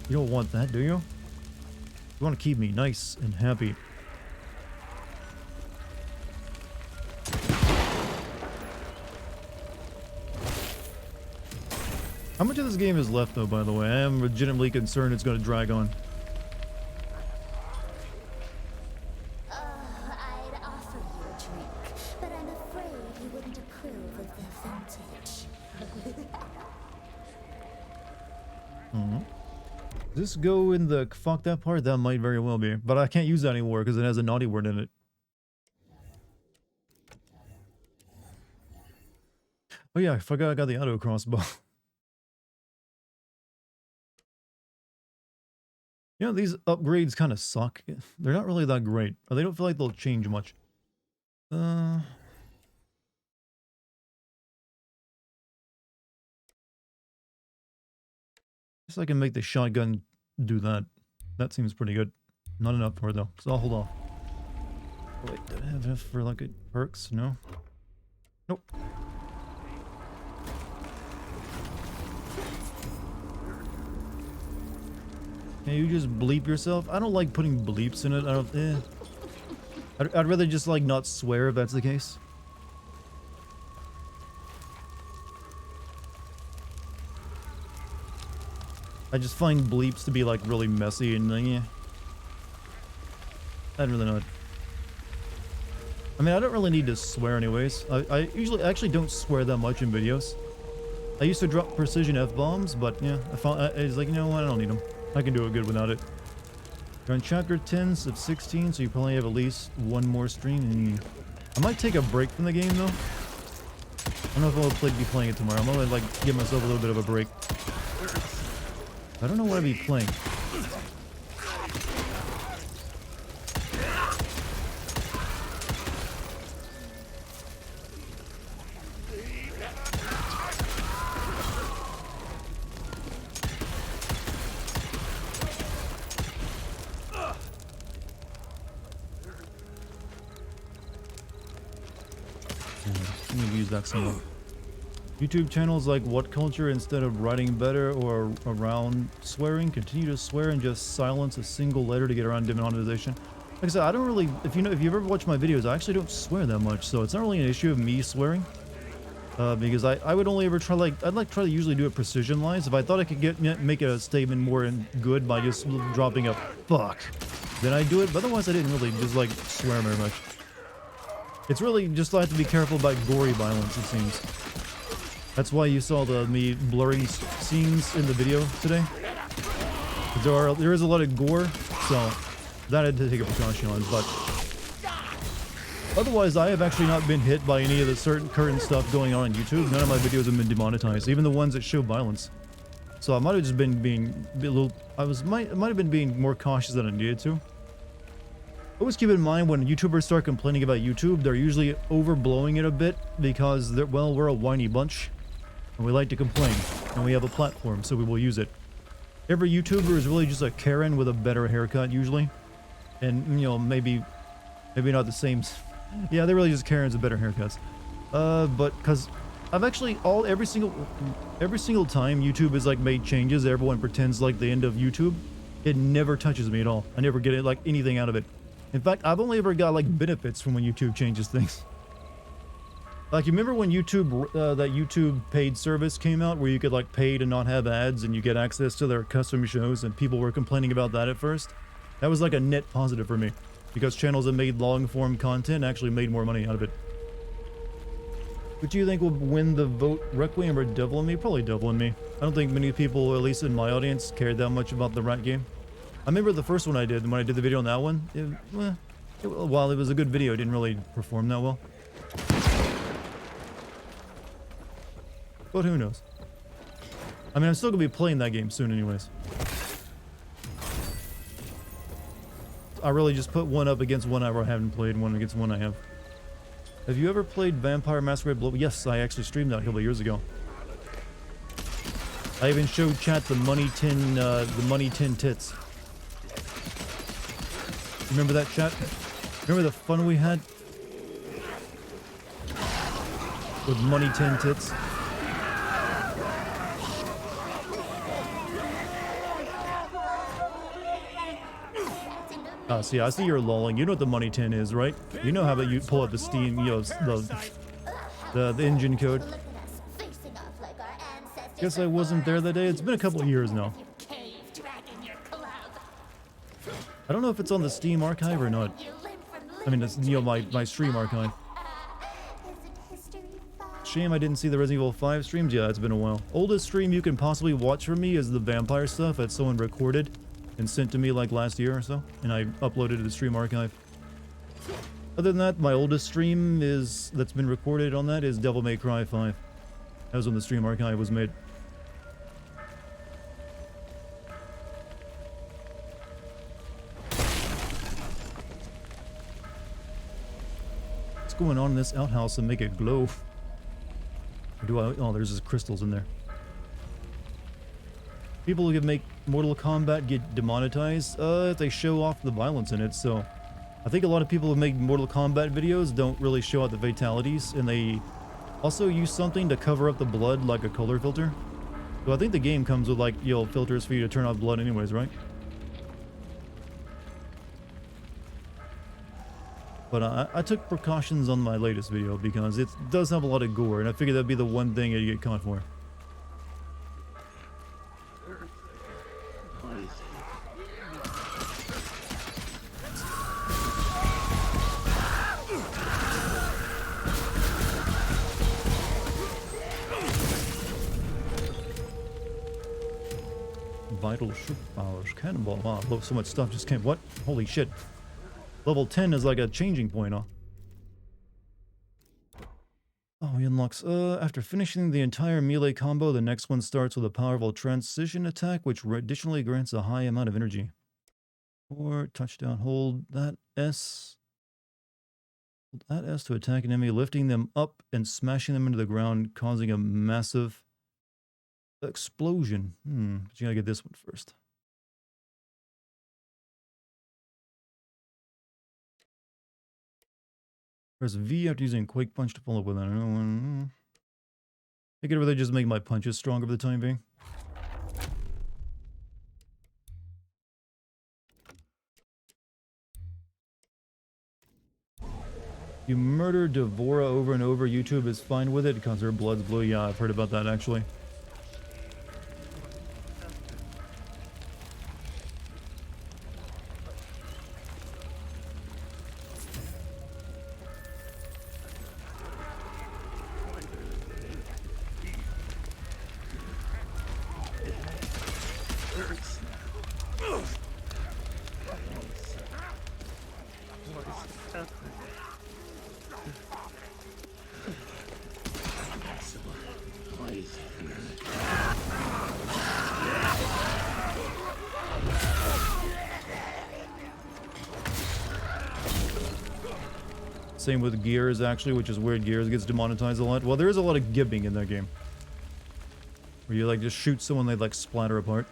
You don't want that, do you? You want to keep me nice and happy. How much of this game is left, though, by the way? I am legitimately concerned it's going to drag on. I'd offer you a drink, but I'm afraid you wouldn't approve of the vintage. Does this go in the fuck that part? That might very well be. But I can't use that anymore because it has a naughty word in it. Oh yeah, I forgot I got the auto crossbow. You know, these upgrades kind of suck. They're not really that great. Or they don't feel like they'll change much. Guess I can make the shotgun do that. That seems pretty good. Not enough for it though, so I'll hold off. Wait, did I have enough for like perks? No? Nope. Can you just bleep yourself? I don't like putting bleeps in it. I don't, I'd rather just like not swear if that's the case. I just find bleeps to be like really messy and yeah. I'd really not. I mean, I don't really need to swear anyways. I usually actually don't swear that much in videos. I used to drop precision F-bombs, but yeah, I found it's like, you know what, I don't need them. I can do it good without it. You're on chapter 10 of 16, so you probably have at least one more stream. And I might take a break from the game though. I don't know if I'll be playing it tomorrow. I'm gonna like give myself a little bit of a break. I don't know what I'd be playing. Let me use that somewhere. YouTube channels like What Culture, instead of writing better or around swearing, continue to swear and just silence a single letter to get around demonetization. Like I said, I don't really, if you've ever watched my videos, I actually don't swear that much, so it's not really an issue of me swearing. Because I would only ever try, like, I'd try to usually do it precision-wise. If I thought I could make a statement more good by just dropping a fuck, then I'd do it, but otherwise I didn't really just like swear very much. It's really just I have to be careful about gory violence, it seems. That's why you saw me blurring scenes in the video today. There is a lot of gore, so that I had to take a precaution on, but otherwise I have actually not been hit by any of the current stuff going on YouTube. None of my videos have been demonetized, even the ones that show violence. So I might have just been being a little, might have been being more cautious than I needed to. Always keep in mind when YouTubers start complaining about YouTube, they're usually overblowing it a bit because well, we're a whiny bunch. And we like to complain, and we have a platform, so we will use it. Every YouTuber is really just a Karen with a better haircut, usually. And, you know, maybe not the same. Yeah, they're really just Karens with better haircuts. But, because I've actually, every single time YouTube has, like, made changes, everyone pretends like the end of YouTube. It never touches me at all. I never get, like, anything out of it. In fact, I've only ever got, like, benefits from when YouTube changes things. Like, you remember when YouTube, that YouTube paid service came out where you could, like, pay to not have ads and you get access to their custom shows, and people were complaining about that at first? That was, like, a net positive for me, because channels that made long-form content actually made more money out of it. What do you think will win the vote, Requiem or Devil in Me? Probably Devil in Me. I don't think many people, at least in my audience, cared that much about the rat game. I remember the first one I did, when I did the video on that one, while it was a good video, it didn't really perform that well. But who knows? I mean, I'm still gonna be playing that game soon anyways. I really just put one up against one I haven't played, one against one I have. Have you ever played Vampire Masquerade Blood? Yes, I actually streamed that a couple of years ago. I even showed chat the money tin tits. Remember that, chat? Remember the fun we had? With money tin tits? See, I see you're lolling. You know what the money tin is, right? You know how that you pull up the Steam, you know, the engine code. Guess I wasn't there that day. It's been a couple of years now. I don't know if it's on the Steam archive or not. I mean, it's, you know, my stream archive. Shame I didn't see the Resident Evil 5 streams. Yeah, it's been a while. Oldest stream you can possibly watch from me is the vampire stuff that someone recorded and sent to me like last year or so, and I uploaded to the stream archive. Other than that, my oldest stream that's been recorded on that is Devil May Cry 5. That was when the stream archive was made. What's going on in this outhouse and make it glow? Or do I? Oh, there's just crystals in there. People who can make Mortal Kombat get demonetized if they show off the violence in it. So I think a lot of people who make Mortal Kombat videos don't really show out the fatalities, and they also use something to cover up the blood, like a color filter. So I think the game comes with, like, filters for you to turn off blood anyways, right? But I took precautions on my latest video because it does have a lot of gore, and I figured that'd be the one thing I'd get caught for. Vital shoot powers, cannonball. Wow, so much stuff just came. What? Holy shit. Level 10 is like a changing point, huh? Oh, he unlocks. After finishing the entire melee combo, the next one starts with a powerful transition attack, which additionally grants a high amount of energy. Or touchdown, hold that S. Hold that S to attack an enemy, lifting them up and smashing them into the ground, causing a massive explosion. But you gotta get this one first. Press V after using Quake Punch to follow up with that. I could really just make my punches stronger for the time being. You murder Devora over and over, YouTube is fine with it because her blood's blue. Yeah, I've heard about that actually. Same with Gears, actually, which is weird. Gears gets demonetized a lot. Well, there is a lot of gibbing in that game. Where you, like, just shoot someone, they, like, splatter apart.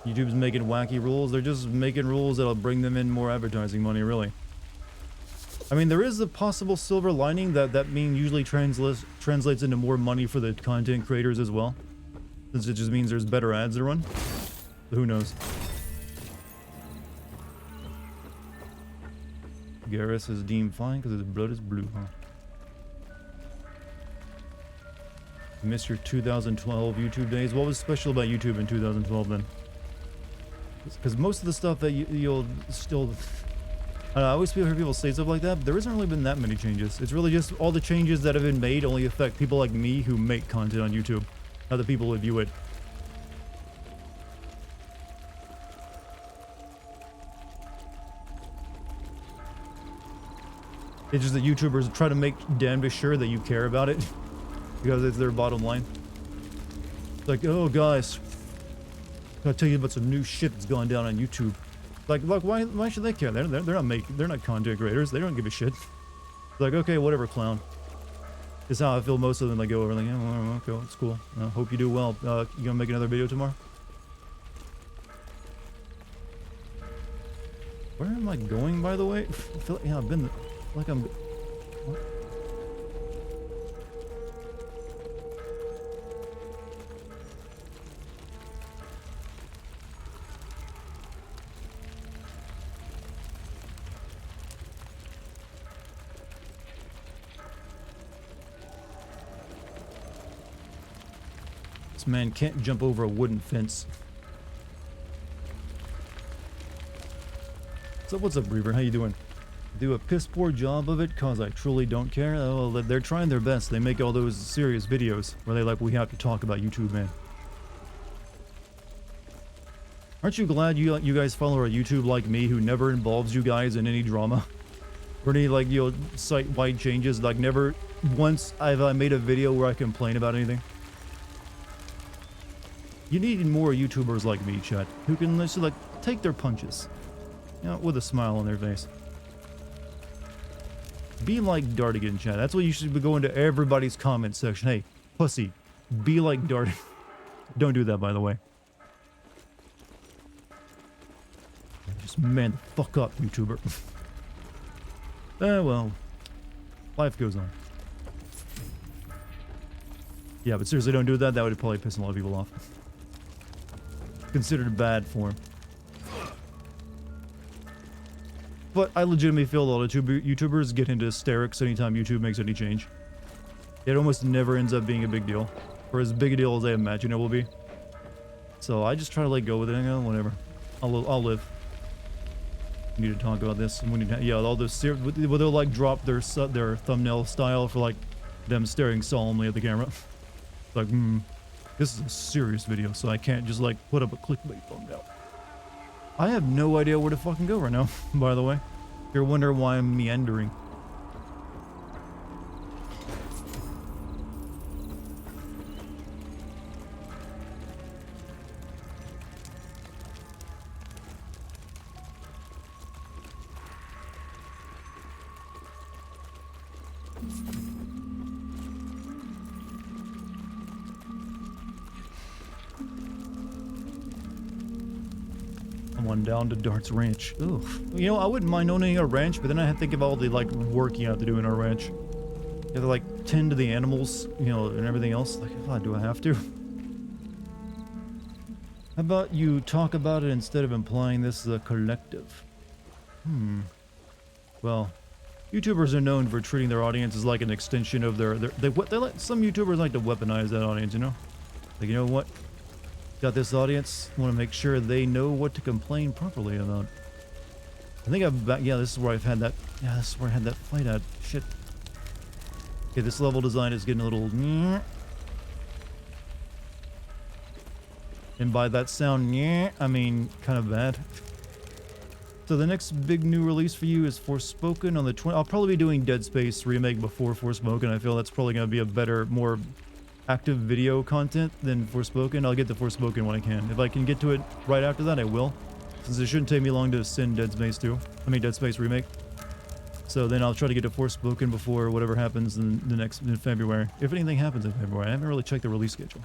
YouTube's making wacky rules. They're just making rules that'll bring them in more advertising money, really. I mean, there is a possible silver lining that usually translates into more money for the content creators as well. Since it just means there's better ads to run. So who knows? Garrus is deemed fine because his blood is blue, huh? Miss your 2012 YouTube days. What was special about YouTube in 2012 then? Because most of the stuff that you'll still... I always hear people say stuff like that, but there hasn't really been that many changes. It's really just all the changes that have been made only affect people like me who make content on YouTube, not the people who view it. It's just that YouTubers try to make damn sure that you care about it because it's their bottom line. It's like, oh guys, I'll tell you about some new shit that's gone down on YouTube. Like why should they care? They're not content creators. They don't give a shit. It's like, okay, whatever, clown. It's how I feel most of them. They go over like, yeah, well, okay, it's cool. Hope you do well. You gonna make another video tomorrow? Where am I going, by the way? I feel like, yeah, I've been like I'm. What? This man can't jump over a wooden fence. So what's up, Breaver? How you doing? Do a piss poor job of it cause I truly don't care. Oh, they're trying their best. They make all those serious videos where they like, we have to talk about YouTube, man. Aren't you glad you guys follow our YouTube like me who never involves you guys in any drama? Or any like, you know, site-wide changes. Like never once have I made a video where I complain about anything. You need more YouTubers like me, chat, who can just like take their punches, you know, with a smile on their face. Be like Dartigan, chat. That's what you should be going to everybody's comment section. Hey, pussy, be like Dartigan. Don't do that, by the way. Just man the fuck up, YouTuber. Well, life goes on. Yeah, but seriously, don't do that. That would probably piss a lot of people off. Considered bad form. But I legitimately feel a lot of YouTubers get into hysterics anytime YouTube makes any change. It almost never ends up being a big deal. Or as big a deal as they imagine it will be. So I just try to like go with it and go, whatever. I'll live. We need to talk about this. We need to, yeah, all those where they'll like drop their thumbnail style for like them staring solemnly at the camera. Like, this is a serious video, so I can't just like put up a clickbait thumbnail. I have no idea where to fucking go right now, by the way. If you're wondering why I'm meandering. One down to Dart's Ranch. Oof. You know, I wouldn't mind owning a ranch, but then I have to think of all the like work you have to do in our ranch. You have to like tend to the animals, you know, and everything else. Like, oh, do I have to? How about you talk about it instead of implying this is a collective? Well, YouTubers are known for treating their audience as like an extension of their some YouTubers like to weaponize that audience, you know? Like, you know what? Got this audience, want to make sure they know what to complain properly about. I think I've back, yeah, this is where I've had that, yeah, this is where I had that fight at. Shit. Okay, this level design is getting a little, and by that sound, I mean kind of bad. So the next big new release for you is Forspoken on the 20th. I'll probably be doing Dead Space Remake before Forspoken. I feel that's probably going to be a better, more active video content than Forspoken. I'll get to Forspoken when I can. If I can get to it right after that, I will. Since it shouldn't take me long to send Dead Space 2. I mean, Dead Space Remake. So then I'll try to get to Forspoken before whatever happens in February. If anything happens in February. I haven't really checked the release schedule.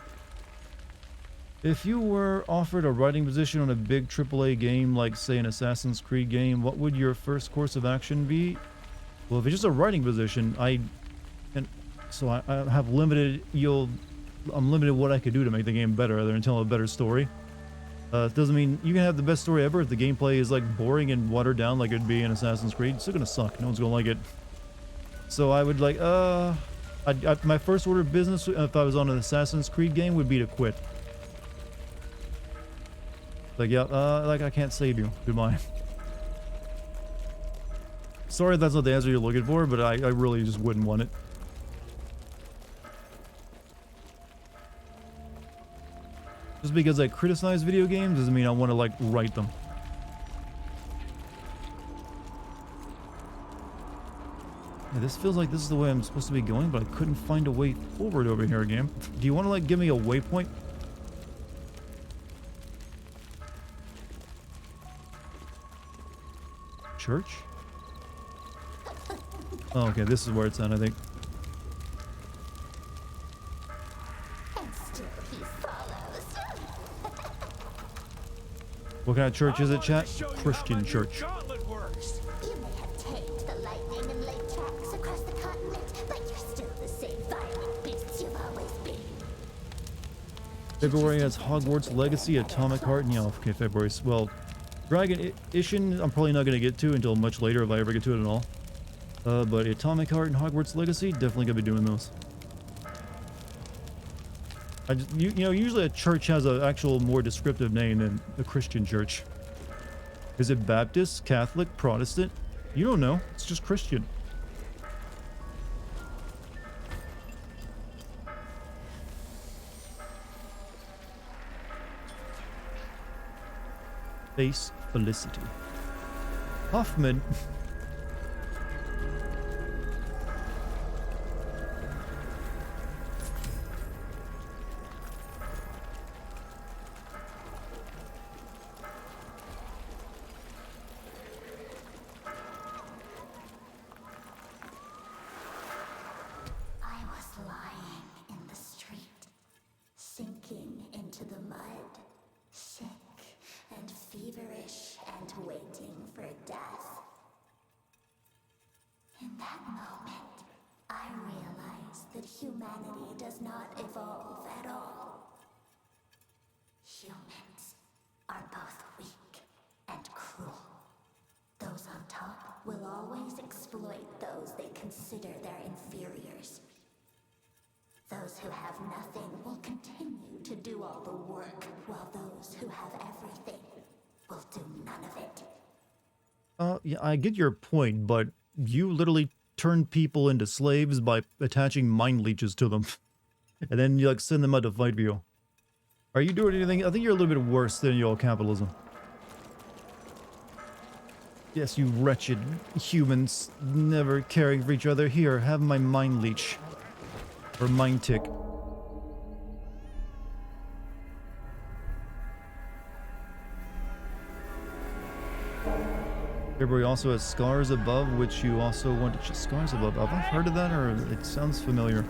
If you were offered a writing position on a big AAA game, like say an Assassin's Creed game, what would your first course of action be? Well, if it's just a writing position, so I have limited, I'm limited what I could do to make the game better other than tell a better story. It doesn't mean you can have the best story ever if the gameplay is like boring and watered down like it'd be in Assassin's Creed. It's still gonna suck. No one's gonna like it. So I would like, my first order of business if I was on an Assassin's Creed game would be to quit. Like, yeah, like I can't save you. Goodbye. Sorry if that's not the answer you're looking for, but I really just wouldn't want it. Just because I criticize video games doesn't mean I want to, like, write them. Yeah, this feels like this is the way I'm supposed to be going, but I couldn't find a way forward over here again. Do you want to, like, give me a waypoint? Church? Oh, okay, this is where it's at, I think. What kind of church is it, chat? Christian church. You may have tamed the lightning and laid tracks across the continent, but you're still the same violent beast you've always been. February has Hogwarts Legacy, Atomic Heart, and yeah, okay, February. Well, Dragon Ishin, I'm probably not going to get to until much later if I ever get to it at all. But Atomic Heart and Hogwarts Legacy, definitely going to be doing those. You know, usually a church has an actual more descriptive name than a Christian church. Is it Baptist, Catholic, Protestant? You don't know. It's just Christian. Face Felicity. Hoffman. feverish and waiting for death. In that moment, I realized that humanity does not evolve at all. Humans are both weak and cruel. Those on top will always exploit those they consider their inferiors. Those who have nothing will continue to do all the work, while those who have everything will do none of it. Yeah, I get your point, but you literally turn people into slaves by attaching mind leeches to them. And then you like send them out to fight for you. Are you doing anything? I think you're a little bit worse than your capitalism. Yes, you wretched humans, never caring for each other. Here, have my mind leech. Or mind tick. Everybody also has scars above, which you also want to... Scars above. Have I heard of that, or it sounds familiar?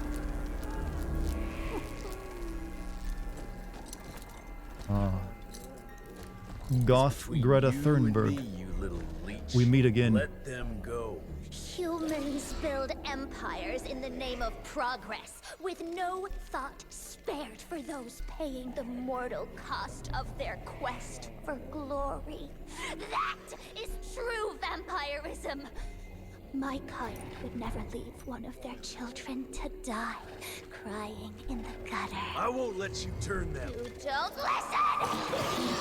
Goth Greta Thunberg. We meet again. Let them go. Humans build empires in the name of progress, with no thought spared for those paying the mortal cost of their quest for glory. That is true vampirism! My kind would never leave one of their children to die, crying in the gutter. I won't let you turn them. You don't listen!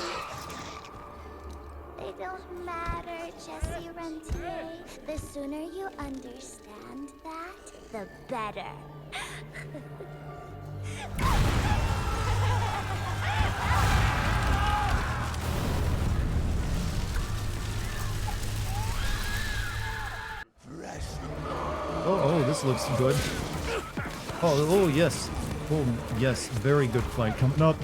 They don't matter, Jesse Rentier. The sooner you understand that, the better. Oh, this looks good. Oh, yes. Oh, yes. Very good fight coming up.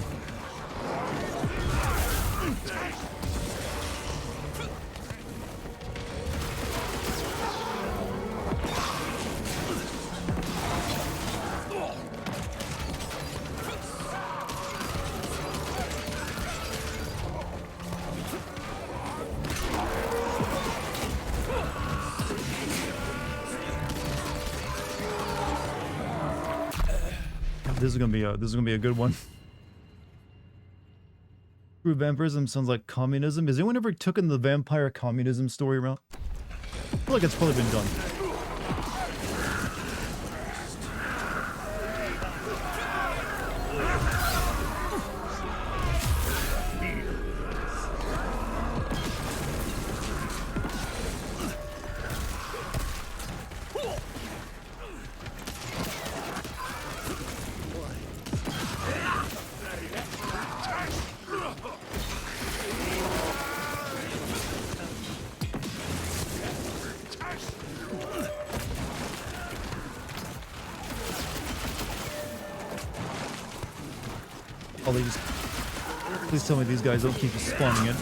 This is gonna be a good one. True vampirism sounds like communism. Has anyone ever taken the vampire communism story around? I feel like it's probably been done. Please tell me these guys don't keep spawning it.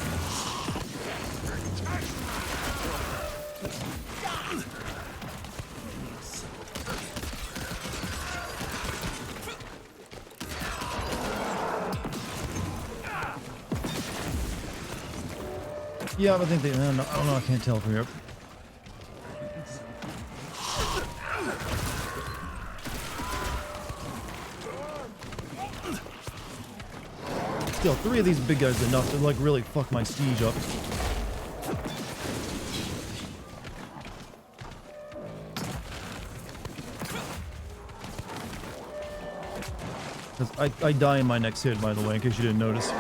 Yeah, I think they... I don't know, I can't tell from here. Still, 3 of these big guys are enough to, like, really fuck my siege up. Because I die in my next hit, by the way, in case you didn't notice.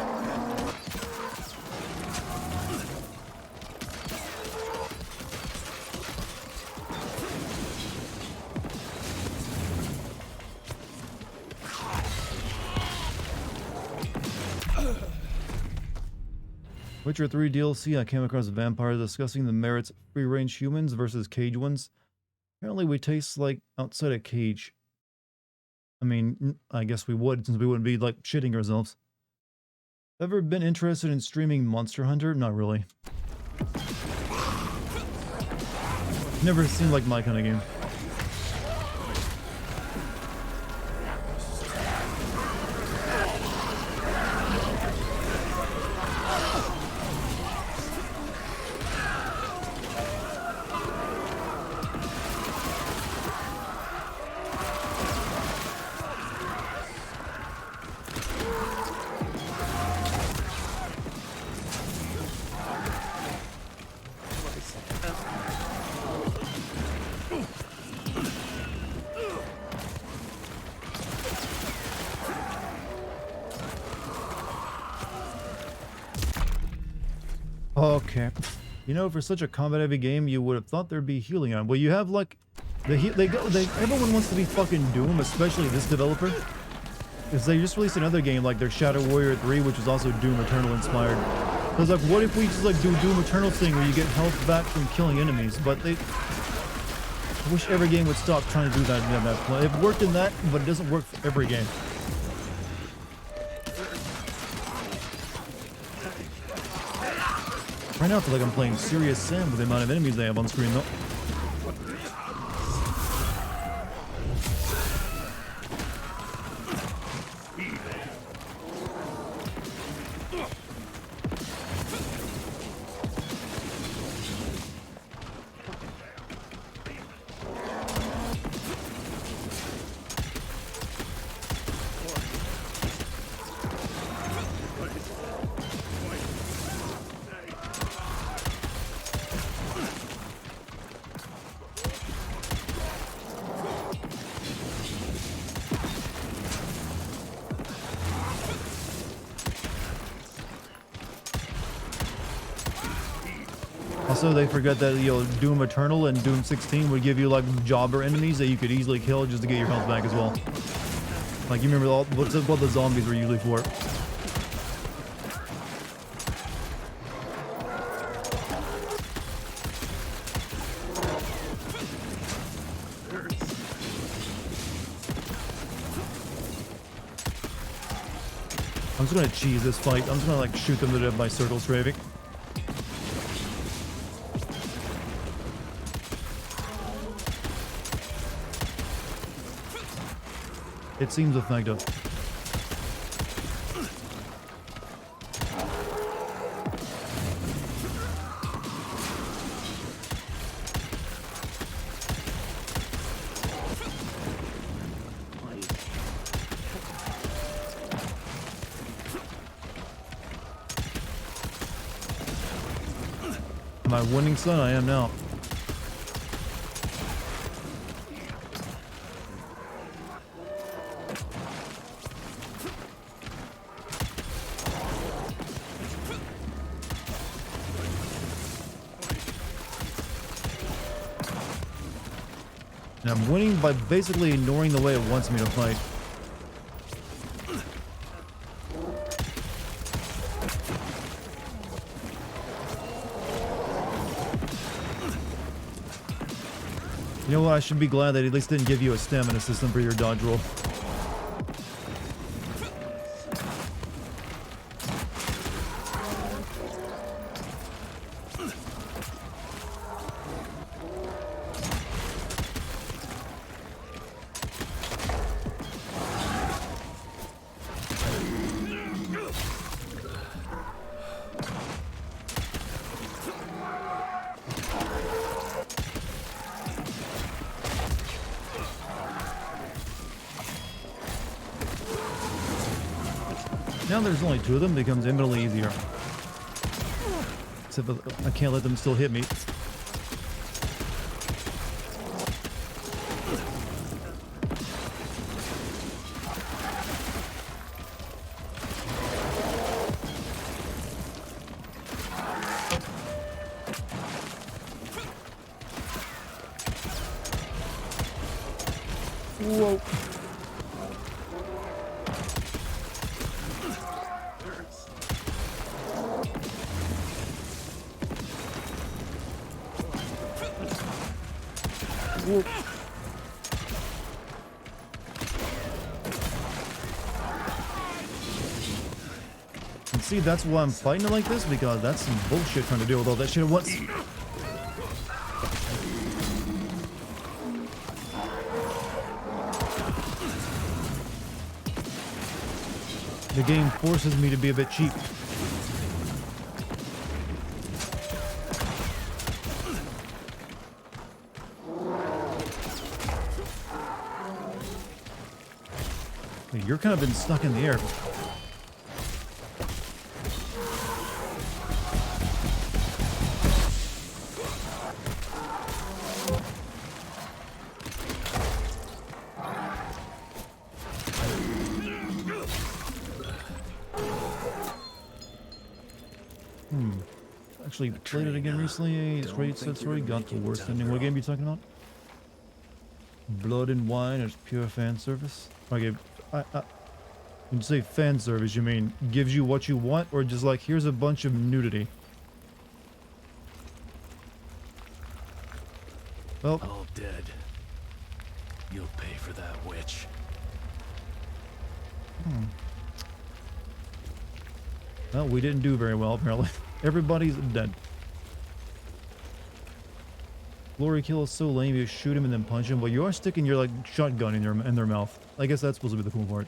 Witcher 3 DLC, I came across a vampire discussing the merits of free-range humans versus cage ones. Apparently we taste like outside a cage. I mean, I guess we would, since we wouldn't be, like, shitting ourselves. Ever been interested in streaming Monster Hunter? Not really. Never seemed like my kind of game. Okay. You know, for such a combat-heavy game, you would have thought there'd be healing on. Well, you have like, everyone wants to be fucking Doom, especially this developer, because they just released another game like their Shadow Warrior 3, which is also Doom Eternal inspired. So I was like, what if we just like do Doom Eternal thing where you get health back from killing enemies? But they, I wish every game would stop trying to do that. Yeah, it worked in that, but it doesn't work for every game. Right now I feel like I'm playing Serious Sam with the amount of enemies they have on screen though. Also, they forget that, you know, Doom Eternal and Doom 16 would give you like jobber enemies that you could easily kill just to get your health back as well. Like, you remember what the zombies were usually for. I'm just gonna cheese this fight. I'm just gonna like shoot them to death by circle strafing. It seems effective. Am I winning, son? I am now. And I'm winning by basically ignoring the way it wants me to fight. You know what? I should be glad that at least didn't give you a stamina system for your dodge roll. Now there's only two of them, it becomes infinitely easier. Except I can't let them still hit me. Whoa. Whoop. And see, that's why I'm fighting it like this, because that's some bullshit trying to deal with all that shit at once. The game forces me to be a bit cheap. You're kind of been stuck in the air. actually played it again recently. It's great sad story. Got the worst ending. What game are you talking about? Blood and Wine is pure fan service. Okay, when you say fan service, you mean gives you what you want, or just like here's a bunch of nudity? Well, all dead. You'll pay for that, witch. Well, we didn't do very well apparently. Everybody's dead. Glory kill is so lame. You shoot him and then punch him, but you are sticking your like shotgun in their mouth. I guess that's supposed to be the cool part.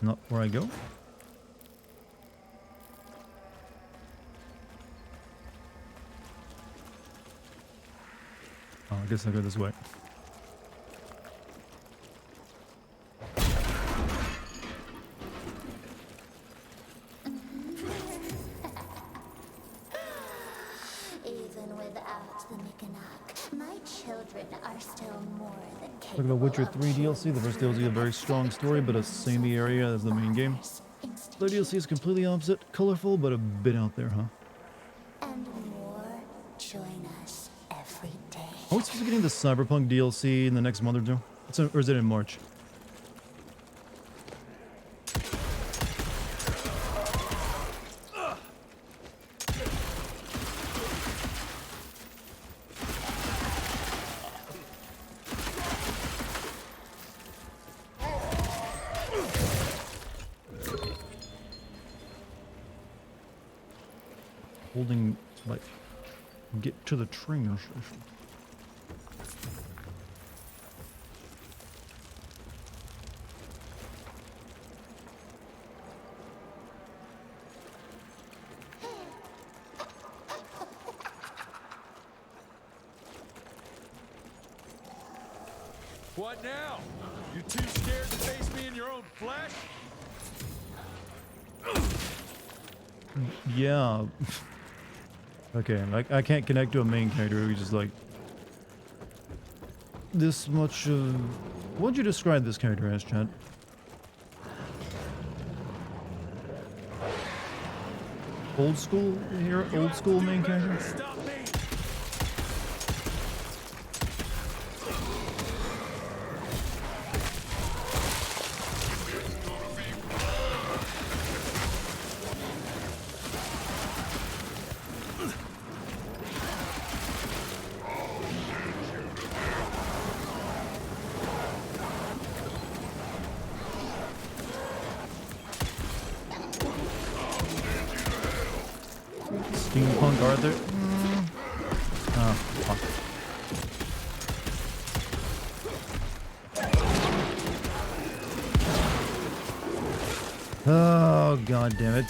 Not where I go. Oh, I guess I'll go this way. Even without the Mikanak, my children are still more than Talk capable. about Witcher 3 DLC. The first DLC is a very strong story, but a samey area as the main game. The DLC is completely opposite, colorful, but a bit out there, huh? And more join us every day. Are we supposed to be getting the Cyberpunk DLC in the next month or two? Or is it in March? Holding, like, get to the train station. What now? You too scared to face me in your own flesh? Yeah. Okay, I can't connect to a main character who's just like this much of... What'd you describe this character as, Chad? Old school here? Old school main character? Stop me! Steampunk Arthur? Oh, fuck. Oh, god damn it.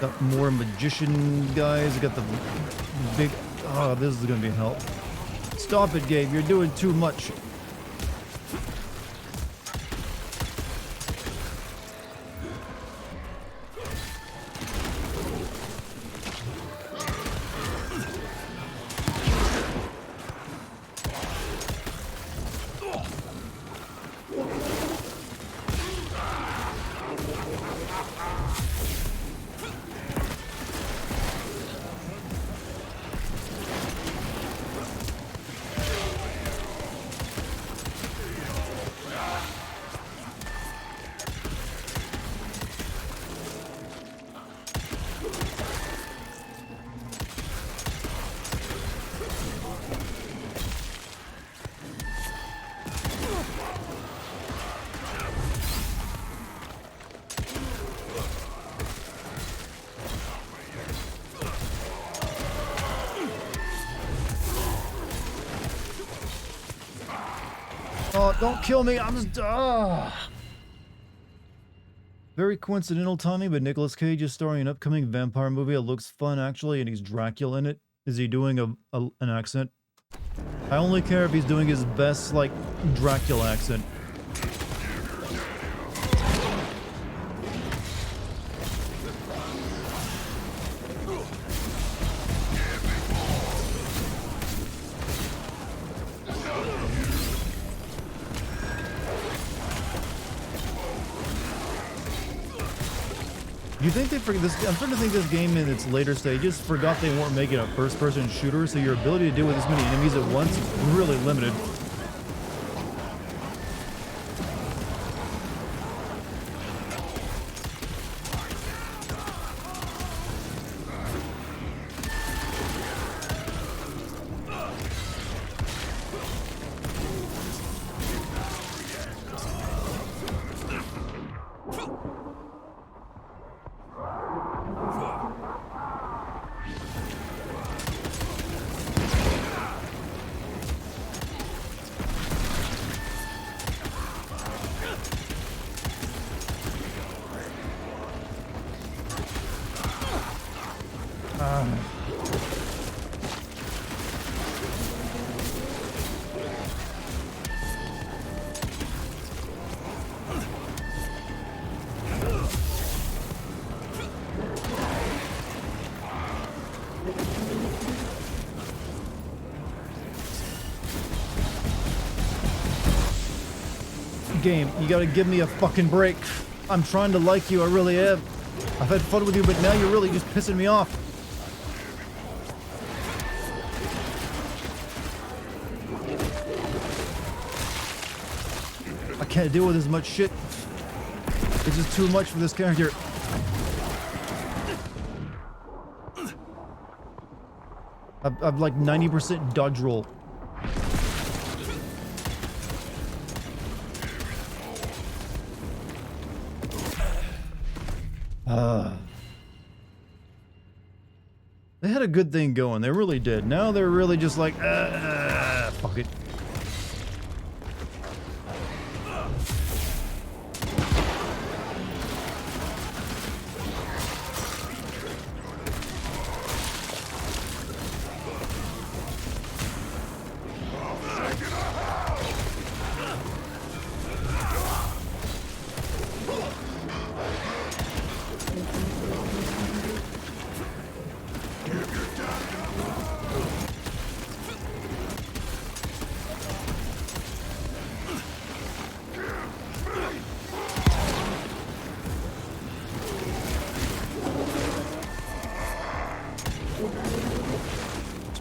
Got more magician guys. Got the big... Oh, this is gonna be help. Stop it, Gabe. You're doing too much. Oh, don't kill me. I'm just... Very coincidental timing, but Nicolas Cage is starring an upcoming vampire movie. It looks fun, actually, and he's Dracula in it. Is he doing an accent? I only care if he's doing his best, like, Dracula accent. You think they forget this? I'm starting to think this game in its later stages forgot they weren't making a first-person shooter, so your ability to deal with as many enemies at once is really limited. Game, you gotta give me a fucking break. I'm trying to like you, I really am. I've had fun with you, but now you're really just pissing me off. I can't deal with as much shit. It's just too much for this character. I've like 90% dodge roll. They had a good thing going. They really did. Now they're really just like, fuck it.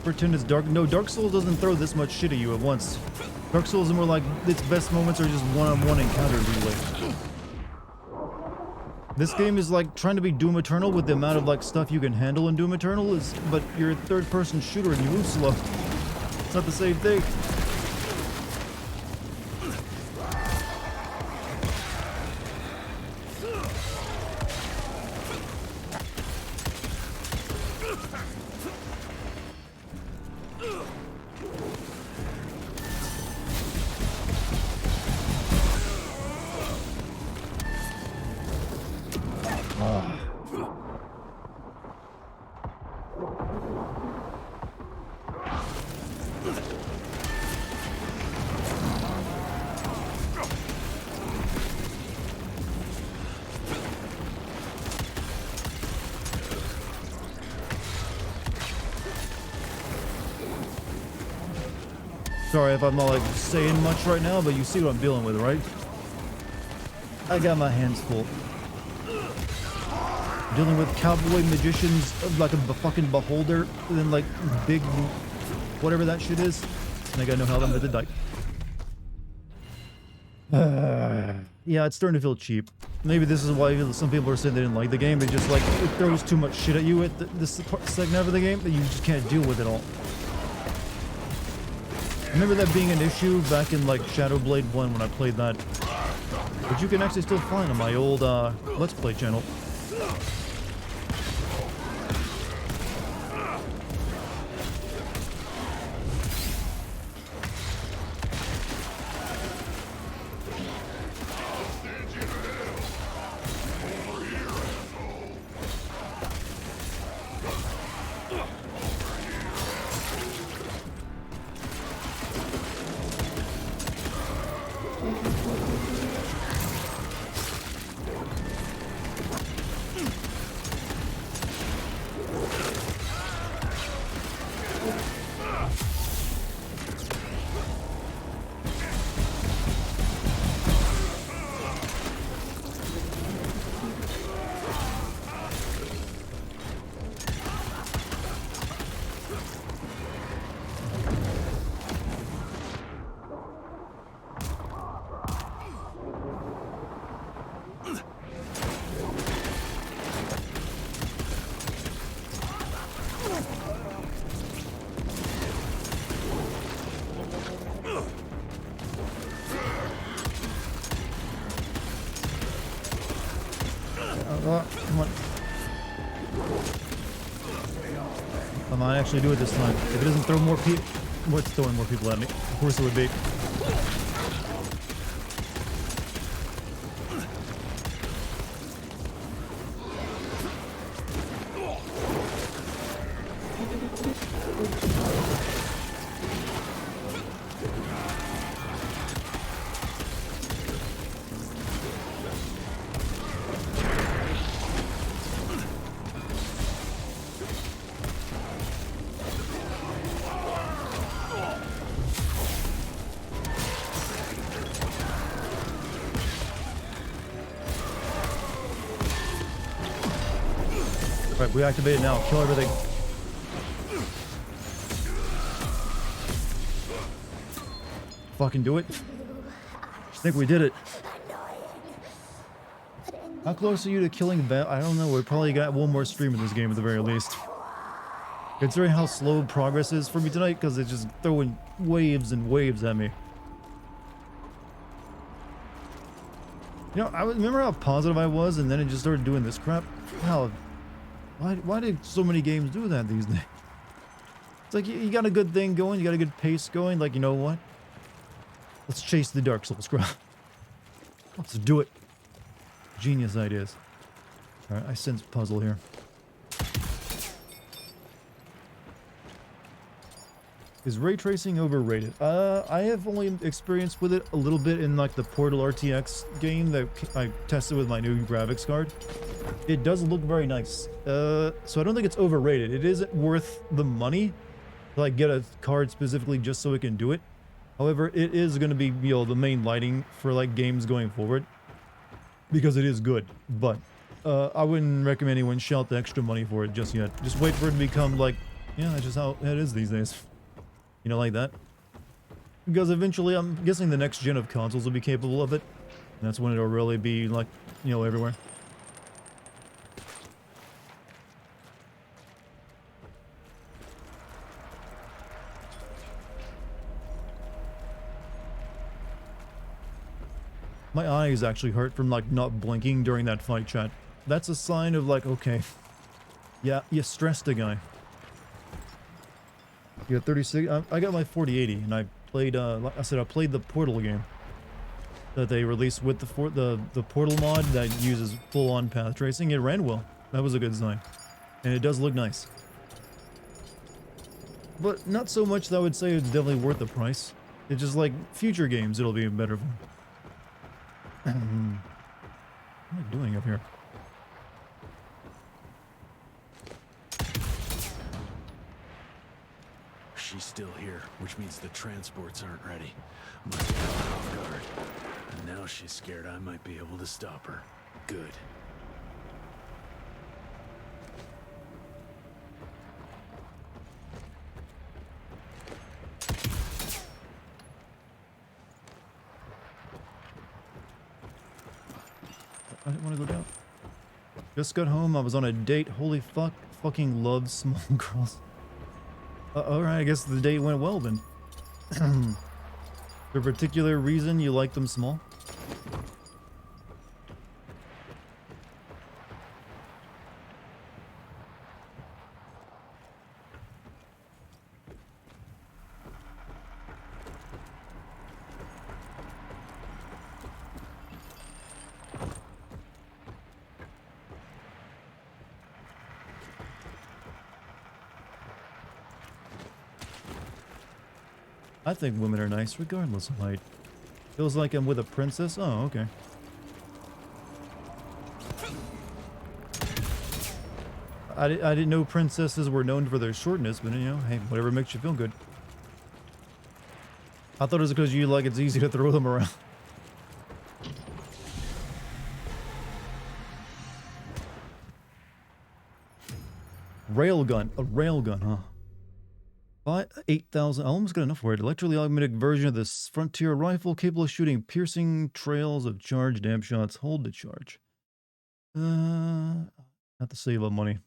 Pretend it's dark. No, Dark Souls doesn't throw this much shit at you at once. Dark Souls is more like its best moments are just one-on-one encounters usually. This game is like trying to be Doom Eternal with the amount of like stuff you can handle in Doom Eternal is, but you're a third-person shooter and you move slow. It's not the same thing. Sorry if I'm not like saying much right now, but you see what I'm dealing with, right? I got my hands full. Dealing with cowboy magicians like a fucking beholder, and then like big, whatever that shit is. And I got no health under the dike. Yeah, it's starting to feel cheap. Maybe this is why some people are saying they didn't like the game. They just like, it throws too much shit at you at this second half of the game that you just can't deal with it all. Remember that being an issue back in like Shadowblade 1 when I played that. But you can actually still find on my old Let's Play channel. I might actually do it this time. If it doesn't throw more people... What's throwing more people at me? Of course it would be. Right, we activate it now. Kill everything. Fucking do it. I think we did it. How close are you to killing Val? I don't know. We probably got one more stream in this game at the very least. Considering how slow progress is for me tonight, because it's just throwing waves and waves at me. You know, I remember how positive I was, and then it just started doing this crap. How? Why did so many games do that these days? It's like you got a good thing going, you got a good pace going. Like, you know what? Let's chase the Dark Souls crap. Let's do it. Genius ideas. All right, I sense puzzle here. Is ray tracing overrated? I have only experience with it a little bit in like the Portal RTX game that I tested with my new graphics card. It does look very nice. So I don't think it's overrated. It isn't worth the money to like get a card specifically just so it can do it. However, it is going to be, you know, the main lighting for like games going forward because it is good. But I wouldn't recommend anyone shell out the extra money for it just yet. Just wait for it to become like, yeah, that's just how it is these days. You know, like that. Because eventually, I'm guessing the next gen of consoles will be capable of it. And that's when it'll really be, like, you know, everywhere. My eyes actually hurt from, like, not blinking during that fight, chat. That's a sign of, like, okay. Yeah, you stressed a guy. You got 36. I got my 4080, and I played. Like I said, I played the Portal game that they released with the Portal mod that uses full-on path tracing. It ran well. That was a good sign, and it does look nice. But not so much that I would say it's definitely worth the price. It's just like future games, it'll be better for. What am I doing up here? She's still here, which means the transports aren't ready. Must be caught off guard. And now she's scared I might be able to stop her. Good. I didn't want to go down. Just got home. I was on a date. Holy fuck. Fucking love small girls. Alright, I guess the date went well then. For a particular reason you like them small? I think women are nice regardless of height. Feels like I'm with a princess? Oh, okay. I didn't know princesses were known for their shortness, but you know, hey, whatever makes you feel good. I thought it was because you like it's easy to throw them around. Railgun. A railgun, huh? 8,000. I almost got enough for it. Electrically augmented version of this frontier rifle capable of shooting piercing trails of charged amp shots. Hold the charge. Have to save up money.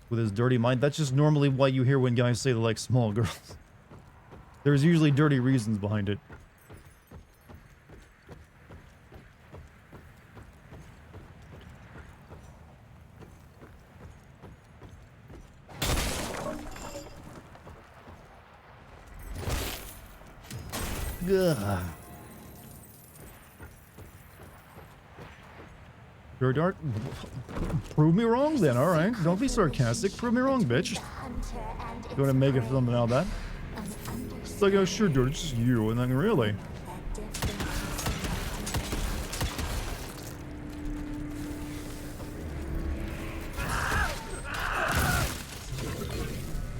With his dirty mind. That's just normally what you hear when guys say they like small girls. There's usually dirty reasons behind it. Ugh. Your dart? Prove me wrong then, alright. Don't be sarcastic. Prove me wrong, bitch. You wanna make it something out of that? It's like, oh sure, dude, it's just you, and then really.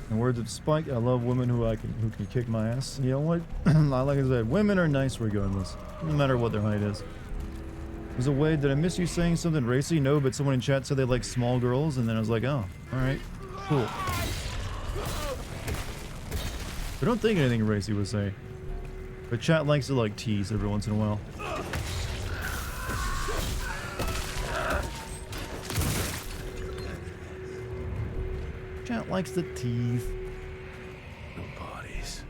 In words of Spike, I love women who can kick my ass. You know what? Like I said, women are nice regardless, no matter what their height is. There's a way, did I miss you saying something racy? No, but someone in chat said they like small girls, and then I was like, oh, alright, cool. I don't think anything racy would say. But chat likes to like tease every once in a while. Chat likes to tease. No bodies.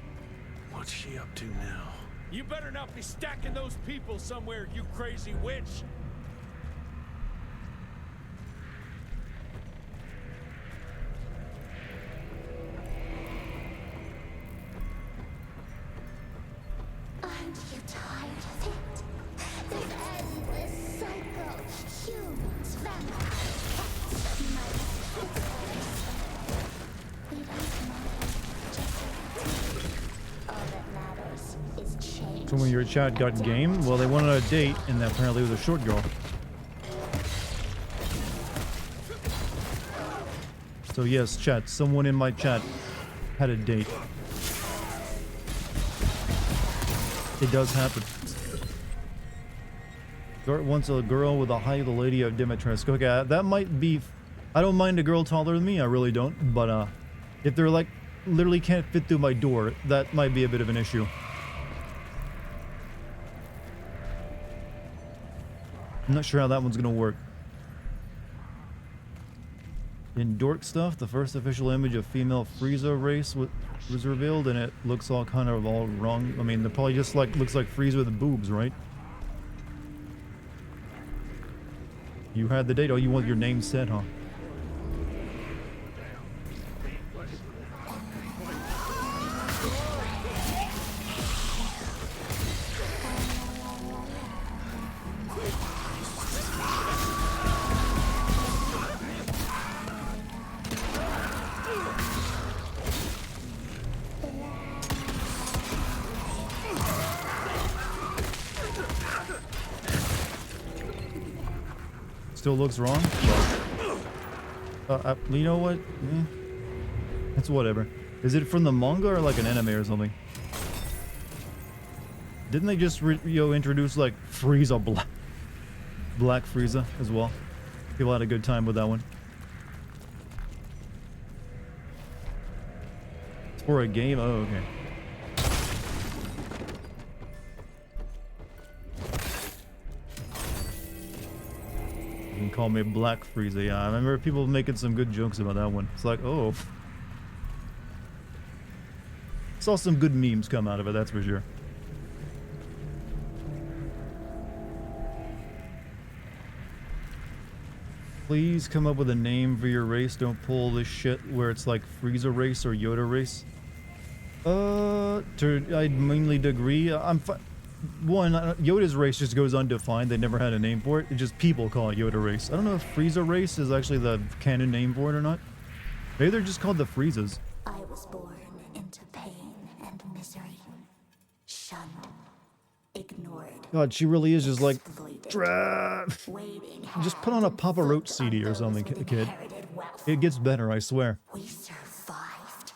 What's she up to now? You better not be stacking those people somewhere, you crazy witch! Aren't you tired of it? This endless cycle. Humans, vampires, cats, mice, we don't matter. Just all that matters is change. So when your chat got game, well, they went on a date, and apparently it was a short girl. So yes, chat, someone in my chat had a date. It does happen. Dart wants a girl with a height, the lady of Dimitrescu. Okay, that might be... I don't mind a girl taller than me, I really don't. But if they're like, literally can't fit through my door, that might be a bit of an issue. I'm not sure how that one's gonna work. In dork stuff, the first official image of female Frieza race was revealed, and it looks all kind of all wrong. I mean, they're probably just like looks like Frieza with the boobs, right? You had the date. Oh, you want your name said, huh? Still looks wrong. You know what? It's whatever. Is it from the manga or like an anime or something? Didn't they just introduce like Frieza Black Frieza as well? People had a good time with that one. It's for a game? Oh, okay. You can call me Black Frieza. Yeah, I remember people making some good jokes about that one. It's like, oh. Saw some good memes come out of it, that's for sure. Please come up with a name for your race. Don't pull this shit where it's like Frieza race or Yoda race. I mainly agree. One, Yoda's race just goes undefined. They never had a name for it. It's just people call it Yoda race. I don't know if Frieza race is actually the canon name for it or not. Maybe they're just called the Friezas. I was born into pain and misery. Shunned. Ignored. God, she really is just like... Just put on a Papa Roach CD or something, kid. It gets better, I swear. We survived,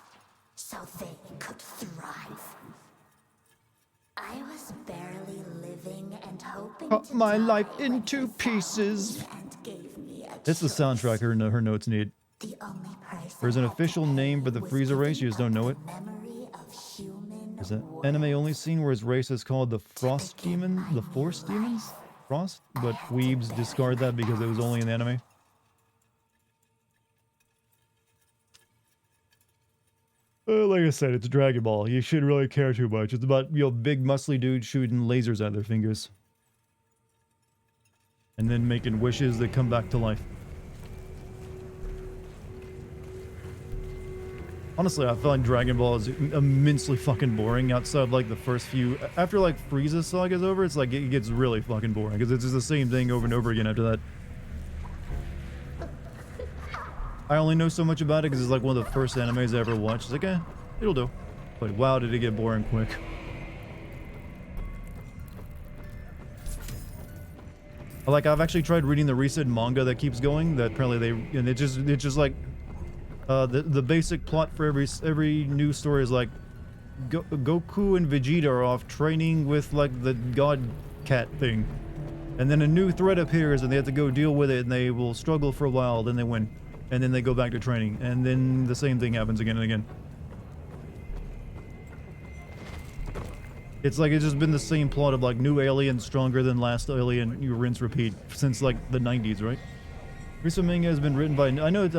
so they could thrive. I was barely living and hoping Cut my life into pieces. It's the soundtrack her notes need. There's an official name for the Frieza race, you just don't know it. There's an anime only scene where his race is called the Frost Demon, the Force Demons? Frost? But weebs discard that because it was only in the anime. Like I said, it's Dragon Ball. You shouldn't really care too much. It's about, big muscly dudes shooting lasers at their fingers. And then making wishes that come back to life. Honestly, I find Dragon Ball is immensely fucking boring outside of like the first few. After like Frieza's saga's over, it's like it gets really fucking boring because it's just the same thing over and over again after that. I only know so much about it because it's like one of the first animes I ever watched. It's like, it'll do. But wow, did it get boring quick. Like, I've actually tried reading the recent manga that keeps going. That apparently and it's just like, the basic plot for every new story is like, Goku and Vegeta are off training with like the god cat thing, and then a new threat appears and they have to go deal with it, and they will struggle for a while, then they win, and then they go back to training, and then the same thing happens again and again. It's like it's just been the same plot of like new alien stronger than last alien, you rinse repeat since like the 90s, right? Recent manga has been written by I know he's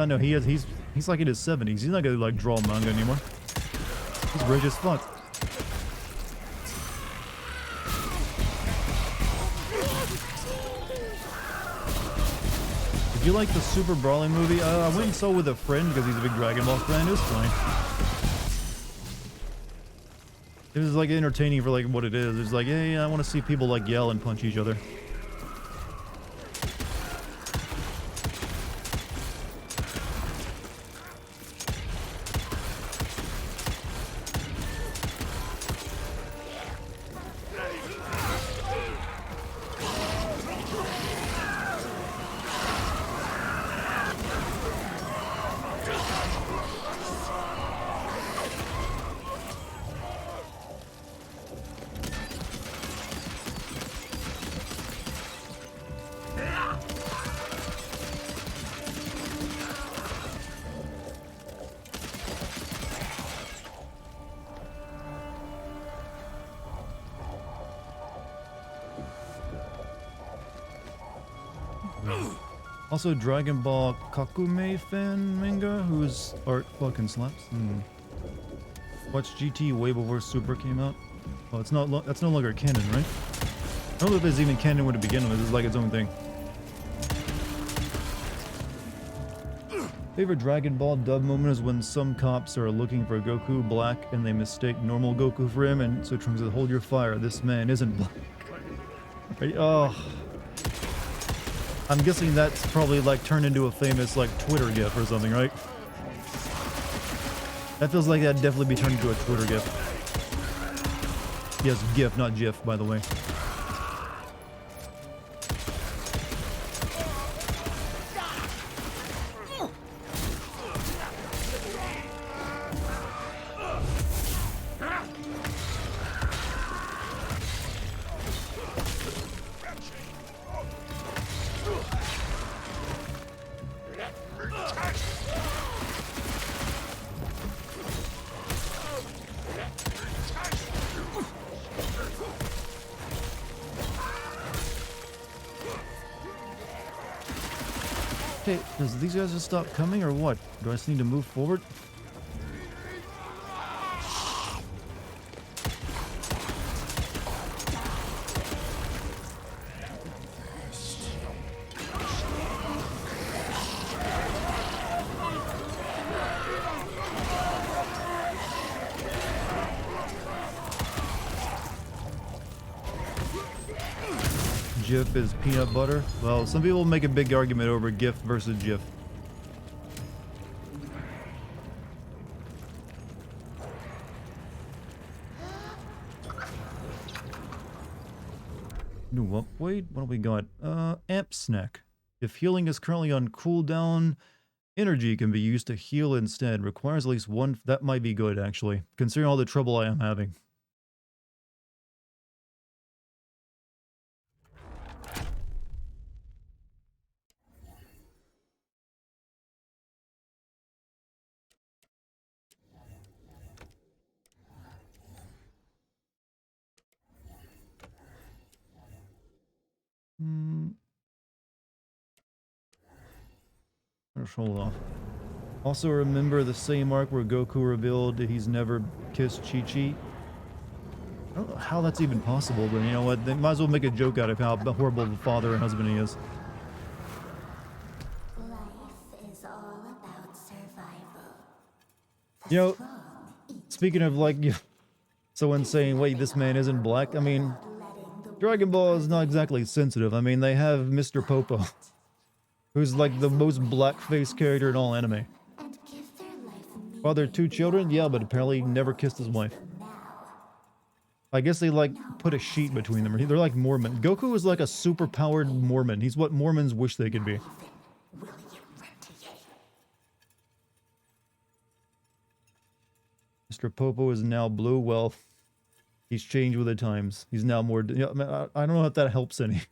like in his 70s. He's not gonna like draw manga anymore. He's rich as fuck. Did you like the Super Brawling movie? I went and saw with a friend because he's a big Dragon Ball fan. It was fine. It was like entertaining for like what it is. It's like, hey, I want to see people like yell and punch each other. Also, Dragon Ball Kakume fan manga, whose art fucking slaps. Watched GT way before Super came out. Oh, it's not. That's no longer canon, right? I don't know if it's even canon to begin with. It's like its own thing. Favorite Dragon Ball dub moment is when some cops are looking for Goku Black and they mistake normal Goku for him, and so Trunks says, "Hold your fire. This man isn't black." Right? Oh. I'm guessing that's probably like turned into a famous like Twitter gif or something, right? That feels like that'd definitely be turned into a Twitter gif. Yes, gif, not gif, by the way. Okay, does these guys just stop coming or what? Do I just need to move forward? GIF is peanut butter. Well, some people make a big argument over GIF versus GIF. No, wait, what do we got? Amp Snack. If healing is currently on cooldown, energy can be used to heal instead. Requires at least one. That might be good, actually, considering all the trouble I am having. Hold off. Also remember the same arc where Goku revealed that he's never kissed Chi-Chi? I don't know how that's even possible, but you know what? They might as well make a joke out of how horrible of a father and husband he is. Life is all about survival. You know, speaking of like someone saying, wait, this man isn't black. I mean, Dragon Ball is not exactly sensitive. I mean, they have Mr. Popo, who's like the most black-faced character in all anime. Father, 2 children? Yeah, but apparently never kissed his wife. I guess they like put a sheet between them. They're like Mormon. Goku is like a super-powered Mormon. He's what Mormons wish they could be. Mr. Popo is now blue. Well, he's changed with the times. He's now more... You know, I don't know if that helps any.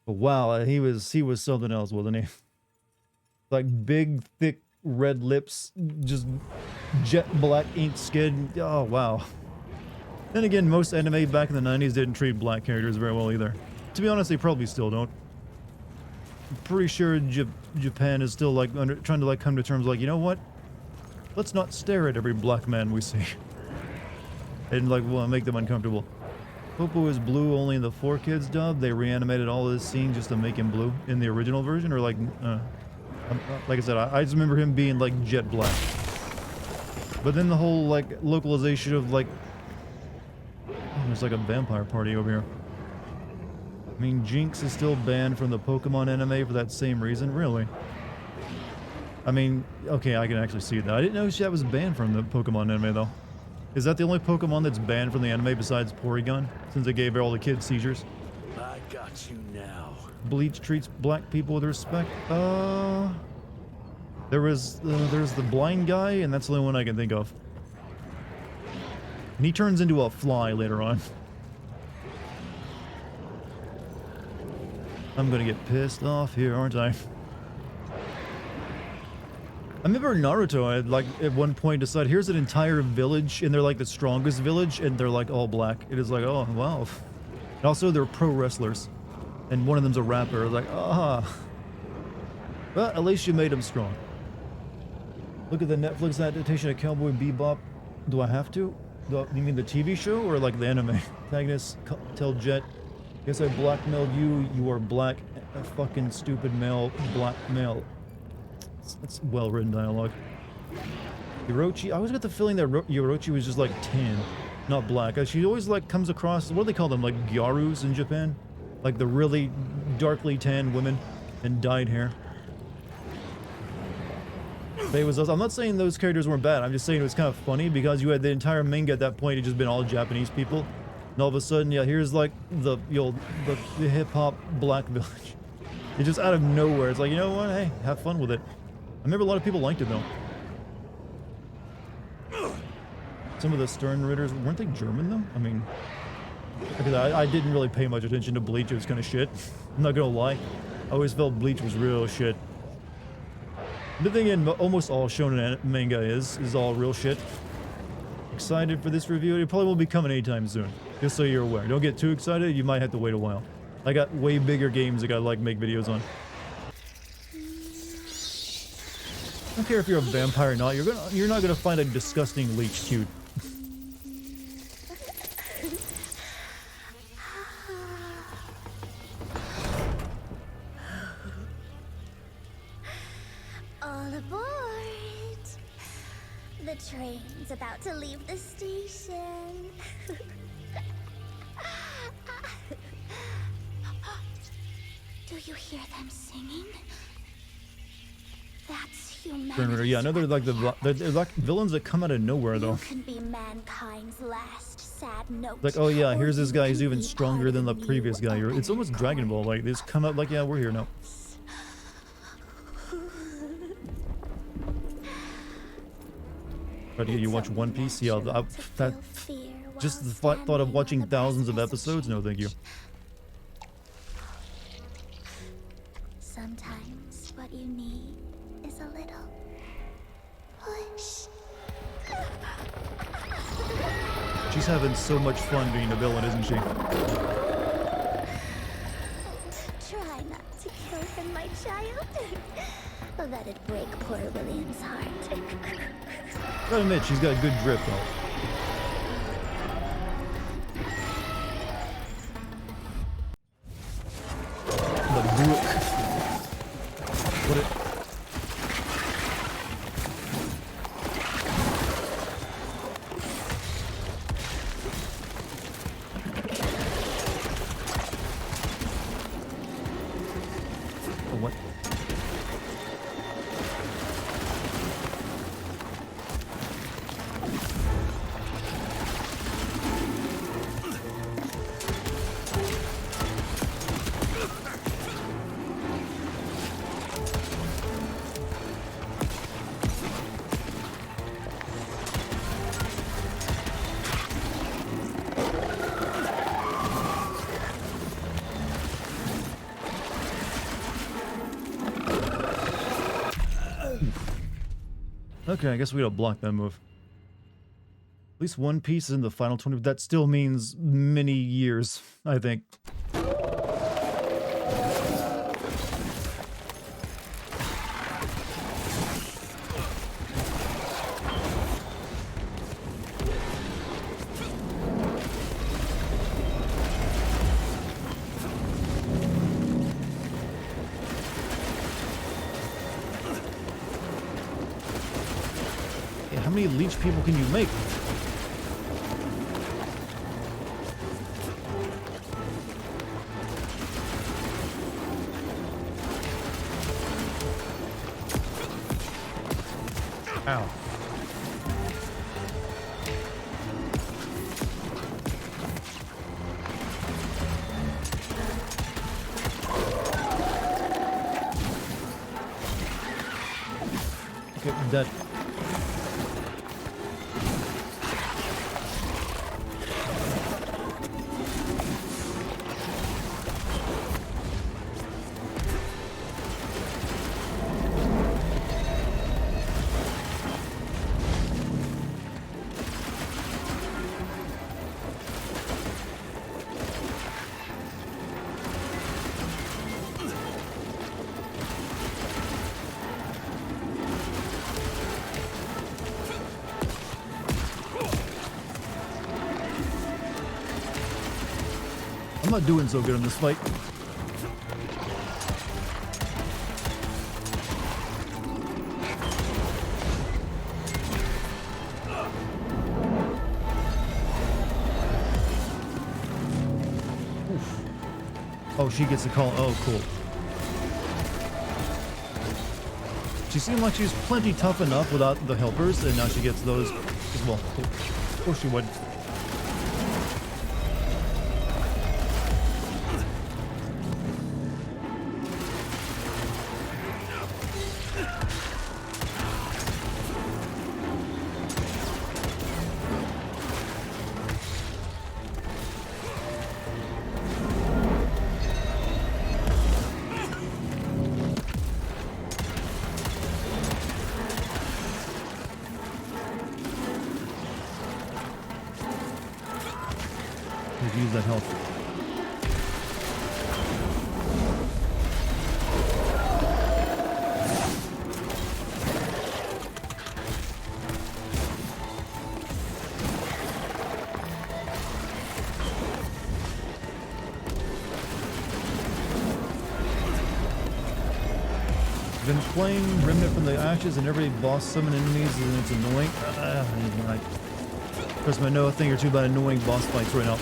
But wow, he was something else, wasn't he? Like big, thick, red lips, just jet black ink skin. Oh, wow. Then again, most anime back in the 90s didn't treat black characters very well either. To be honest, they probably still don't. I'm pretty sure Japan is still like trying to like come to terms like, you know what? Let's not stare at every black man we see. And like, well, make them uncomfortable. Popo is blue only in the 4Kids dub. They reanimated all of this scene just to make him blue in the original version, or like I said, I just remember him being like jet black. But then the whole like localization of like, oh, there's like a vampire party over here. I mean, Jinx is still banned from the Pokemon anime for that same reason, really. I mean, okay, I can actually see that. I didn't know that was banned from the Pokemon anime though. Is that the only Pokemon that's banned from the anime besides Porygon, since they gave all the kids seizures? I got you now. Bleach treats black people with respect. There's the blind guy, and that's the only one I can think of. And he turns into a fly later on. I'm gonna get pissed off here, aren't I? I remember Naruto had like at one point decided here's an entire village and they're like the strongest village and they're like all black. It is like, oh wow. And also they're pro wrestlers. And one of them's a rapper. Like, well, at least you made him strong. Look at the Netflix adaptation of Cowboy Bebop. Do I have to? You mean the TV show or like the anime? Antagonist, tell Jet. Guess I blackmailed you. You are black. A fucking stupid male. Black male. That's well-written dialogue. Orochi, I always got the feeling that Orochi was just like tan, not black. She always like comes across, what do they call them, like gyarus in Japan? Like the really darkly tan women and dyed hair. I'm not saying those characters weren't bad, I'm just saying it was kind of funny because you had the entire manga at that point, it just been all Japanese people. And all of a sudden, yeah, here's like the hip-hop black village. It's just out of nowhere. It's like, you know what, hey, have fun with it. I remember a lot of people liked it though. Some of the Stern Ritters, weren't they German though? I mean, because I didn't really pay much attention to Bleach, it was kind of shit. I'm not gonna lie. I always felt Bleach was real shit. The thing in almost all shonen manga is all real shit. Excited for this review? It probably won't be coming anytime soon. Just so you're aware. Don't get too excited, you might have to wait a while. I got way bigger games I gotta like make videos on. I don't care if you're a vampire or not, you're not gonna find a disgusting leech cute. All aboard! The train's about to leave the station. Do you hear them singing? That's humanity. Yeah, I know they're like they're like villains that come out of nowhere though. You can be mankind's last sad note. Like, oh yeah, here's this guy who's even stronger than the previous guy. It's almost Dragon Ball. Like, they just come out like, yeah, we're here now. But yeah, you watch One Piece? Yeah, just the thought of watching thousands of episodes? No, thank you. Sometimes what you need is a little push. She's having so much fun being a villain, isn't she? Try not to kill him, my child. Let it break poor William's heart. Gotta admit, she's got a good grip though. Okay, I guess we gotta block that move. At least one piece is in the final 20, but that still means many years, I think. How many leech people can you make? Ow. Okay, that. I'm not doing so good in this fight. Oof. Oh, she gets a call. Oh, cool. She seemed like she was plenty tough enough without the helpers, and now she gets those as well. Cool. Of course she would. Use that health. Been playing Remnant from the Ashes, and every boss summon enemies, and it's annoying. Of course, I know a thing or two about annoying boss fights right now.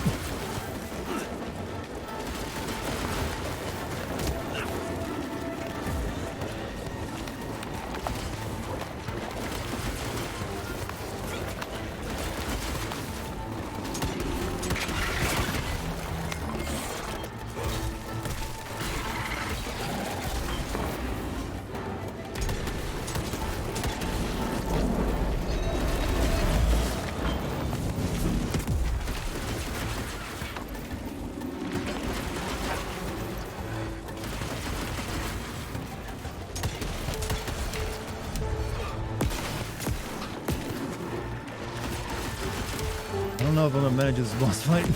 I don't know if I'm gonna manage this boss fight.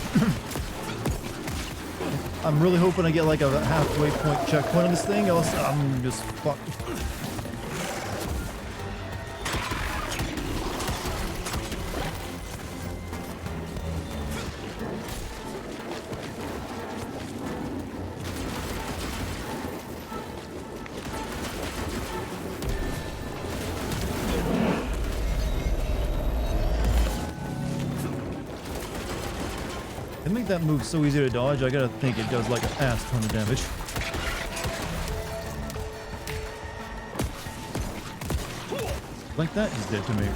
I'm really hoping I get like a halfway point checkpoint on this thing, else I'm just fucked. They make that move so easy to dodge, I gotta think it does like an ass ton of damage. Like that is dead to me.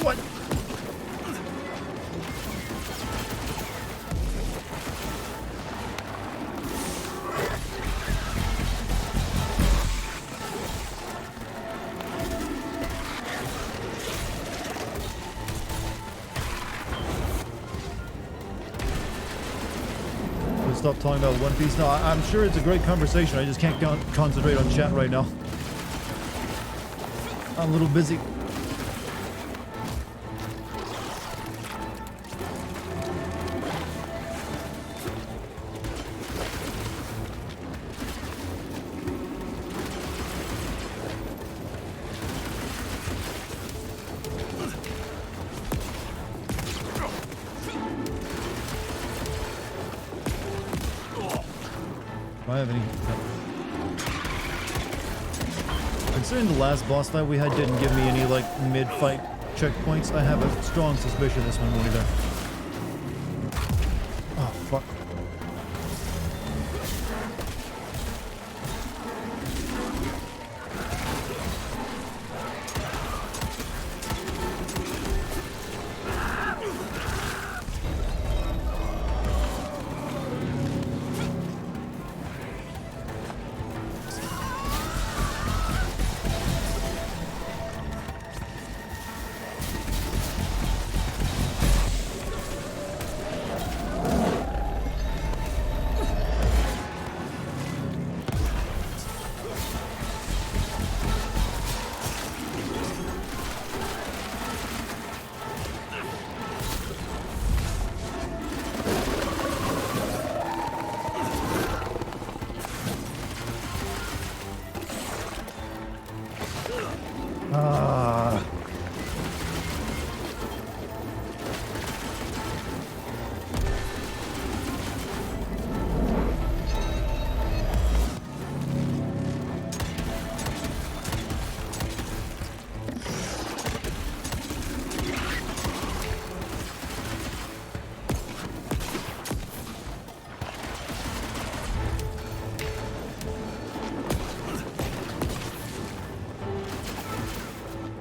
What? Stop talking about One Piece. No, I'm sure it's a great conversation. I just can't concentrate on chat right now. I'm a little busy. Do I have any? Considering the last boss fight we had didn't give me any like mid-fight checkpoints, I have a strong suspicion this one won't either. Oh fuck.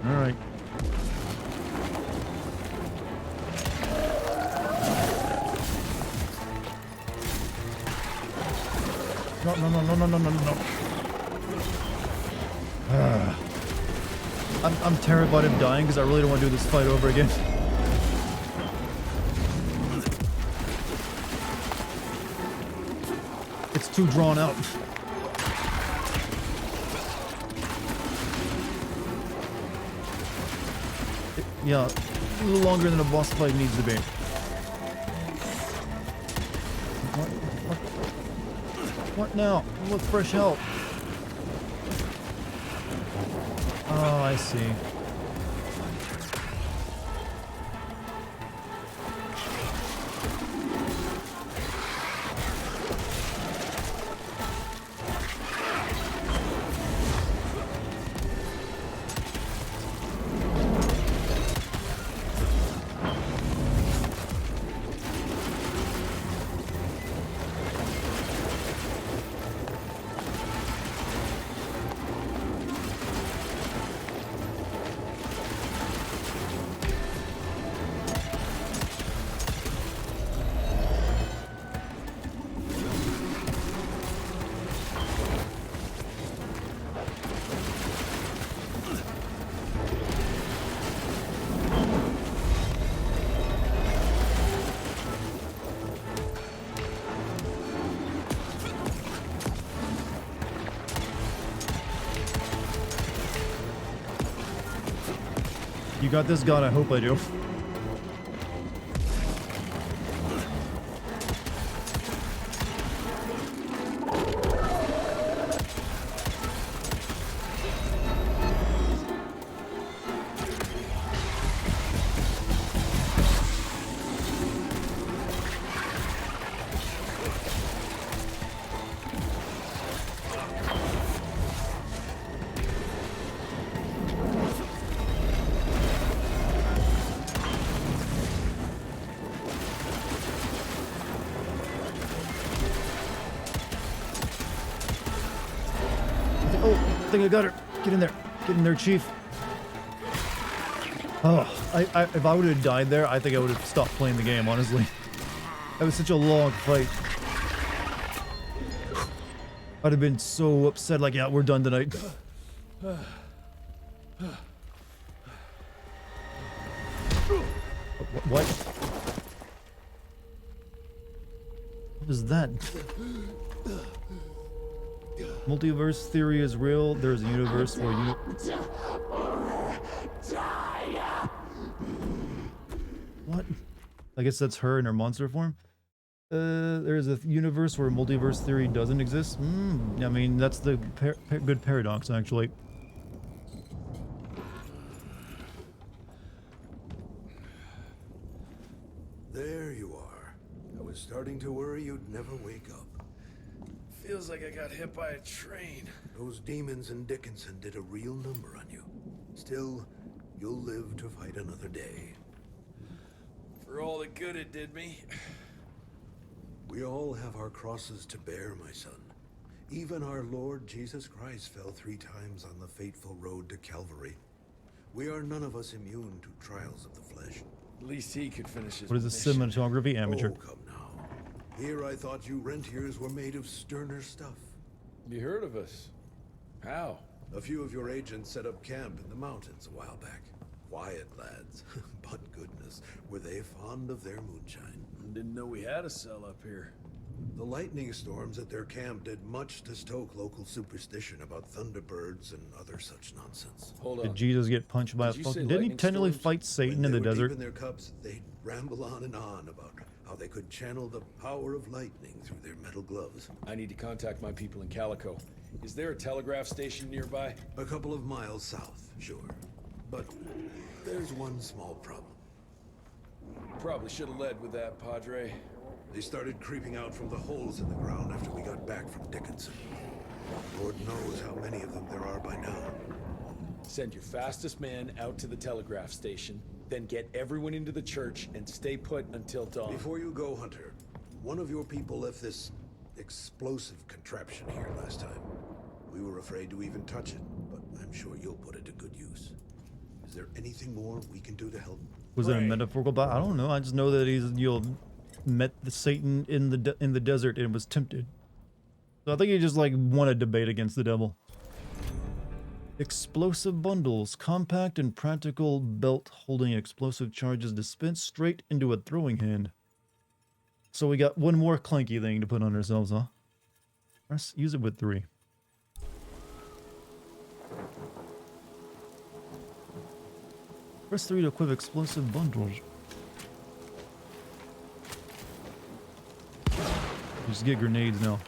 Alright. No. I'm terrified of dying because I really don't want to do this fight over again. It's too drawn out. Yeah, a little longer than a boss fight needs to be. What now? Look, fresh help. Oh, I see. You got this, God? I hope I do. I think I got her. Get in there. Get in there, Chief. Oh, if I would have died there, I think I would have stopped playing the game, honestly. That was such a long fight. I'd have been so upset, like, yeah, we're done tonight. What? What is that? Multiverse theory is real. There's a universe where I guess that's her in her monster form. There's a universe where multiverse theory doesn't exist. I mean, that's the good paradox, actually. There you are. I was starting to worry you'd never wake up. Feels like I got hit by a train. Those demons in Dickinson did a real number on you. Still, you'll live to fight another day. For all the good it did me. We all have our crosses to bear, my son. Even our Lord Jesus Christ fell 3 times on the fateful road to Calvary. We are none of us immune to trials of the flesh. At least he could finish his What is this cinematography? Amateur. Oh, come now. Here I thought you rentiers were made of sterner stuff. You heard of us? How? A few of your agents set up camp in the mountains a while back. Quiet lads. But goodness, were they fond of their moonshine. Didn't know we had a cell up here. The lightning storms at their camp did much to stoke local superstition about thunderbirds and other such nonsense. Hold on. Did Jesus get punched by a fucking... Didn't he technically fight Satan in the desert? Deep in their cups, they'd ramble on and on about how they could channel the power of lightning through their metal gloves. I need to contact my people in Calico. Is there a telegraph station nearby? A couple of miles south, sure. But there's one small problem. Probably should have led with that, Padre. They started creeping out from the holes in the ground after we got back from Dickinson. Lord knows how many of them there are by now. Send your fastest man out to the telegraph station, then get everyone into the church and stay put until dawn. Before you go, Hunter, one of your people left this explosive contraption here last time. We were afraid to even touch it, but I'm sure you'll put it to good use. Is there anything more we can do to help? Was it a metaphorical? I don't know. I just know that he's met the Satan in the desert and was tempted. So I think he just like won a debate against the devil. Explosive bundles, compact and practical belt holding explosive charges dispensed straight into a throwing hand. So we got one more clanky thing to put on ourselves, huh? Let's use it with 3. Press 3 to equip explosive bundles. Just get grenades now.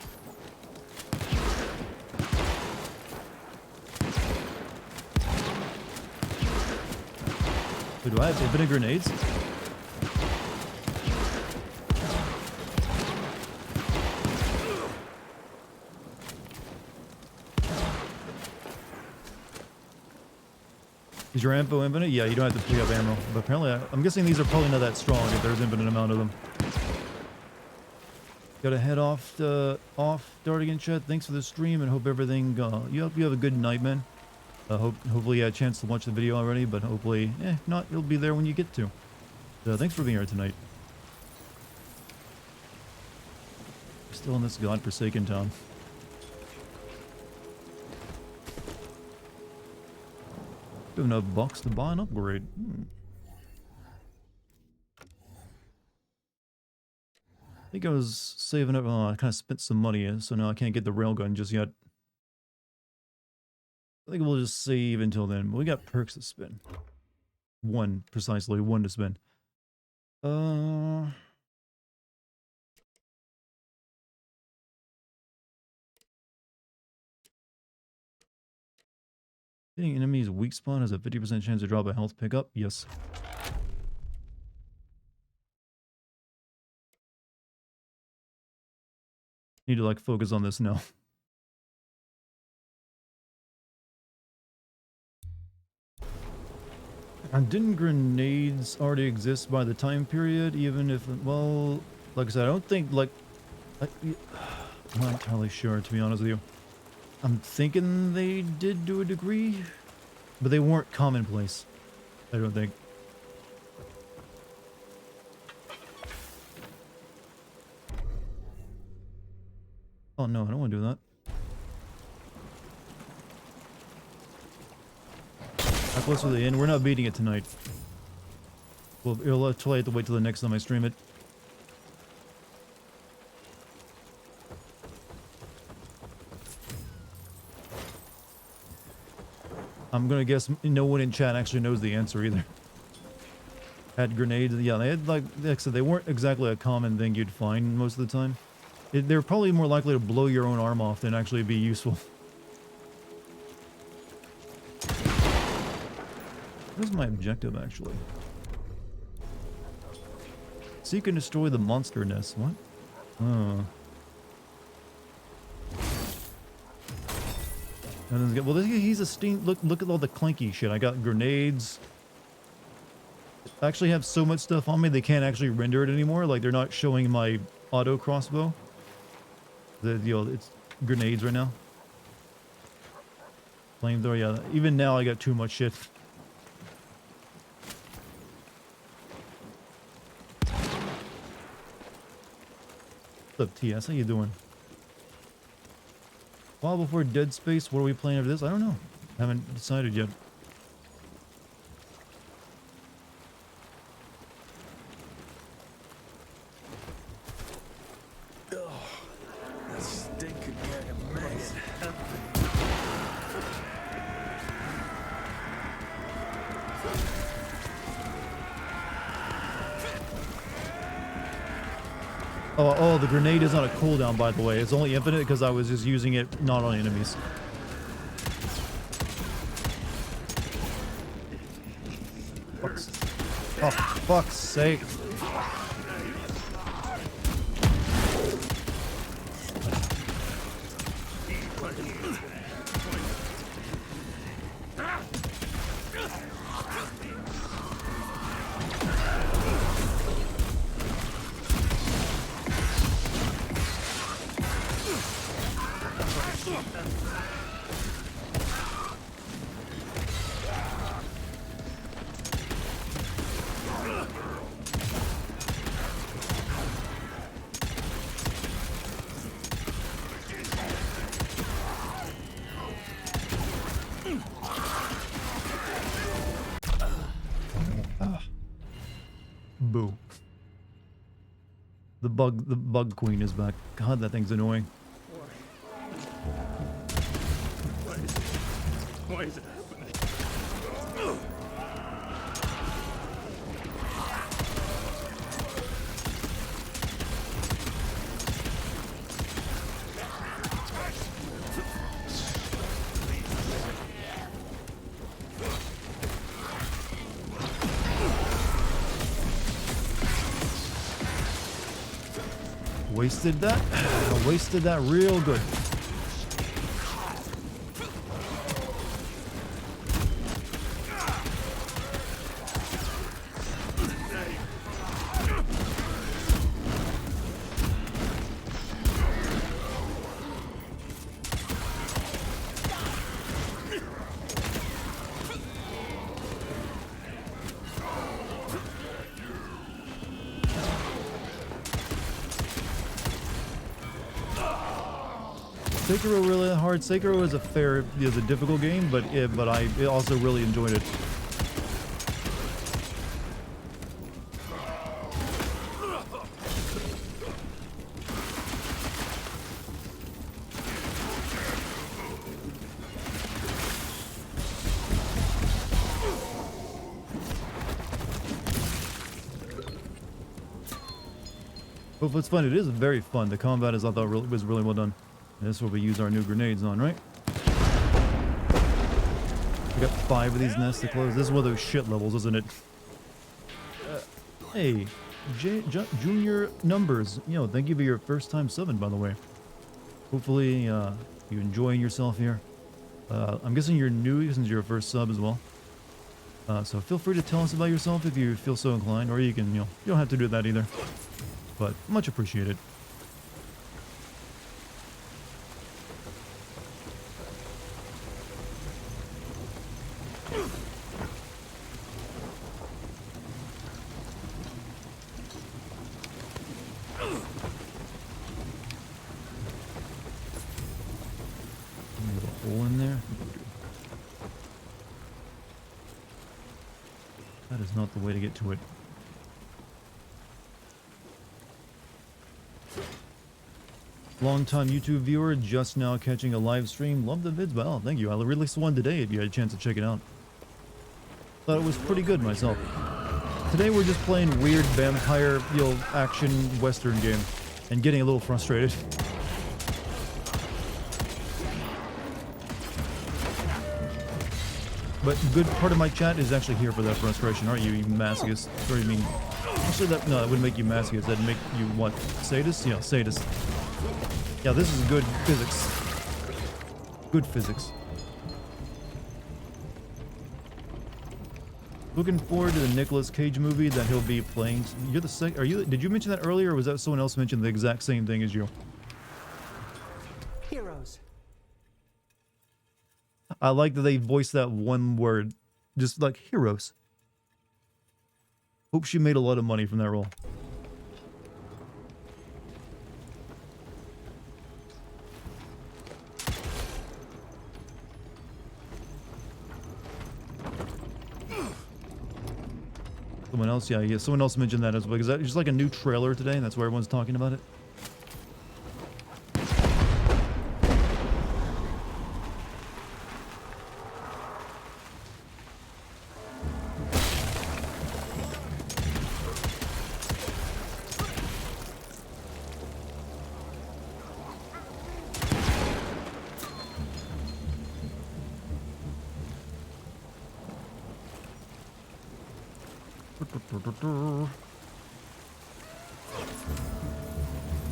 Wait, do I have infinite grenades? Is your ammo infinite? Yeah, you don't have to pick up ammo. But apparently, I'm guessing these are probably not that strong if there's infinite amount of them. Gotta head off Dartigan chat. Thanks for the stream and hope everything, you have a good night, man. Hopefully you had a chance to watch the video already, but hopefully, if not, it'll be there when you get to. So thanks for being here tonight. We're still in this godforsaken town. We have enough bucks to buy an upgrade. I think I was saving up. I kind of spent some money, so now I can't get the railgun just yet. I think we'll just save until then. We got perks to spin. One, precisely. One to spin. Hitting enemies weak spawn has a 50% chance to drop a health pickup. Yes. Need to like focus on this now. And didn't grenades already exist by the time period? Even if, well, like I said, I don't think like, I'm not entirely sure to be honest with you. I'm thinking they did to a degree, but they weren't commonplace. I don't think. Oh no, I don't want to do that. How close are they in? We're not beating it tonight. Well, you'll actually have to wait till the next time I stream it. I'm gonna guess no one in chat actually knows the answer either. had grenades. Yeah, they had like I said, they weren't exactly a common thing you'd find most of the time. They're probably more likely to blow your own arm off than actually be useful. What is my objective actually? Seek and destroy the monster nest. What? Oh. Well, he's a steam. Look at all the clanky shit. I got grenades. I actually have so much stuff on me they can't actually render it anymore. Like they're not showing my auto crossbow. It's grenades right now. Flamethrower, yeah. Even now I got too much shit. What's up, TS? How you doing? While before Dead Space, what are we playing after this? I don't know. Haven't decided yet. Oh, the grenade is on a cooldown, by the way. It's only infinite because I was just using it not on enemies. Oh, fuck's sake. Boo. The bug queen is back. God, that thing's annoying. Why is it happening? Wasted that. I wasted that real good. Sekiro really hard. Sekiro is a difficult game, but I also really enjoyed it. But what's fun, it is very fun. The combat is, I thought, was really well done. And this is what we use our new grenades on, right? We got 5 of these nests to close. This is one of those shit levels, isn't it? Hey, Junior Numbers, thank you for your first time subbing, by the way. Hopefully, you're enjoying yourself here. I'm guessing you're new since you're your first sub as well. So feel free to tell us about yourself if you feel so inclined, or you can, you don't have to do that either. But much appreciated. Not the way to get to it. Long-time YouTube viewer, just now catching a live stream. Love the vids, but thank you. I released one today if you had a chance to check it out. Thought it was pretty good myself. Today we're just playing weird vampire, action western game, and getting a little frustrated. But good part of my chat is actually here for that frustration, aren't you, you masochist? Or you mean... Actually, that wouldn't make you masochist. That'd make you, what, sadist? Yeah, sadist. Yeah, this is good physics. Good physics. Looking forward to the Nicolas Cage movie that he'll be playing. You're the second... Did you mention that earlier, or was that someone else mentioned the exact same thing as you? Heroes. I like that they voiced that one word. Just like, heroes. Hope she made a lot of money from that role. Someone else, yeah, someone else mentioned that as well. Because that just like a new trailer today, and that's why everyone's talking about it.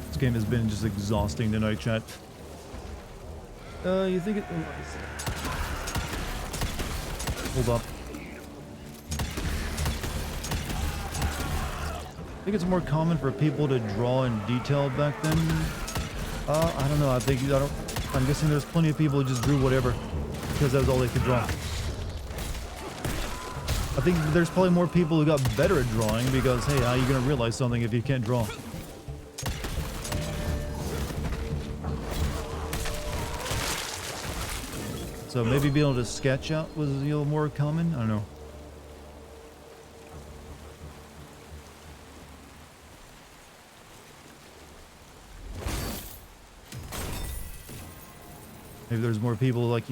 This game has been just exhausting tonight, chat. You think it... Hold up. I think it's more common for people to draw in detail back then. I don't know. I'm guessing there's plenty of people who just drew whatever because that was all they could draw. I think there's probably more people who got better at drawing because, hey, how are you going to realize something if you can't draw? So maybe being able to sketch out was more common? I don't know. Maybe there's more people like,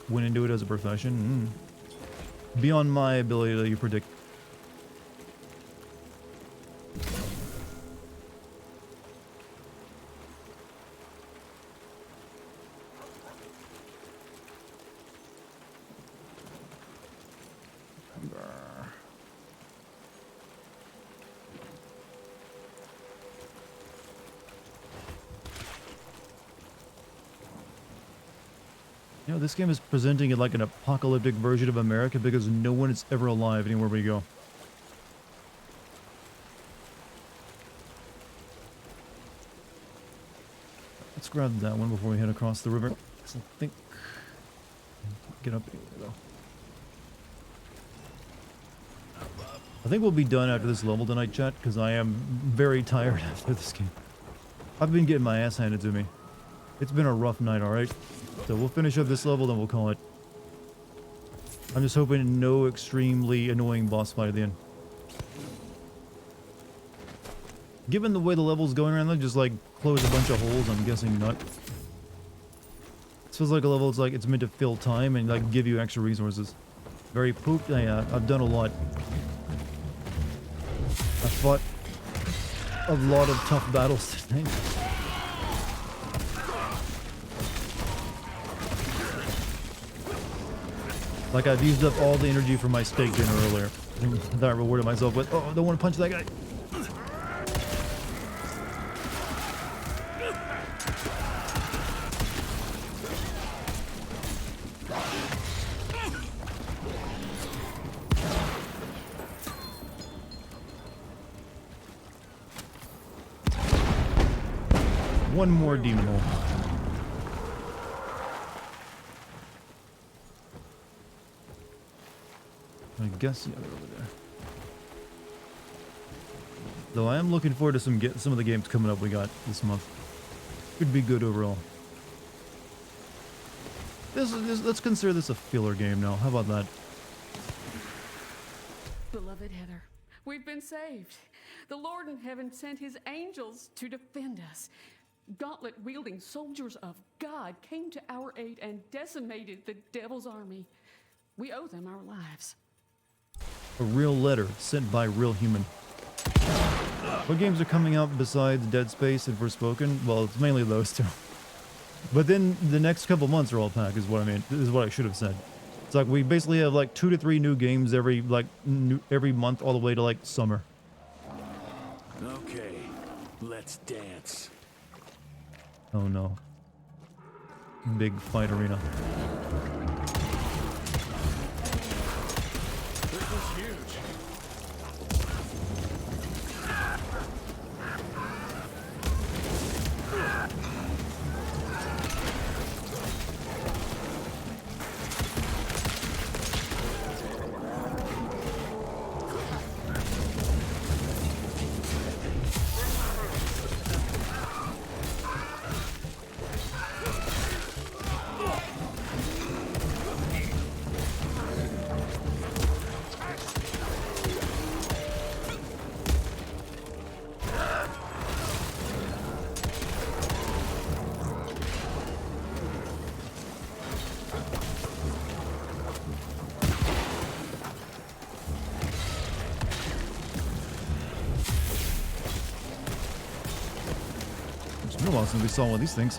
went into it as a profession. Beyond my ability to predict. This game is presenting it like an apocalyptic version of America because no one is ever alive anywhere we go. Let's grab that one before we head across the river. I think... Get up here, though. I think we'll be done after this level tonight, chat, because I am very tired after this game. I've been getting my ass handed to me. It's been a rough night, alright? So we'll finish up this level, then we'll call it. I'm just hoping no extremely annoying boss fight at the end. Given the way the level's going around, they'll just like close a bunch of holes, I'm guessing not. This feels like a level it's meant to fill time and like give you extra resources. Very pooped. Yeah, I've done a lot. I fought a lot of tough battles today. Like I've used up all the energy from my steak dinner earlier. That I rewarded myself with. Oh, I don't want to punch that guy. One more demon hole. I guess, yeah, they're over there. Though I am looking forward to some of the games coming up we got this month. Could be good overall. Let's consider this a filler game now. How about that? Beloved Heather, we've been saved. The Lord in heaven sent his angels to defend us. Gauntlet-wielding soldiers of God came to our aid and decimated the devil's army. We owe them our lives. A real letter sent by a real human. What games are coming out besides Dead Space and Forspoken? Well, it's mainly those two. But then the next couple months are all packed, is what I mean. Is what I should have said. It's like we basically have like 2 to 3 new games every every month, all the way to like summer. Okay, let's dance. Oh no. Big fight arena. This is huge. It's been a while since we saw one of these things.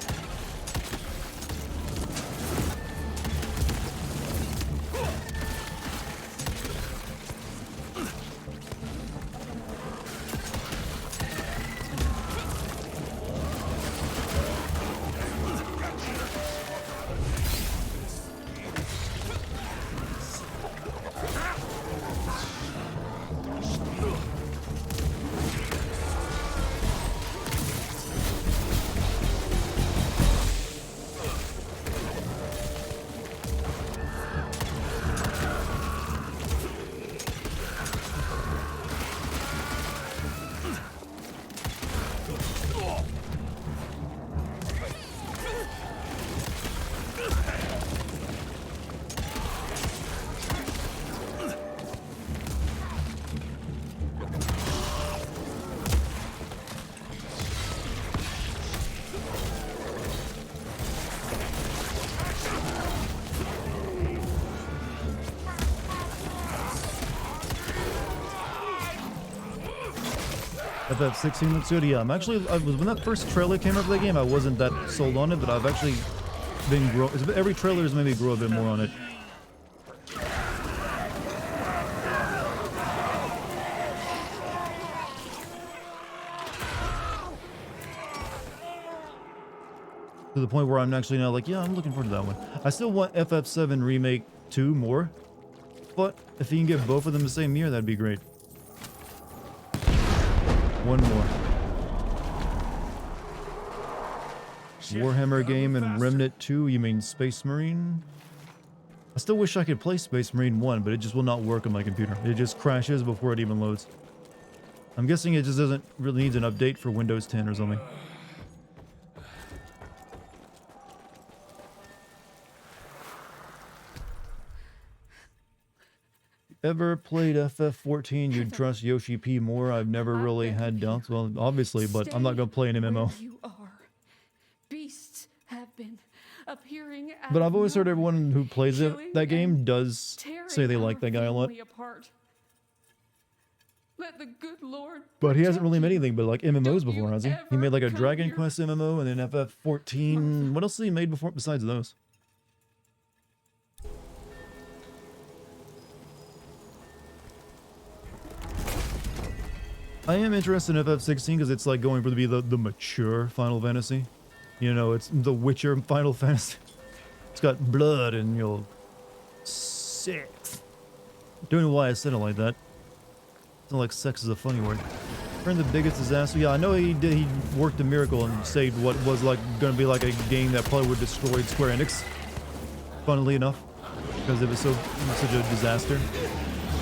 FF16 looks good. Yeah, when that first trailer came out for the game, I wasn't that sold on it, but I've actually been every trailer has made me grow a bit more on it. To the point where I'm actually now like, yeah, I'm looking forward to that one. I still want FF7 Remake 2 more, but if you can get both of them the same year, that'd be great. One more. Warhammer game and Remnant 2, you mean Space Marine? I still wish I could play Space Marine 1, but it just will not work on my computer. It just crashes before it even loads. I'm guessing it just doesn't really need an update for Windows 10 or something. Ever played FF14? You'd trust Yoshi P more? I've never really had doubts. Well, obviously, but I'm not going to play an MMO. You are. Beasts have been appearing. But I've always heard everyone who plays that game does say they like that guy a lot. Let the good Lord. But he hasn't really made anything but like MMOs before, has he? He made like a Dragon Quest MMO and then FF14. What else has he made before besides those? I am interested in FF16 because it's like going for to be the mature Final Fantasy. You know, it's the Witcher Final Fantasy. It's got blood and, you know, sex. Don't know why I said it like that. It's not like sex is a funny word. Friend, the biggest disaster. Yeah, I know he worked a miracle and saved what was like going to be like a game that probably would destroy Square Enix. Funnily enough, because it was such a disaster.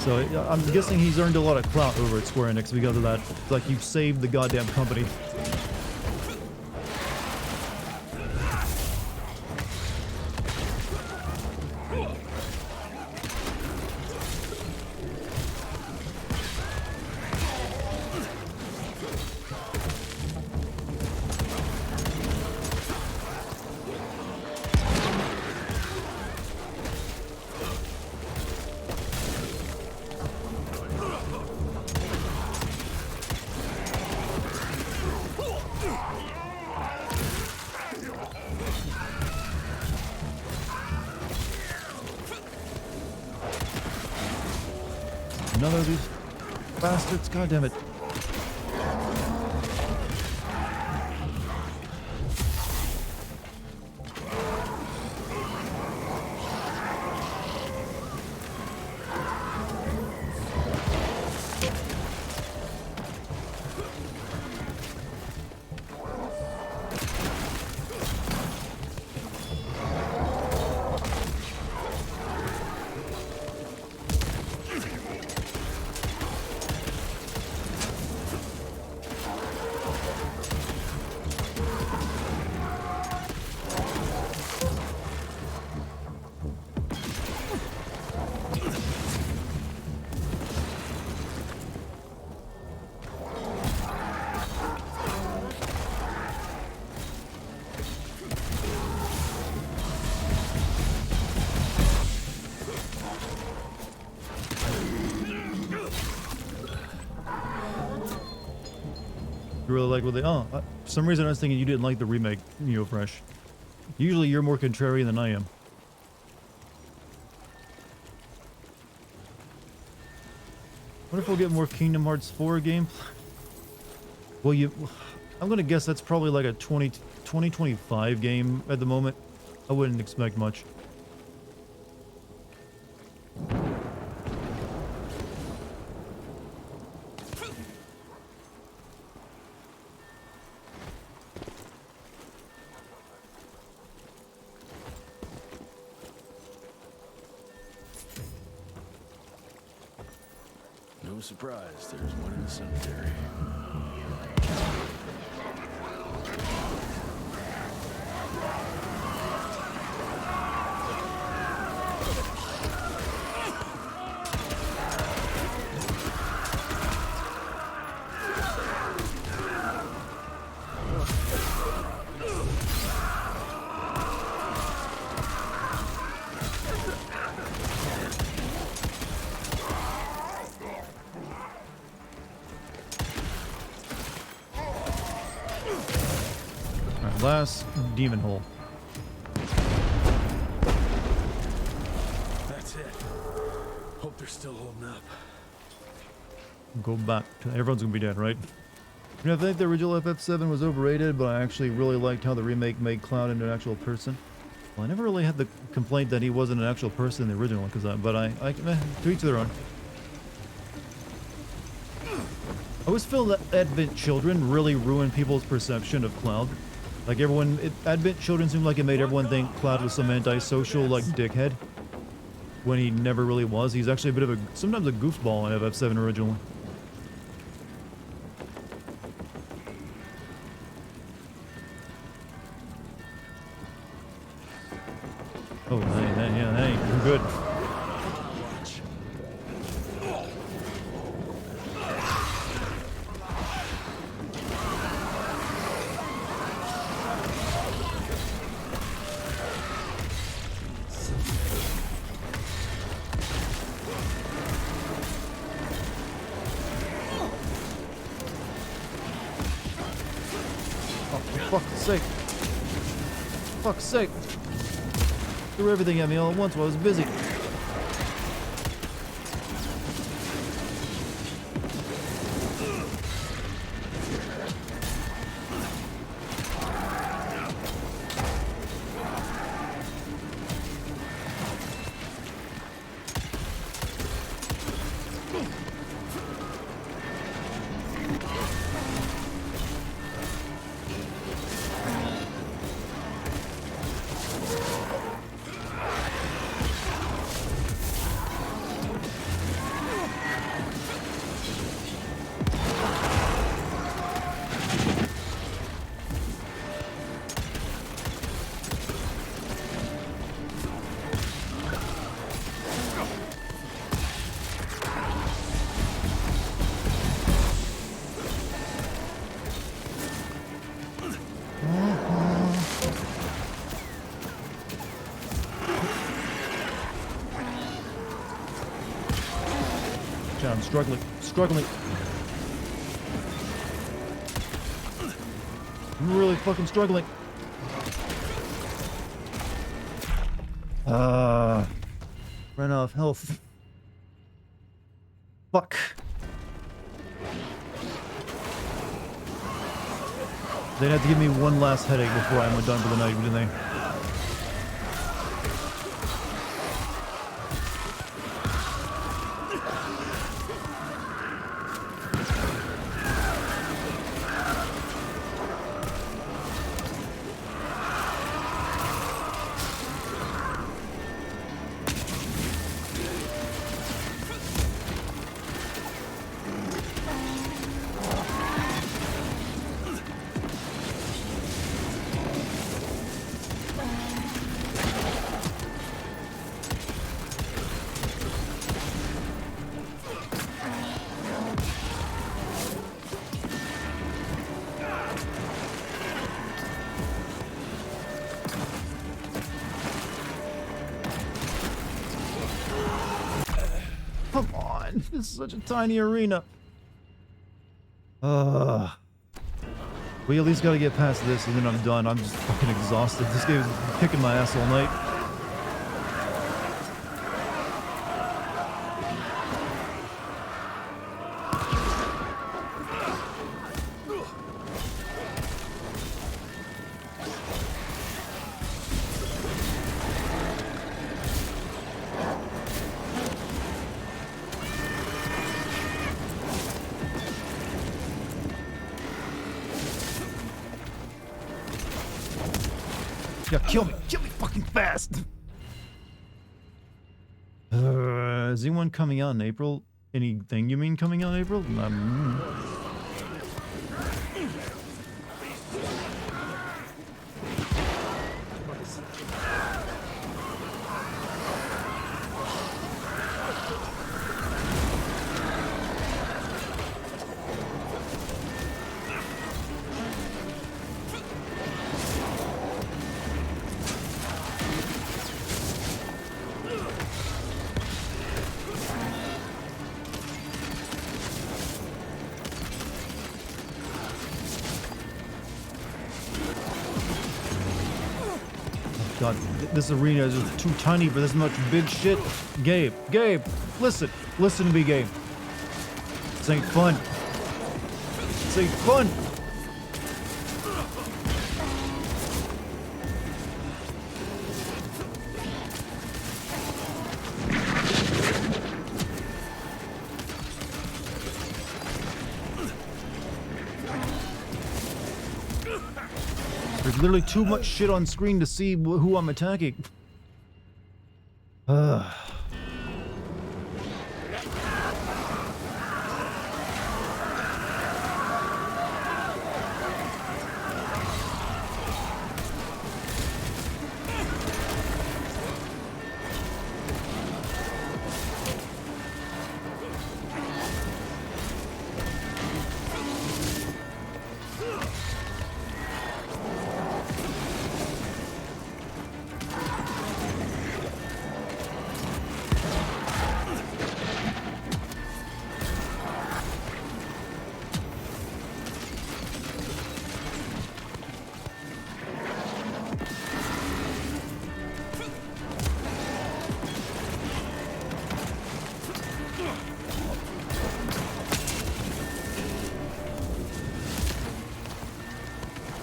So I'm guessing he's earned a lot of clout over at Square Enix because of that. It's like you've saved the goddamn company. another of these bastards. God damn it. Really like what they. Oh, for some reason I was thinking you didn't like the remake, Fresh. Usually you're more contrarian than I am. What if we'll get more Kingdom Hearts 4 gameplay? Well, I'm gonna guess that's probably like a 2025 game at the moment. I wouldn't expect much. No surprise, there's one in the cemetery. Last demon hole. That's it. Hope they're still holding up. Go back. Everyone's gonna be dead, right? I think the original FF7 was overrated, but I actually really liked how the remake made Cloud into an actual person. Well, I never really had the complaint that he wasn't an actual person in the original, but to each their own. I always feel that Advent Children really ruined people's perception of Cloud. Like Advent Children seemed like it made everyone think Cloud was some antisocial, like, dickhead. When he never really was. He's actually a bit of sometimes a goofball in FF7 originally. Oh, hey, good. Fuck's sake. Threw everything at me all at once while I was busy. I'm struggling. I'm really fucking struggling. Ran out of health. Fuck. They'd have to give me one last headache before I'm done for the night, wouldn't they? Come on, this is such a tiny arena. We at least gotta get past this and then I'm done. I'm just fucking exhausted. This game is kicking my ass all night. Yeah, kill me fucking fast. Is anyone coming out in April? Anything you mean coming out in April? God, this arena is just too tiny for this much big shit. Gabe, listen to me, Gabe. This ain't fun. This ain't fun. There's literally too much shit on screen to see who I'm attacking.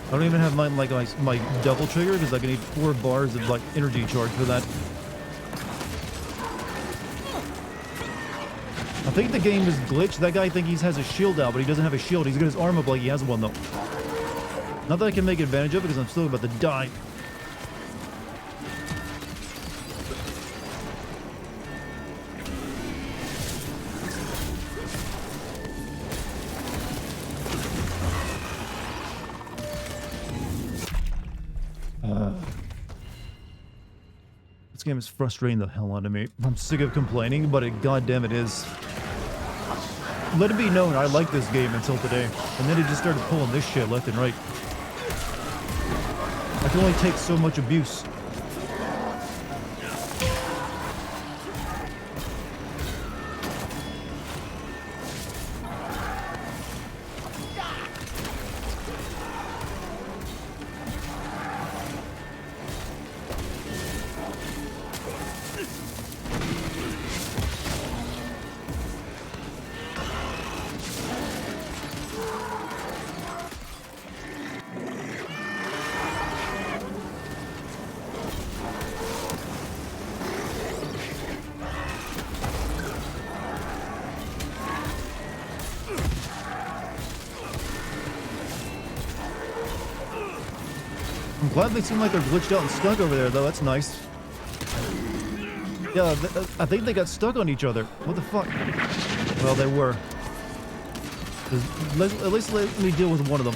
I don't even have my double trigger because I can need 4 bars of like energy charge for that. I think the game is glitched. That guy thinks he has a shield out, but he doesn't have a shield. He's got his arm up like he has one though. Not that I can make advantage of it because I'm still about to die. This game is frustrating the hell out of me. I'm sick of complaining, but it goddamn it is. Let it be known I liked this game until today, and then it just started pulling this shit left and right. I can only take so much abuse. I'm glad they seem like they're glitched out and stuck over there, though. That's nice. Yeah, I think they got stuck on each other. What the fuck? Well, they were. At least let me deal with one of them.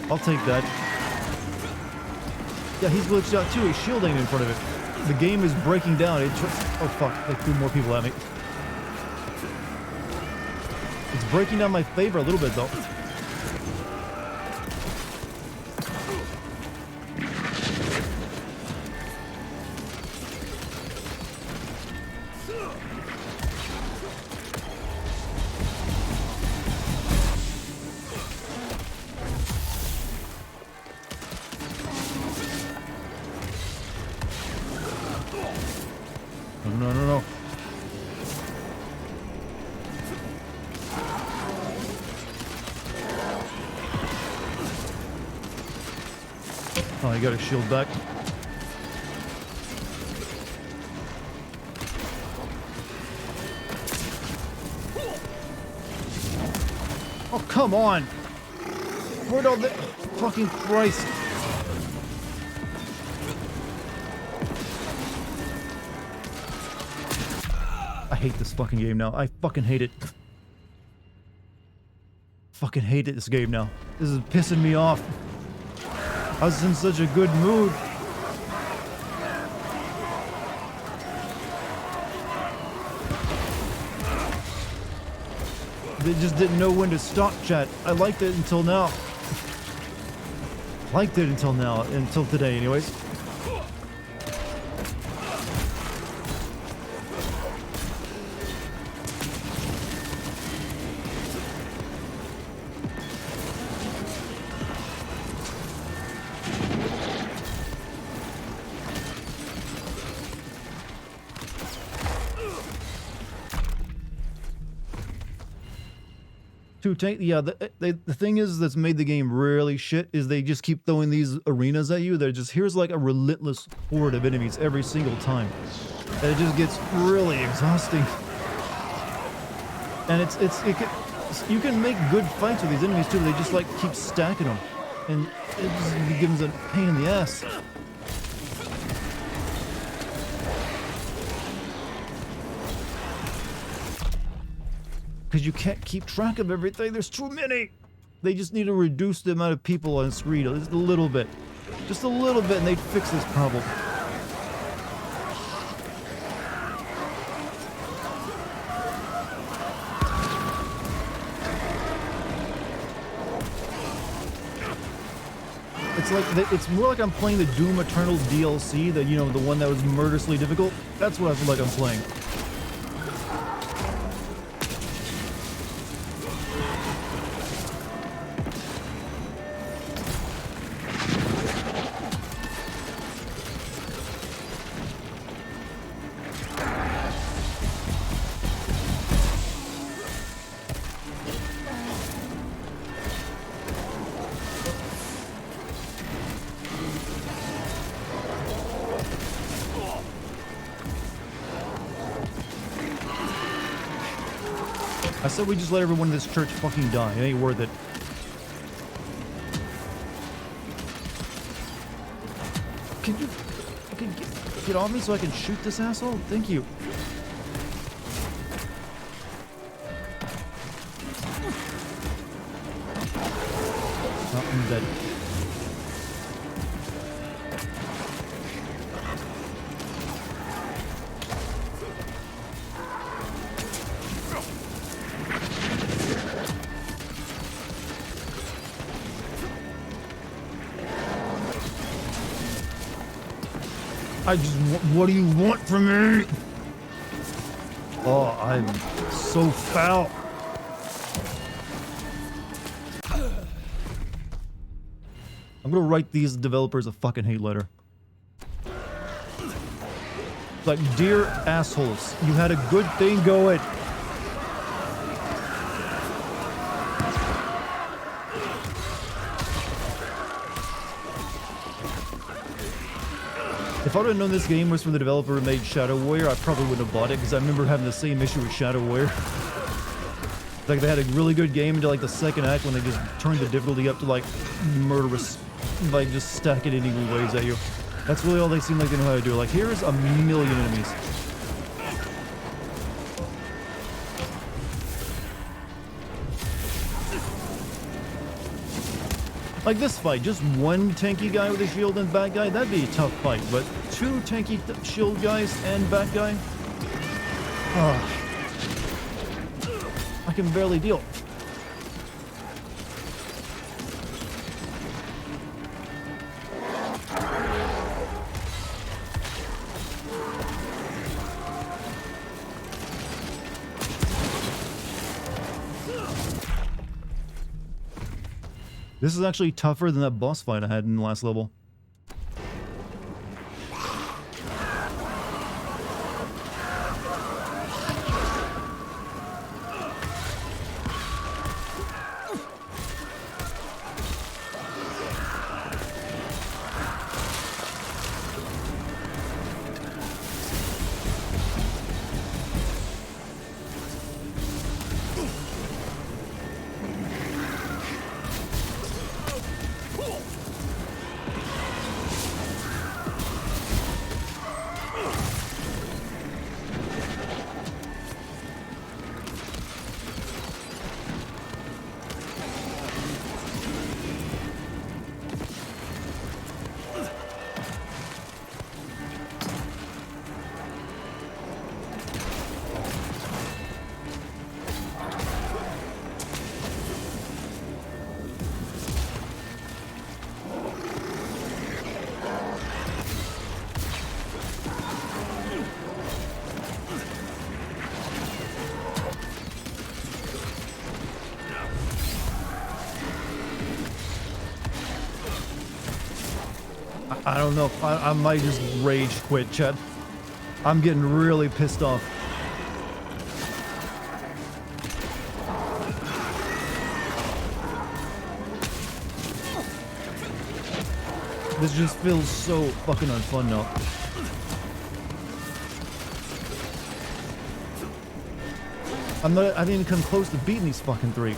I'll take that. Yeah, he's glitched out too. His shield ain't in front of it. The game is breaking down. Oh fuck, they threw more people at me. It's breaking down my favor a little bit though. No. Oh, I got a shield back. Oh, come on! Where'd all the fucking Christ? I hate this fucking game now. I fucking hate it. Fucking hate it, this game now. This is pissing me off. I was in such a good mood. They just didn't know when to stop, chat. I liked it until now. Liked it until now. Until today, anyways. Yeah, the thing is that's made the game really shit is they just keep throwing these arenas at you. They're just, here's like a relentless horde of enemies every single time. And it just gets really exhausting. And you can make good fights with these enemies too, but they just like keep stacking them. And it just gives them a pain in the ass. Because you can't keep track of everything. There's too many. They just need to reduce the amount of people on screen just a little bit. Just a little bit and they'd fix this problem. It's like, it's more like I'm playing the Doom Eternal DLC, the one that was murderously difficult. That's what I feel like I'm playing. I said we just let everyone in this church fucking die. It ain't worth it. Can you get off me so I can shoot this asshole? Thank you. Oh, I'm dead. What do you want from me? Oh, I'm so foul. I'm gonna write these developers a fucking hate letter. Like, dear assholes, you had a good thing going. If I would have known this game was from the developer who made Shadow Warrior, I probably wouldn't have bought it, because I remember having the same issue with Shadow Warrior. Like they had a really good game into like the second act when they just turned the difficulty up to like murderous, like just stack it in evil ways at you. That's really all they seem like they know how to do. Like here's a million enemies. Like this fight, just one tanky guy with a shield and bad guy, that'd be a tough fight. But two tanky shield guys and bad guy, I can barely deal. This is actually tougher than that boss fight I had in the last level. I don't know if I might just rage quit, chat. I'm getting really pissed off. This just feels so fucking unfun now. I didn't even come close to beating these fucking three.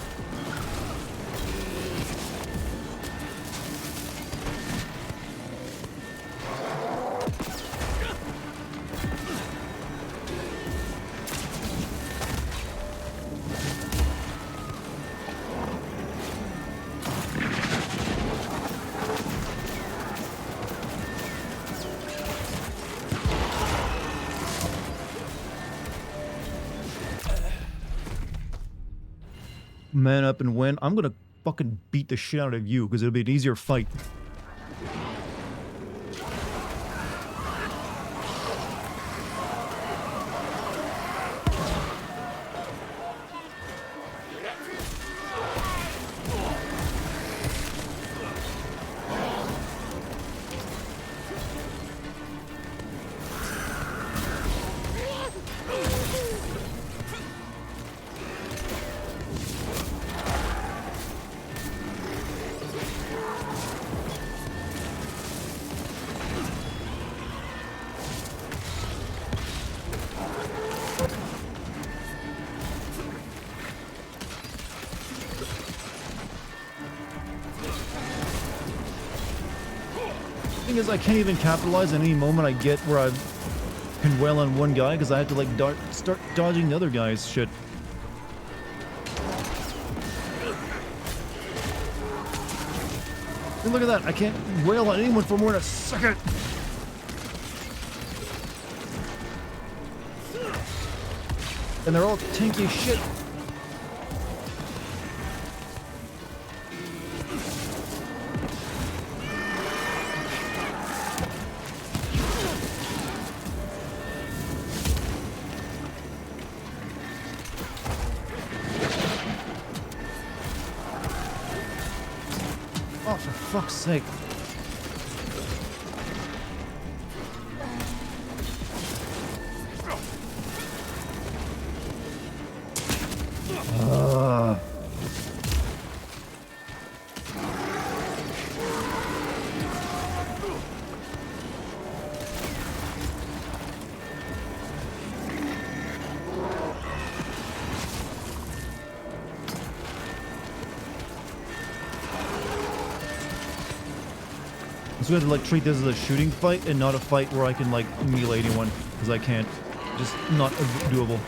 Man up and win. I'm gonna fucking beat the shit out of you because it'll be an easier fight. Thing is, I can't even capitalize on any moment I get where I can wail on one guy because I have to like start dodging the other guy's shit. And look at that, I can't wail on anyone for more than a second. And they're all tanky as shit. Oh, for fuck's sake. So we have to like treat this as a shooting fight and not a fight where I can like melee anyone, because I can't. Just not doable.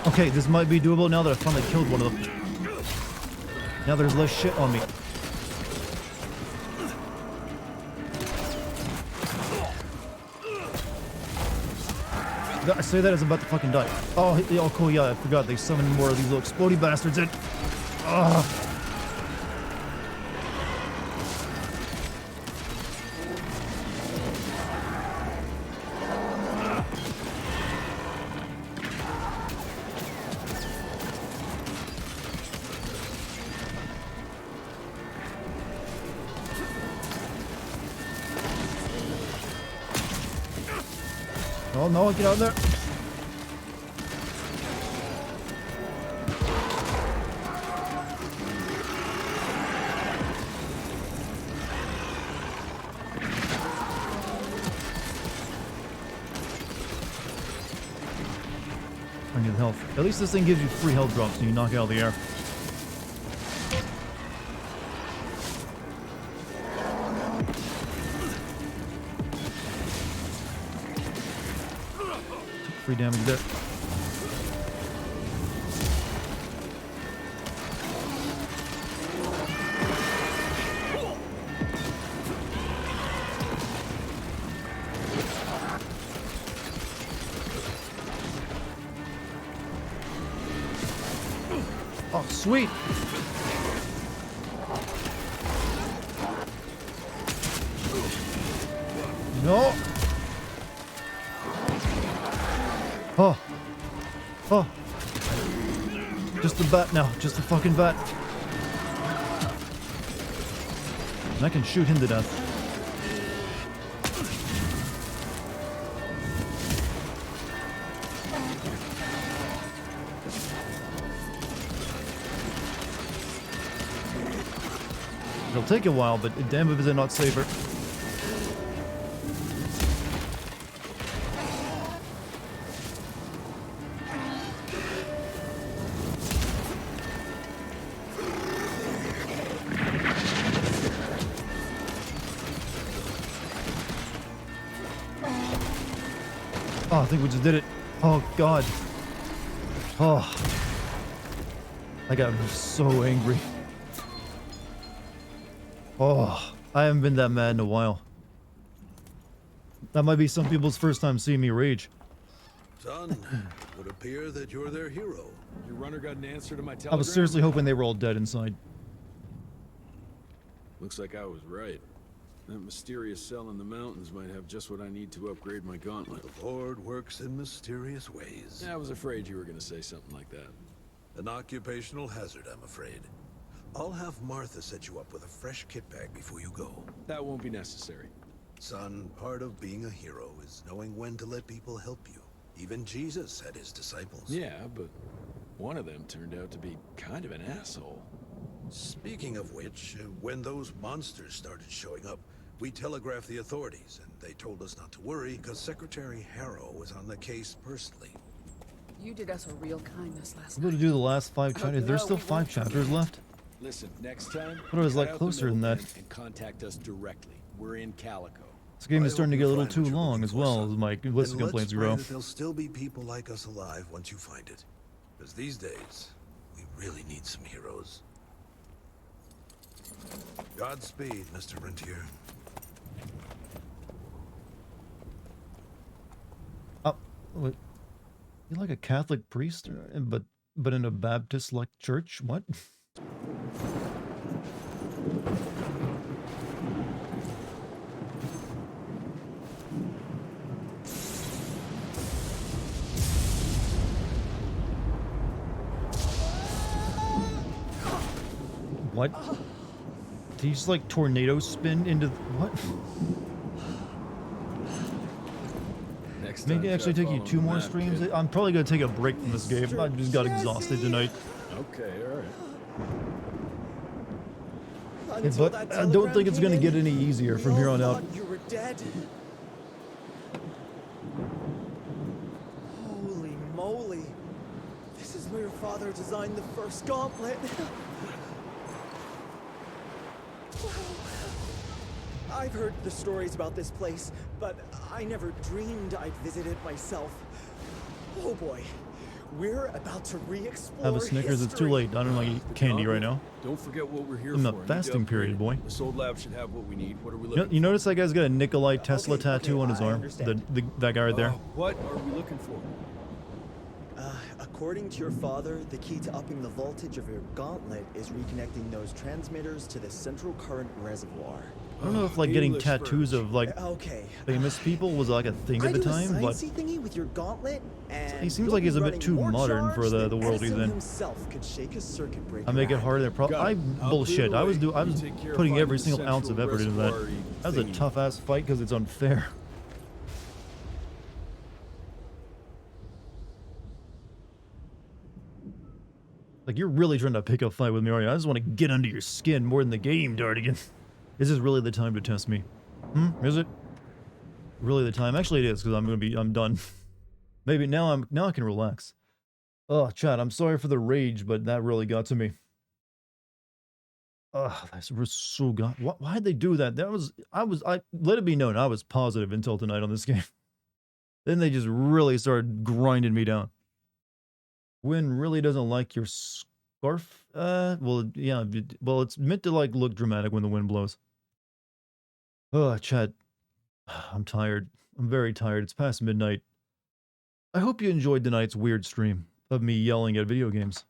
Okay, this might be doable now that I finally killed one of them. Now there's less shit on me. I say that as I'm about to fucking die. Oh, cool, yeah, I forgot. They summoned more of these little explodey bastards in. Ugh. Oh no, get out of there. I need health. At least this thing gives you free health drops when you knock it out of the air. Free damage there. Oh, sweet. No. Oh. Oh. Just the bat now. Just the fucking bat. And I can shoot him to death. It'll take a while, but damn if is it not safer. Oh, I think we just did it. Oh, God. Oh. I got so angry. Oh, I haven't been that mad in a while. That might be some people's first time seeing me rage. Son, would appear that you're their hero. Your runner got an answer to my telegram? I was seriously hoping they were all dead inside. Looks like I was right. That mysterious cell in the mountains might have just what I need to upgrade my gauntlet. The Lord works in mysterious ways. I was afraid you were going to say something like that. An occupational hazard, I'm afraid. I'll have Martha set you up with a fresh kit bag before you go. That won't be necessary. Son, part of being a hero is knowing when to let people help you. Even Jesus had his disciples. Yeah, but one of them turned out to be kind of an asshole. Speaking of which, when those monsters started showing up, we telegraphed the authorities, and they told us not to worry because Secretary Harrow was on the case personally. You did us a real kindness last I'm going to do the last 5 chapters. There's still 5 chapters left. Listen, next time, But it was like cut out closer the than that. middleman and contact us directly. We're in Calico. This game is starting to get a little too long as well, as my list of complaints grow. There'll still be people like us alive once you find it. Because these days, we really need some heroes. Godspeed, Mr. Rentier. Oh, what? You're like a Catholic priest, but in a Baptist-like church? What? What? Did he just like tornado spin into what? Next Maybe time, actually try take you following 2 the more map, streams. kid. I'm probably gonna take a break from this game. I just got exhausted tonight. Okay, alright. Yeah, but I don't think it's gonna get any easier from here on out. You were dead. Holy moly. This is where your father designed the first gauntlet. I've heard the stories about this place, but I never dreamed I'd visit it myself. Oh boy, we're about to re-explore Have a Snickers. It's too history. late. I don't like eat candy right now. Don't forget what we're here I'm in for. the Need to fasting period, upgrade it. boy. This old lab should have what we need. What are we You, looking you notice that guy's got a Nikolai Tesla tattoo on his I arm? understand. That guy right there. What are we looking for? According to your father, the key to upping the voltage of your gauntlet is reconnecting those transmitters to the central current reservoir. I don't know if like getting English tattoos of like Okay. famous people was like a thing I at the do a time, but sciencey thingy with your gauntlet, and he seems you'll like be he's a bit running too more modern for charge the than world he's Edison in. himself could shake a circuit breaker I make it at. harder than I bullshit. I was take care of putting finding every the single ounce of central effort into that. reservoir-y That was a thingy. tough ass fight because it's unfair. Like, you're really trying to pick a fight with me, aren't you? I just want to get under your skin more than the game, Dartigan. Is this really the time to test me? Is it? Really the time? Actually, it is, because I'm done. Maybe now I can relax. Oh, chat, I'm sorry for the rage, but that really got to me. Ugh, that was so god. Why'd they do that? I let it be known, I was positive until tonight on this game. Then they just really started grinding me down. Win really doesn't like your scarf? Well, yeah, well, it's meant to, like, look dramatic when the wind blows. Ugh, chat. I'm tired. I'm very tired. It's past midnight. I hope you enjoyed tonight's weird stream of me yelling at video games.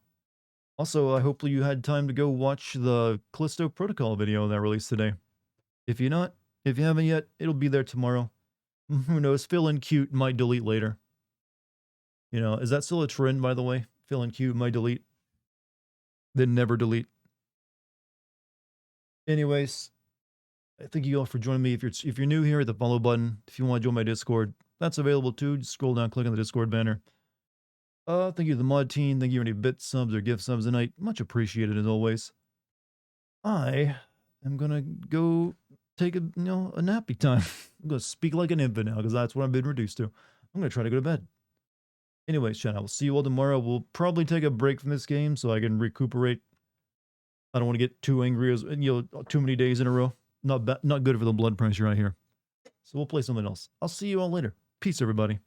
Also, I hope you had time to go watch the Callisto Protocol video that I released today. If you haven't yet, it'll be there tomorrow. Who knows, feeling cute might delete later. You know, is that still a trend, by the way? Feeling cute might delete. Then never delete. Anyways, thank you all for joining me. If you're new here, hit the follow button. If you want to join my Discord, that's available too. Just scroll down, click on the Discord banner. Thank you to the mod team. Thank you for any bit subs or gift subs tonight. Much appreciated as always. I am gonna go take a nappy time. I'm gonna speak like an infant now because that's what I've been reduced to. I'm gonna try to go to bed. Anyways, chat, I will see you all tomorrow. We'll probably take a break from this game so I can recuperate. I don't want to get too angry as too many days in a row. Not good for the blood pressure right here. So we'll play something else. I'll see you all later. Peace, everybody.